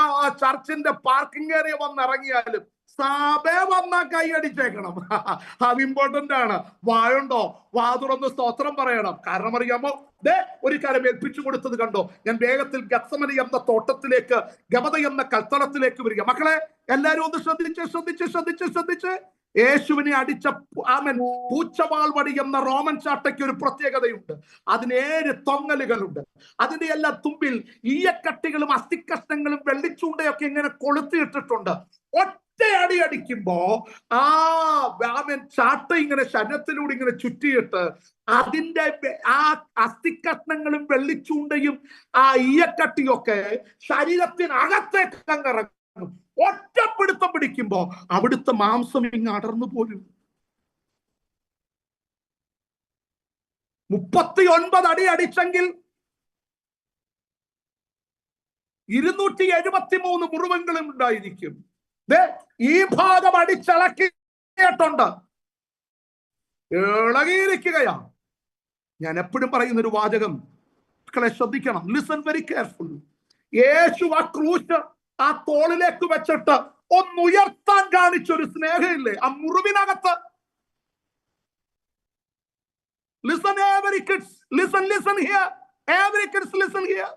ചർച്ചിന്റെ പാർക്കിംഗ് ഏരിയ വന്ന് ഇറങ്ങിയാലും സഭയെ വന്നാ കൈയടിച്ചേക്കണം. അത് ഇമ്പോർട്ടന്റ് ആണ്. വായുണ്ടോ? വാ തുറന്ന് സ്തോത്രം പറയണം. കാരണം അറിയാമോ, ഒരു കാര്യം ഏൽപ്പിച്ചു കൊടുത്തത് കണ്ടോ? ഞാൻ വേഗത്തിൽ ഗത്സമനി എന്ന തോട്ടത്തിലേക്ക്, ഗമത എന്ന കൽത്തളത്തിലേക്ക് വരിക. മക്കളെ എല്ലാരും ഒന്ന് ശ്രദ്ധിച്ച് യേശുവിനെ അടിച്ച പൂച്ചവാൾ വടി എന്ന റോമൻ ചാട്ടയ്ക്ക് ഒരു പ്രത്യേകതയുണ്ട്. അതിന് 7 തൊങ്ങലുകളുണ്ട്. അതിന്റെ എല്ലാ തുമ്പിൽ ഈയക്കട്ടികളും അസ്ഥിക്കഷ്ണങ്ങളും വെള്ളിച്ചൂണ്ടയൊക്കെ ഇങ്ങനെ കൊളുത്തിയിട്ടിട്ടുണ്ട്. അടി അടിക്കുമ്പോ ചാട്ട ഇങ്ങനെ ശരീരത്തിലൂടെ ഇങ്ങനെ ചുറ്റിയിട്ട് അതിന്റെ ആ അസ്ഥിക്കഷ്ണങ്ങളും വെള്ളിച്ചൂണ്ടയും ആ ഈയക്കട്ടിയൊക്കെ ശരീരത്തിനകത്തേക്ക് ഇറങ്ങും. ഒറ്റപ്പിടുത്തം പിടിക്കുമ്പോ അവിടുത്തെ മാംസം ഇങ്ങ് അടർന്നു പോരും. 39 അടി അടിച്ചെങ്കിൽ 273 മുറിവുകളും ഉണ്ടായിരിക്കും. ഈ ഭാഗം അടിച്ചിളക്കിയിട്ടുണ്ട്, ഇളകിയിരിക്കുകയാ. ഞാൻ എപ്പോഴും പറയുന്ന ഒരു വാചകം, മക്കളെ ശ്രദ്ധിക്കണം, ലിസൺ വെരി കെയർഫുൾ. യേശു ആ ക്രൂശ് ആ തോളിലേക്ക് വെച്ചിട്ട് ഒന്നുയർത്താൻ കാണിച്ചൊരു സ്നേഹമില്ലേ ആ മുറിവിനകത്ത്? Listen every kids, listen here, every kids listen here.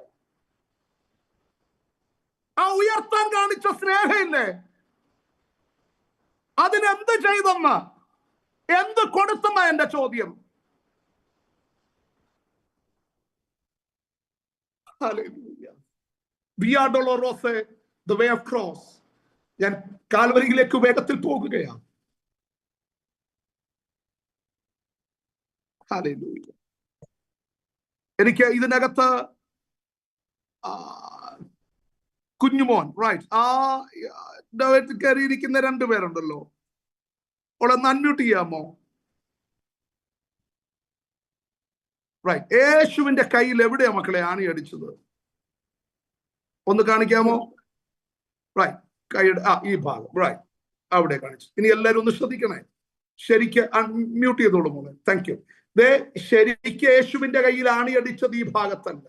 ആ ഉയർത്താൻ കാണിച്ച സ്നേഹമില്ലേ? അതിനെന്ത് ചെയ്തെന്ന, എന്ത് കൊടുത്തെന്ന എന്റെ ചോദ്യം. Via Dolorosa, the way of cross. ഞാൻ കാൽവരിയിലേക്ക് വേഗത്തിൽ പോകുകയാണ്. എനിക്ക് ഇതിനകത്ത് കുഞ്ഞുമോൻ റൈറ്റ് കയറിയിരിക്കുന്ന 2 പേരുണ്ടല്ലോ, അവളെ അൺമ്യൂട്ട് ചെയ്യാമോ? റൈറ്റ്. യേശുവിന്റെ കയ്യിൽ എവിടെയാ മക്കളെ ആണി അടിച്ചത്? ഒന്ന് കാണിക്കാമോ? റൈറ്റ്, കൈയുടെ ഈ ഭാഗം റൈറ്റ് അവിടെ കാണിച്ചു. ഇനി എല്ലാവരും ഒന്ന് ശ്രദ്ധിക്കണേ, ശരിക്ക് അൺമ്യൂട്ട് ചെയ്തോളൂ മോളെ. Thank you. ശരിക്ക് യേശുവിന്റെ കയ്യിൽ ആണി അടിച്ചത് ഈ ഭാഗത്തല്ല.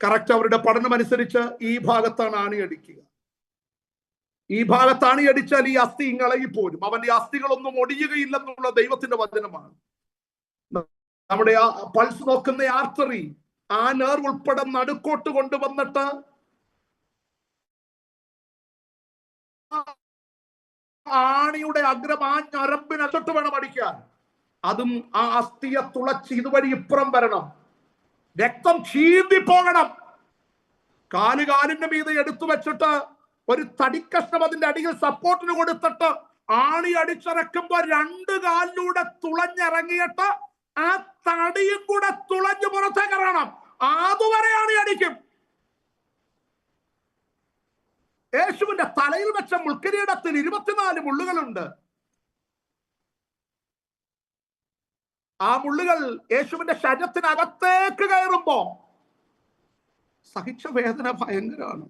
കറക്റ്റ് അവരുടെ പഠനം അനുസരിച്ച് ഈ ഭാഗത്താണ് ആണി അടിക്കുക. ഈ ഭാഗത്ത് ആണി അടിച്ചാൽ ഈ അസ്ഥി ഇളകിപ്പോരും. അവന്റെ അസ്ഥികളൊന്നും ഒടിയുകയില്ലെന്നുള്ള ദൈവത്തിന്റെ വചനമാണ്. നമ്മുടെ ആ പൾസ് നോക്കുന്ന ആർട്ടറി, ആ നെർവ് ഉൾപ്പെടെ നടുക്കോട്ട് കൊണ്ടുവന്നിട്ട് ആണിയുടെ അഗ്രം ആ ഞരമ്പിനകത്തോട്ട് വേണം അടിക്കാൻ. അതും ആ അസ്ഥിയെ തുളച്ച് ഇതുവഴി ഇപ്പുറം വരണം. രക്തം ചീന്തി പോകണം. കാലിന്റെ മീതെ എടുത്തു വെച്ചിട്ട് ഒരു തടിക്കഷ്ണം അതിന്റെ അടിയിൽ സപ്പോർട്ടിന് കൊടുത്തിട്ട് ആണി അടിച്ചിറക്കുമ്പോ 2 കാലിലൂടെ തുളഞ്ഞിറങ്ങിയിട്ട് ആ തടിയും കൂടെ തുളഞ്ഞു പുറത്തേക്ക് ഇറങ്ങണം. അതുവരെയാണ് അടിക്കും. യേശുവിന്റെ തലയിൽ വെച്ച മുൾക്കിരീടത്തിൽ 24 മുള്ളുകളുണ്ട്. ആ മുള്ളുകൾ യേശുവിന്റെ ശരീരത്തിനകത്തേക്ക് കയറുമ്പോ സഹിച്ച വേദന ഭയങ്കരമാണ്.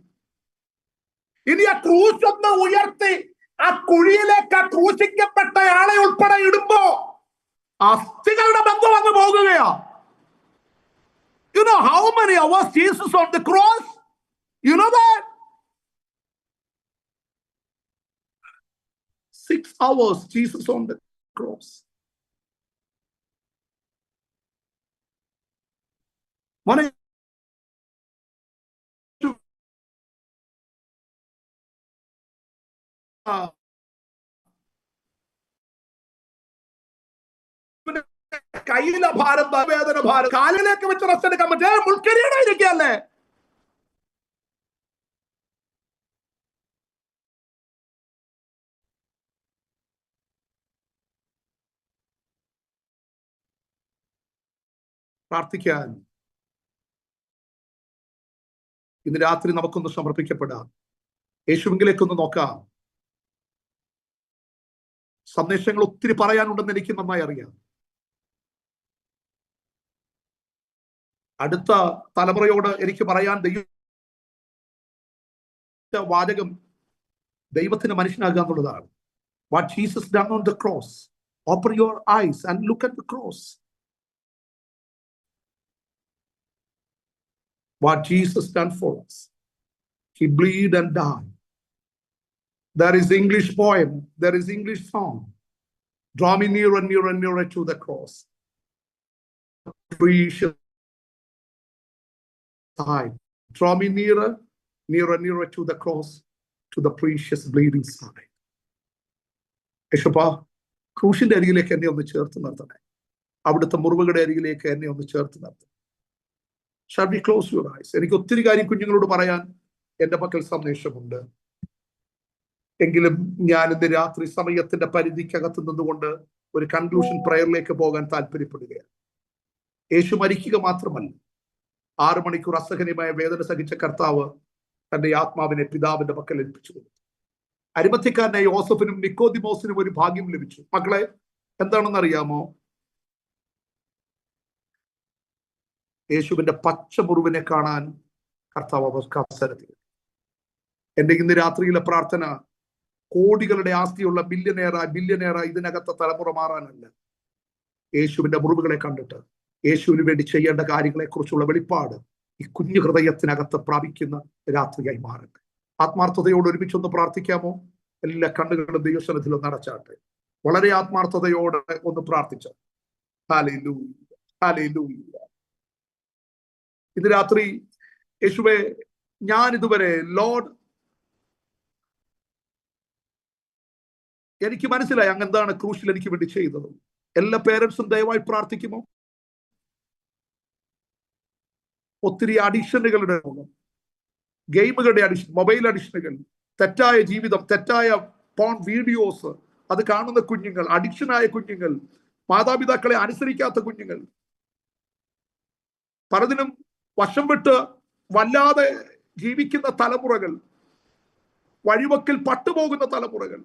ഇനി ആ ക്രൂശ് ഒന്ന് ഉയർത്തി ആ കുഴിയിലേക്ക് ആ ക്രൂശിക്കപ്പെട്ട ആളെ ഉൾപ്പെടെ ഇടുമ്പോ അസ്ഥികളുടെ ബന്ധം അങ്ങ് പോകുകയാ. You know how many hours Jesus on the cross? You know that? 6 hours Jesus on the cross. One കയ്യിലെ ഭാരം, വേദന ഭാരം, കാലിലേക്ക് വെച്ച് റെസ്റ്റ് എടുക്കാൻ പറ്റിയ മുൾക്കിരീടം ഇരിക്കല്ലേ. പ്രാർത്ഥിക്കാൻ ഇന്ന് രാത്രി നമുക്കൊന്ന് സമർപ്പിക്കപ്പെടാം. യേശുവിലേക്കൊന്ന് നോക്കാം. സന്ദേശങ്ങൾ ഒത്തിരി പറയാനുണ്ടെന്ന് എനിക്ക് നന്നായി അറിയാം. അടുത്ത തലമുറയോട് എനിക്ക് പറയാൻ വാചകം ദൈവത്തിന് മനുഷ്യനാകുക എന്നുള്ളതാണ്. What Jesus done on the cross. Open your eyes and look at the cross. What Jesus done for us. He bleed and died. There is English poem. There is English song. Draw me nearer, nearer, nearer to the cross. Precious side. Draw me nearer, nearer, nearer to the cross, to the precious bleeding side. യേശുപ്പാ, ക്രൂശിന്റെ അരികിലേക്ക് എന്നെ ഒന്ന് ചേർത്ത് നിർത്തണേ. അവിടുത്തെ മുറിവുകളുടെ അരികിലേക്ക് എന്നെ ഒന്ന് ചേർത്ത് നിർത്തണം. Shall we close your eyes? എനിക്ക് ഒത്തിരി കാര്യം കുഞ്ഞുങ്ങളോട് പറയാൻ എന്റെ പക്കൽ സന്ദേശമുണ്ട്. എങ്കിലും ഞാൻ ഇന്ന് രാത്രി സമയത്തിന്റെ പരിധിക്കകത്ത് നിന്നുകൊണ്ട് ഒരു കൺക്ലൂഷൻ പ്രയറിലേക്ക് പോകാൻ താല്പര്യപ്പെടുകയാണ്. യേശു മരിക്കുക മാത്രമല്ല, 6 മണിക്കൂർ അസഹനീയമായ വേദന സഹിച്ച കർത്താവ് തന്റെ ആത്മാവിനെ പിതാവിന്റെ പക്കൽ ഏൽപ്പിച്ചു കൊടുത്തു. അരിമത്യക്കാരനായ യോസഫിനും നിക്കോദിമോസിനും ഒരു ഭാഗ്യം ലഭിച്ചു. മക്കളെ, എന്താണെന്ന് അറിയാമോ? യേശുവിന്റെ പച്ച മുറിവിനെ കാണാൻ കർത്താവ് അവർക്ക് അവസരത്തിൽ. എന്റെ ഇന്ന് രാത്രിയിലെ പ്രാർത്ഥന കോടികളുടെ ആസ്തിയുള്ള ബില്യനെയറായി ഇതിനകത്തെ തലമുറ മാറാനല്ല. യേശുവിന്റെ മുറിവുകളെ കണ്ടിട്ട് യേശുവിന് വേണ്ടി ചെയ്യേണ്ട കാര്യങ്ങളെ കുറിച്ചുള്ള വെളിപ്പാട് ഈ കുഞ്ഞു ഹൃദയത്തിനകത്ത് പ്രാപിക്കുന്ന രാത്രിയായി മാറട്ടെ. ആത്മാർത്ഥതയോട് ഒരുമിച്ചൊന്ന് പ്രാർത്ഥിക്കാമോ? എല്ലാ കണ്ണുകളും ദൈവസന്നിധിയിൽ ഒന്ന് അടച്ചാട്ടെ. വളരെ ആത്മാർത്ഥതയോടെ ഒന്ന് പ്രാർത്ഥിച്ച. Hallelujah, hallelujah. ഇത് രാത്രി യേശുവേ, ഞാൻ ഇതുവരെ ലോർഡ് എനിക്ക് മനസ്സിലായി അങ്ങ് എന്താണ് ക്രൂശിൽ എനിക്ക് വേണ്ടി ചെയ്തത്. എല്ലാ പേരൻസും ദയവായി പ്രാർത്ഥിക്കുമോ? ഒത്തിരി അഡിക്ഷനുകളുടെ, ഗെയിമുകളുടെ അഡിക്ഷൻ, മൊബൈൽ അഡിക്ഷനുകൾ, തെറ്റായ ജീവിതം, തെറ്റായ പോൺ വീഡിയോസ് അത് കാണുന്ന കുഞ്ഞുങ്ങൾ, അഡിക്ഷനായ കുഞ്ഞുങ്ങൾ, മാതാപിതാക്കളെ അനുസരിക്കാത്ത കുഞ്ഞുങ്ങൾ, പലതിനും വശം വിട്ട് വല്ലാതെ ജീവിക്കുന്ന തലമുറകൾ, വഴിവക്കിൽ പട്ടുപോകുന്ന തലമുറകൾ,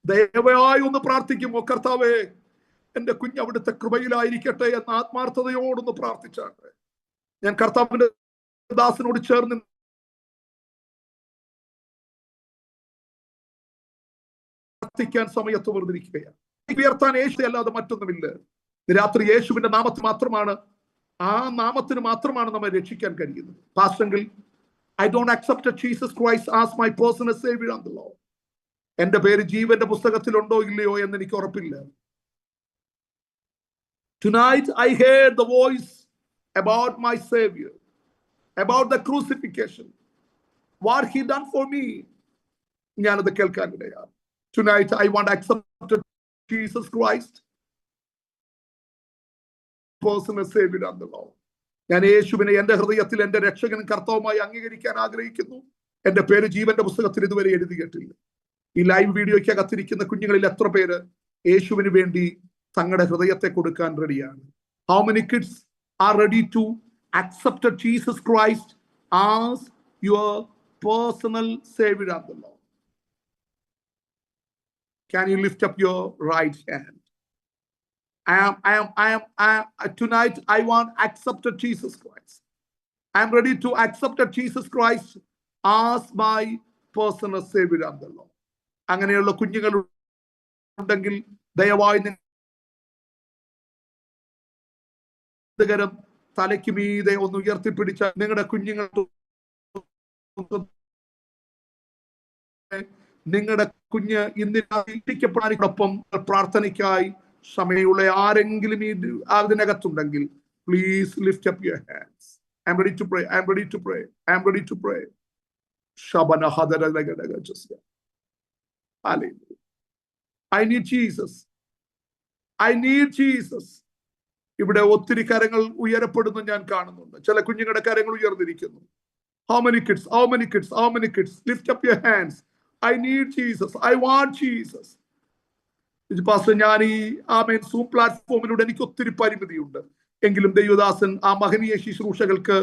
ദയവായി ഒന്ന് പ്രാർത്ഥിക്കുമോ? കർത്താവേ, എന്റെ കുഞ്ഞ് അവിടുത്തെ കൃപയിലായിരിക്കട്ടെ എന്ന ആത്മാർത്ഥതയോടൊന്ന് പ്രാർത്ഥിച്ചാട്ടെ. ഞാൻ കർത്താവിന്റെ ദാസനോട് ചേർന്ന് പ്രാർത്ഥിക്കാൻ സമയത്ത് വെറുതിരിക്കുകയാണ്. ഉയർത്താൻ യേശു അല്ലാതെ മറ്റൊന്നുമില്ല. രാത്രി യേശുവിന്റെ നാമത്തിൽ മാത്രമാണ്, ആ നാമത്തിന് മാത്രമാണ് നമ്മെ രക്ഷിക്കാൻ കഴിയുന്നത്. Pastor, I don't accept Jesus Christ as my personal savior and the Lord. എന്റെ പേര് ജീവന്റെ പുസ്തകത്തിലുണ്ടോ ഇല്ലയോ എന്ന് എനിക്ക് ഉറപ്പില്ല. Tonight I heard the voice about my Savior, about the crucifixion, what he done for me. ഞാനത് കേൾക്കാനിടയാണ്. Tonight I want to accept Jesus Christ, personal Savior and the Lord. ഞാൻ യേശുവിനെ എന്റെ ഹൃദയത്തിൽ എന്റെ രക്ഷകനും കർത്താവുമായി അംഗീകരിക്കാൻ ആഗ്രഹിക്കുന്നു. എന്റെ പേര് ജീവന്റെ പുസ്തകത്തിൽ ഇതുവരെ എഴുതിയിട്ടില്ല. ഈ ലൈവ് വീഡിയോയ്ക്ക് അകത്തിരിക്കുന്ന കുഞ്ഞുങ്ങളിൽ എത്ര പേര് യേശുവിന് വേണ്ടി തങ്ങളുടെ ഹൃദയത്തെ കൊടുക്കാൻ റെഡിയാണ്? How many kids are ready to accepted Jesus Christ as your personal Savior and the Lord? Can you lift up your right hand? Tonight I want accepted Jesus Christ. I am ready to accept Jesus Christ as my personal Savior and the Lord. അങ്ങനെയുള്ള കുഞ്ഞുങ്ങൾ ഉണ്ടെങ്കിൽ ദയവായി തലയ്ക്ക് മീതെ ഒന്ന് ഉയർത്തിപ്പിടിച്ച നിങ്ങളുടെ കുഞ്ഞുങ്ങൾ നിങ്ങളുടെ കുഞ്ഞ് ഇന്നിരിക്കപ്പെടാനോടൊപ്പം പ്രാർത്ഥനയ്ക്കായി സമയമുള്ള ആരെങ്കിലും അതിനകത്തുണ്ടെങ്കിൽ please lift up your hands. I am ready to pray. I am ready to pray. I am ready to pray. Shabana hadara lagadaga just. Hallelujah. I need Jesus. I need Jesus. ഇവിടെ ഒത്തിരി കരങ്ങൾ ഉയരപ്പെടുന്നു ഞാൻ കാണുന്നുണ്ട്. ചില കുഞ്ഞുങ്ങളുടെ കരങ്ങൾ ഉയർന്നിരിക്കുന്നു. How many kids? How many kids? How many kids? Lift up your hands. I need Jesus. I want Jesus. Pastor, ഞാൻ ഈ ആമേൻ സൂം പ്ലാറ്റ്ഫോമിലൂടെ എനിക്ക് ഒത്തിരി പരിമിതിയുണ്ട്. എങ്കിലും ദൈവദാസൻ ആ മഹനീയ ശുശ്രൂഷകൾക്ക്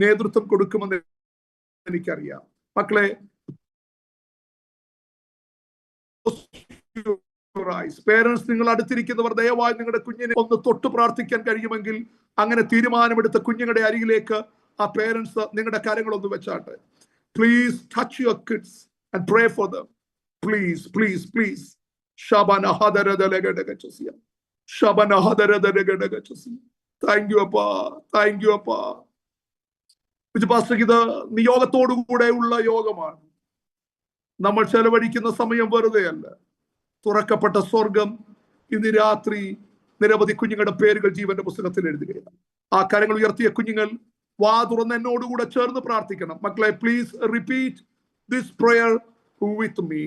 നേതൃത്വം കൊടുക്കുമെന്ന് എനിക്കറിയാം. മക്കളെ, പേരൻസ്, നിങ്ങൾ അടുത്തിരിക്കുന്നവർ ദയവായി നിങ്ങളുടെ കുഞ്ഞിനെ ഒന്ന് തൊട്ട് പ്രാർത്ഥിക്കാൻ കഴിയുമെങ്കിൽ അങ്ങനെ തീരുമാനമെടുത്ത കുഞ്ഞുങ്ങളുടെ അരികിലേക്ക് ആ പേരൻസ് നിങ്ങളുടെ കരങ്ങളൊന്ന് വെച്ചാട്ടെ. Please touch your kids and pray for them. Please please please. Thank you, Appa. Thank you, Appa. ഇത് നിയോഗത്തോടുകൂടെ ഉള്ള യോഗമാണ്. നമ്മൾ ചെലവഴിക്കുന്ന സമയം വെറുതെ അല്ല. തുറക്കപ്പെട്ട സ്വർഗം ഇന്ന് രാത്രി നിരവധി കുഞ്ഞുങ്ങളുടെ പേരുകൾ ജീവന്റെ പുസ്തകത്തിൽ എഴുതുകയാണ്. ആ കരങ്ങൾ ഉയർത്തിയ കുഞ്ഞുങ്ങൾ വാ തുറന്ന് എന്നോടുകൂടെ ചേർന്ന് പ്രാർത്ഥിക്കണം. മക്കളെ, please repeat this prayer with me.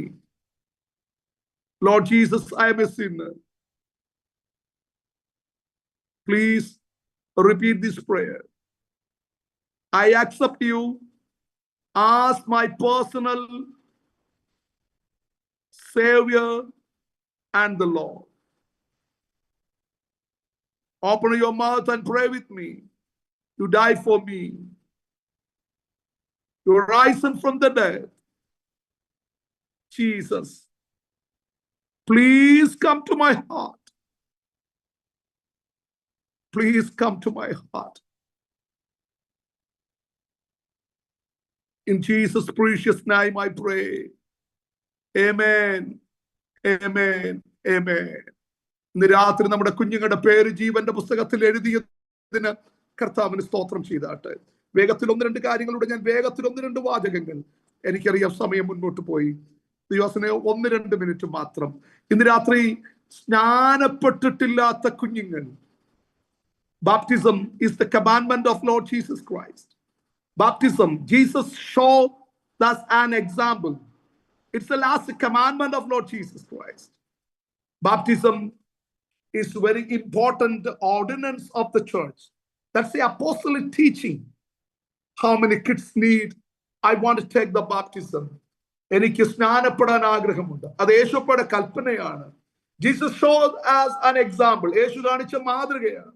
Lord Jesus, I am a sinner. Please repeat this prayer. I accept you as my personal Savior and the Lord. Open your mouth and pray with me. You died for me. You were risen from the dead. Jesus, please come to my heart. Please come to my heart. In Jesus' precious name I pray. Amen. Amen. Amen. ഇന്ന് രാത്രി നമ്മുടെ കുഞ്ഞുങ്ങളുടെ പേര് ജീവന്റെ പുസ്തകത്തിൽ എഴുതിയതിന് കർത്താവിന് സ്തോത്രം ചെയ്താട്ടെ. വേഗത്തിൽ ഒന്ന് രണ്ട് കാര്യങ്ങളുടെ ഞാൻ വേഗത്തിൽ ഒന്ന് രണ്ട് വാചകങ്ങൾ, എനിക്കറിയാം സമയം മുന്നോട്ട് പോയി, ദിവസനെ 1-2 മിനിറ്റ് മാത്രം. ഇന്ന് രാത്രി സ്നാനപ്പെട്ടിട്ടില്ലാത്ത കുഞ്ഞുങ്ങൾ, baptism is the commandment of Lord Jesus Christ. Baptism, Jesus showed us an example. It's the last commandment of Lord Jesus Christ. Baptism is very important ordinance of the church. That's the apostolic teaching. How many kids need? I want to take the baptism. എനിക്ക് സ്നാനപ്പെടാൻ ആഗ്രഹമുണ്ട്. അത് യേശുപ്പയുടെ കൽപ്പനയാണ്. Jesus showed as an example. യേശു കാണിച്ച മാതൃകയാണ്.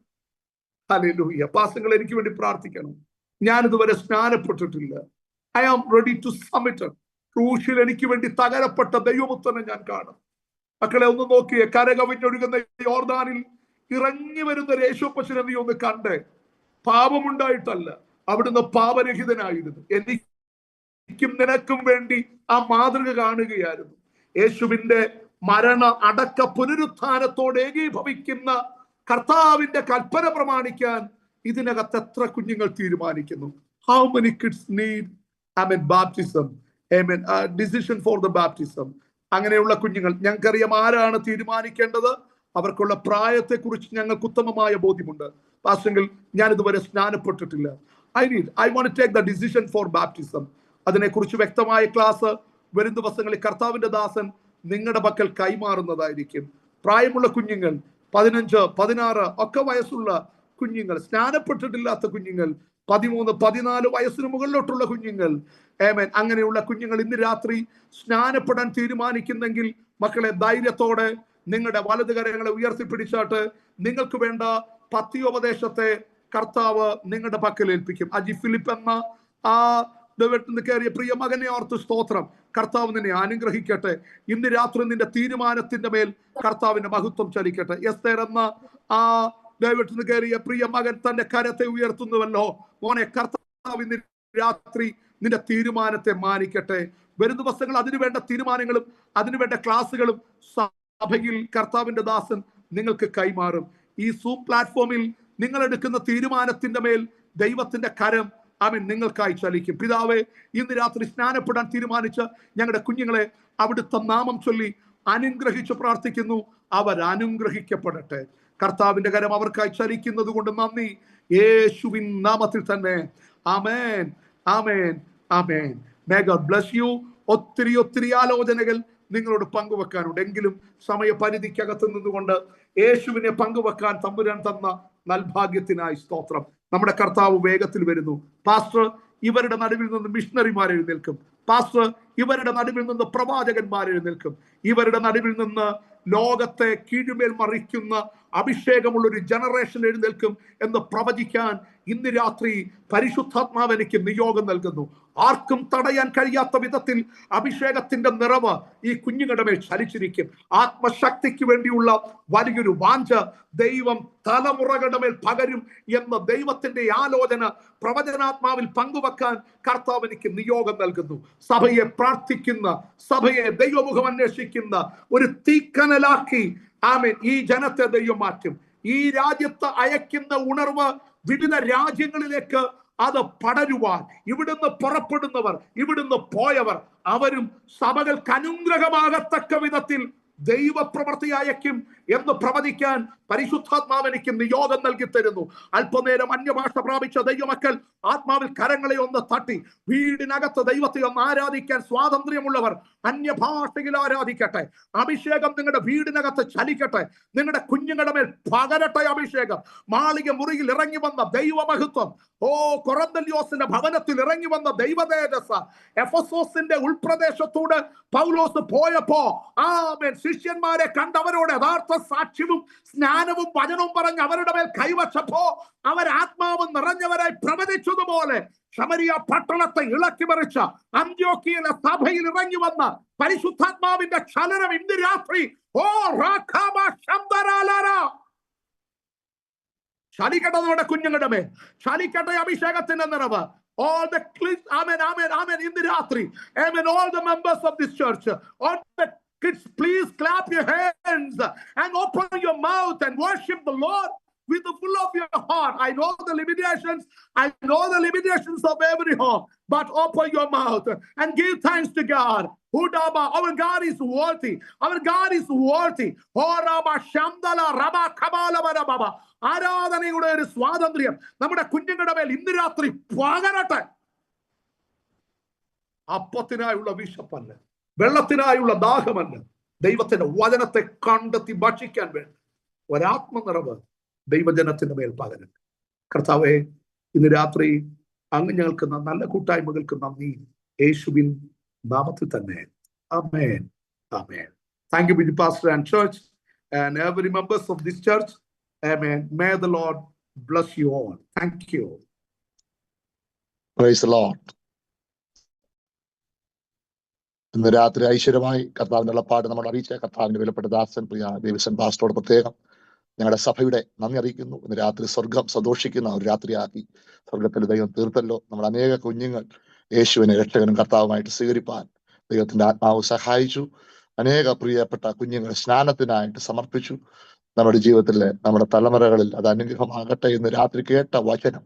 ഹല്ലേലൂയ. Pastor, എനിക്ക് വേണ്ടി പ്രാർത്ഥിക്കണം. ഞാൻ ഇതുവരെ സ്നാനപ്പെട്ടിട്ടില്ല. I am ready to submit. ക്രൂശിൽ എനിക്ക് വേണ്ടി തകരപ്പെട്ട ദൈവപുത്രനെ ഞാൻ കാണും. മക്കളെ, ഒന്ന് നോക്കിയേ, കരകവിഞ്ഞൊഴുകുന്ന യോർദാനിൽ ഇറങ്ങി വരുന്ന യേശുപ്പച്ചനെ നീ ഒന്ന് കണ്ടേ. പാപമുണ്ടായിട്ടല്ല, അവിടുന്ന് പാപരഹിതനായിരുന്നു. എനിക്കും നിനക്കും വേണ്ടി ആ മാതൃക കാണുകയായിരുന്നു. യേശുവിന്റെ മരണ അടക്ക പുനരുത്ഥാനത്തോട് ഏകീഭവിക്കുന്ന കർത്താവിന്റെ കൽപ്പന പ്രമാണിക്കാൻ ഇതിനകത്ത് എത്ര കുഞ്ഞുങ്ങൾ തീരുമാനിക്കുന്നു? How many kids need baptism? Decision for the baptism. അങ്ങനെയുള്ള കുഞ്ഞുങ്ങൾ, ഞങ്ങൾക്കറിയാം ആരാണ് തീരുമാനിക്കേണ്ടത്. അവർക്കുള്ള പ്രായത്തെക്കുറിച്ച് ഞങ്ങൾക്ക് ഉത്തമമായ ബോധ്യമുണ്ട്. പാസ്റ്റർ, ഞാൻ ഇതുവരെ സ്നാനപ്പെട്ടിട്ടില്ല. I want to take the decision for baptism. അതിനെക്കുറിച്ച് വ്യക്തമായ ക്ലാസ് വരും ദിവസങ്ങളിൽ കർത്താവിന്റെ ദാസൻ നിങ്ങളുടെ പക്കൽ കൈമാറുന്നതായിരിക്കും. പ്രായമുള്ള കുഞ്ഞുങ്ങൾ, 15, 16 ഒക്കെ വയസ്സുള്ള കുഞ്ഞുങ്ങൾ, സ്നാനപ്പെട്ടിട്ടില്ലാത്ത കുഞ്ഞുങ്ങൾ, 13, 14 വയസ്സിന് മുകളിലോട്ടുള്ള കുഞ്ഞുങ്ങൾ, അങ്ങനെയുള്ള കുഞ്ഞുങ്ങൾ ഇന്ന് രാത്രി സ്നാനപ്പെടാൻ തീരുമാനിക്കുന്നെങ്കിൽ മക്കളെ, ധൈര്യത്തോടെ നിങ്ങളുടെ വലതുകരങ്ങളെ ഉയർത്തിപ്പിടിച്ചാട്ട് നിങ്ങൾക്ക് വേണ്ട പത്യോപദേശത്തെ കർത്താവ് നിങ്ങളുടെ പക്കൽ ഏൽപ്പിക്കും. അജി ഫിലിപ്പ് എന്ന ആ ദൈവത്തിൽ നിന്ന് കയറിയ പ്രിയ മകനെ ഓർത്ത് സ്തോത്രം. കർത്താവ് നിന്നെ അനുഗ്രഹിക്കട്ടെ. ഇന്ന് രാത്രി നിന്റെ തീരുമാനത്തിന്റെ മേൽ കർത്താവിന്റെ മഹത്വം ചലിക്കട്ടെ. എസ്തേർ എന്ന ആ ദൈവത്തിൽ നിന്ന് കയറിയ പ്രിയ മകൻ തന്റെ കരത്തെ ഉയർത്തുന്നുവല്ലോ. മോനെ, കർത്താവ് ഇന്ന് രാത്രി നിന്റെ തീരുമാനത്തെ മാനിക്കട്ടെ. വരും ദിവസങ്ങൾ അതിനുവേണ്ട തീരുമാനങ്ങളും അതിനുവേണ്ട ക്ലാസ്സുകളും സഭയിൽ കർത്താവിന്റെ ദാസൻ നിങ്ങൾക്ക് കൈമാറും. ഈ സൂം പ്ലാറ്റ്ഫോമിൽ നിങ്ങൾ എടുക്കുന്ന തീരുമാനത്തിന്റെ മേൽ ദൈവത്തിന്റെ കരം അവൻ നിങ്ങൾക്കായി ചലിക്കും. പിതാവേ, ഇന്ന് രാത്രി സ്നാനപ്പെടാൻ തീരുമാനിച്ച ഞങ്ങളുടെ കുഞ്ഞുങ്ങളെ അവിടുത്തെ നാമം ചൊല്ലി അനുഗ്രഹിച്ച് പ്രാർത്ഥിക്കുന്നു. അവർ അനുഗ്രഹിക്കപ്പെടട്ടെ. കർത്താവിന്റെ കരം അവർക്കായി ചലിക്കുന്നത് കൊണ്ട് നന്ദി. യേശുവിൻ നാമത്തിൽ തന്നെ. ആമേൻ, ആമേൻ, ആമേൻ. May God bless you. ഒത്തിരി ആലോചനകൾ നിങ്ങളോട് പങ്കുവെക്കാനുണ്ട്. എങ്കിലും സമയപരിധിക്കകത്ത് നിന്നുകൊണ്ട് യേശുവിനെ പങ്കുവെക്കാൻ തമ്പുരാൻ തന്ന നൽഭാഗ്യത്തിനായി സ്തോത്രം. നമ്മുടെ കർത്താവ് വേഗത്തിൽ വരുന്നു. പാസ്റ്റർ, ഇവരുടെ നടുവിൽ നിന്ന് മിഷണറിമാർ എഴുന്നേൽക്കും. പാസ്റ്റർ, ഇവരുടെ നടുവിൽ നിന്ന് പ്രവാചകന്മാർ എഴുന്നേൽക്കും. ഇവരുടെ നടുവിൽ നിന്ന് ലോകത്തെ കീഴ്മേൽ മറിക്കുന്ന അഭിഷേകമുള്ള ഒരു ജനറേഷൻ എഴുന്നേൽക്കും എന്ന് പ്രവചിക്കാൻ ഇന്ന് രാത്രി പരിശുദ്ധാത്മാവ് എനിക്ക് നിയോഗം നൽകുന്നു. ആർക്കും തടയാൻ കഴിയാത്ത വിധത്തിൽ അഭിഷേകത്തിന്റെ നിറവ് ഈ കുഞ്ഞുങ്ങളുടെ മേൽ ചലിച്ചിരിക്കും. ആത്മശക്തിക്ക് വേണ്ടിയുള്ള വലിയൊരു വാഞ്ച ദൈവം തലമുറകളുടെ മേൽ പകരും എന്ന ദൈവത്തിന്റെ ആലോചന പ്രവചനാത്മാവിൽ പങ്കുവെക്കാൻ കർത്താവ് എനിക്ക് നിയോഗം നൽകുന്നു. സഭയെ പ്രാർത്ഥിക്കുന്ന, സഭയെ ദൈവമുഖം അന്വേഷിക്കുന്ന ഒരു തീക്കനലാക്കി ആമേൻ ഈ ജനത്തെ ദൈവം മാറ്റും. ഈ രാജ്യത്ത് അയക്കുന്ന ഉണർവ് വിവിധ രാജ്യങ്ങളിലേക്ക് അത് പടരുവാൻ ഇവിടുന്ന് പുറപ്പെടുന്നവർ, ഇവിടുന്ന് പോയവർ, അവരും സഭകൾക്ക് അനുഗ്രഹമാകത്തക്ക വിധത്തിൽ ദൈവപ്രവൃത്തി അയക്കും എന്ന് പ്രവചിക്കാൻ പരിശുദ്ധാത്മാവ് എനിക്ക് നിയോഗം നൽകി തരുന്നു. അല്പനേരം അന്യഭാഷ പ്രാപിച്ച ദൈവമക്കൾ ആത്മാവിൽ കരങ്ങളെ ഒന്ന് തട്ടി വീടിനകത്ത് ദൈവത്തെ ഒന്ന് ആരാധിക്കാൻ സ്വാതന്ത്ര്യമുള്ളവർ അന്യഭാഷയിൽ ആരാധിക്കട്ടെ. അഭിഷേകം നിങ്ങളുടെ വീടിനകത്ത് ചലിക്കട്ടെ. നിങ്ങളുടെ കുഞ്ഞുങ്ങളുടെ മേൽ പകരട്ടെ അഭിഷേകം. മാളിക മുറിയിൽ ഇറങ്ങി വന്ന ദൈവമഹത്വം, കൊറന്തല്യോസിന്റെ ഭവനത്തിൽ ഇറങ്ങി വന്ന ദൈവതേജസ്, എഫെസോസിന്റെ ഉൾപ്രദേശത്തോട് പൗലോസ് പോയപ്പോ ആമേൻ ശിഷ്യന്മാരെ കണ്ടവരോട് യഥാർത്ഥ സാക്ഷ്യവും സ്നാനവും വചനവും പറഞ്ഞ് അവരുടെ മേൽ കൈവച്ചപ്പോ അവർ ആത്മാവ് നിറഞ്ഞവരായി പ്രവചിച്ചതുപോലെ ശമരിയ പട്ടണത്തെ ഇളക്കി മറിച്ച അന്ത്യോക്യയിലെ സഭയിൽ ഇറങ്ങി വന്ന പരിശുദ്ധാത്മാവിന്റെ ചലനം ഇന്ന് രാത്രി ചലിക്കട്ടെ. നമ്മുടെ കുഞ്ഞുങ്ങളുടെ മേൽ ചലിക്കട്ടെ അഭിഷേകത്തിന്റെ നിറവ്. All the kids, amen, amen, amen, in the ratri, amen, all the members of this church, all the kids, please clap your hands and open your mouth and worship the Lord with the full of your heart. I know the limitations of every home, but open your mouth and give thanks to God. Hudaba, our God is worthy. Our God is worthy. Horaba Shamdala Raba Kabala Baba. ആരാധനയുടെ ഒരു സ്വാതന്ത്ര്യം നമ്മുടെ കുഞ്ഞുങ്ങളുടെ മേൽ ഇന്ന് രാത്രി പകരട്ടെ. അപ്പത്തിനായുള്ള വിശപ്പല്ല, വെള്ളത്തിനായുള്ള ദാഹമല്ല, ദൈവത്തിന്റെ വചനത്തെ കണ്ടെത്തി ഭക്ഷിക്കാൻ വേണ്ടി ഒരാത്മനിറവ് ദൈവജനത്തിന്റെ മേൽ പകരട്ടെ. കർത്താവേ, ഇന്ന് രാത്രി അങ്ങ് ഞങ്ങൾക്ക് നല്ല കൂട്ടായ്മകൾക്ക് നന്ദി. യേശുവിൻ നാമത്തിൽ തന്നെ. ആമേൻ, ആമേൻ. Thank you, Bishop Pastor and church and every members of this church. Amen. May the Lord bless you all. Thank you. Praise the Lord. ഇന്ന് രാത്രി ഐശ്വര്യമായി കർത്താവിന്റെ ഉള്ളപ്പാട് നമ്മൾ അറിയിച്ച കർത്താവിന്റെ വിലപ്പെട്ട ദാസൻ പ്രിയ ദേവിസൻ പാസ്റ്ററോട് പ്രത്യേകം ഞങ്ങളുടെ സഭയുടെ നന്ദി അറിയിക്കുന്നു. ഇന്ന് രാത്രി സ്വർഗം സന്തോഷിക്കുന്ന ഒരു രാത്രിയാക്കി സ്വർഗത്തിൽ ദൈവം തീർത്തല്ലോ. നമ്മുടെ അനേക കുഞ്ഞുങ്ങൾ യേശുവിനെ രക്ഷകനും കർത്താവുമായിട്ട് സ്വീകരിപ്പാൻ ദൈവത്തിന്റെ ആത്മാവ് സഹായിച്ചു. അനേക പ്രിയപ്പെട്ട കുഞ്ഞുങ്ങൾ സ്നാനത്തിനായിട്ട് സമർപ്പിച്ചു. നമ്മുടെ ജീവിതത്തിലെ നമ്മുടെ തലമുറകളിൽ അത് അനുഗ്രഹമാകട്ടെ എന്ന് രാത്രി കേട്ട വചനം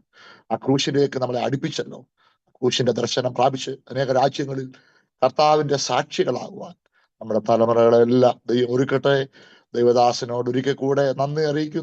ആ ക്രൂശിലേക്ക് നമ്മളെ അടുപ്പിച്ചല്ലോ. ക്രൂശിന്റെ ദർശനം പ്രാപിച്ച് അനേക രാജ്യങ്ങളിൽ കർത്താവിന്റെ സാക്ഷികളാകുവാൻ നമ്മുടെ തലമുറകളെല്ലാം ദൈവം ഒരുക്കട്ടെ. ദൈവദാസനോട് ഒരിക്കൽ കൂടെ നന്ദി അറിയിക്കുന്നു.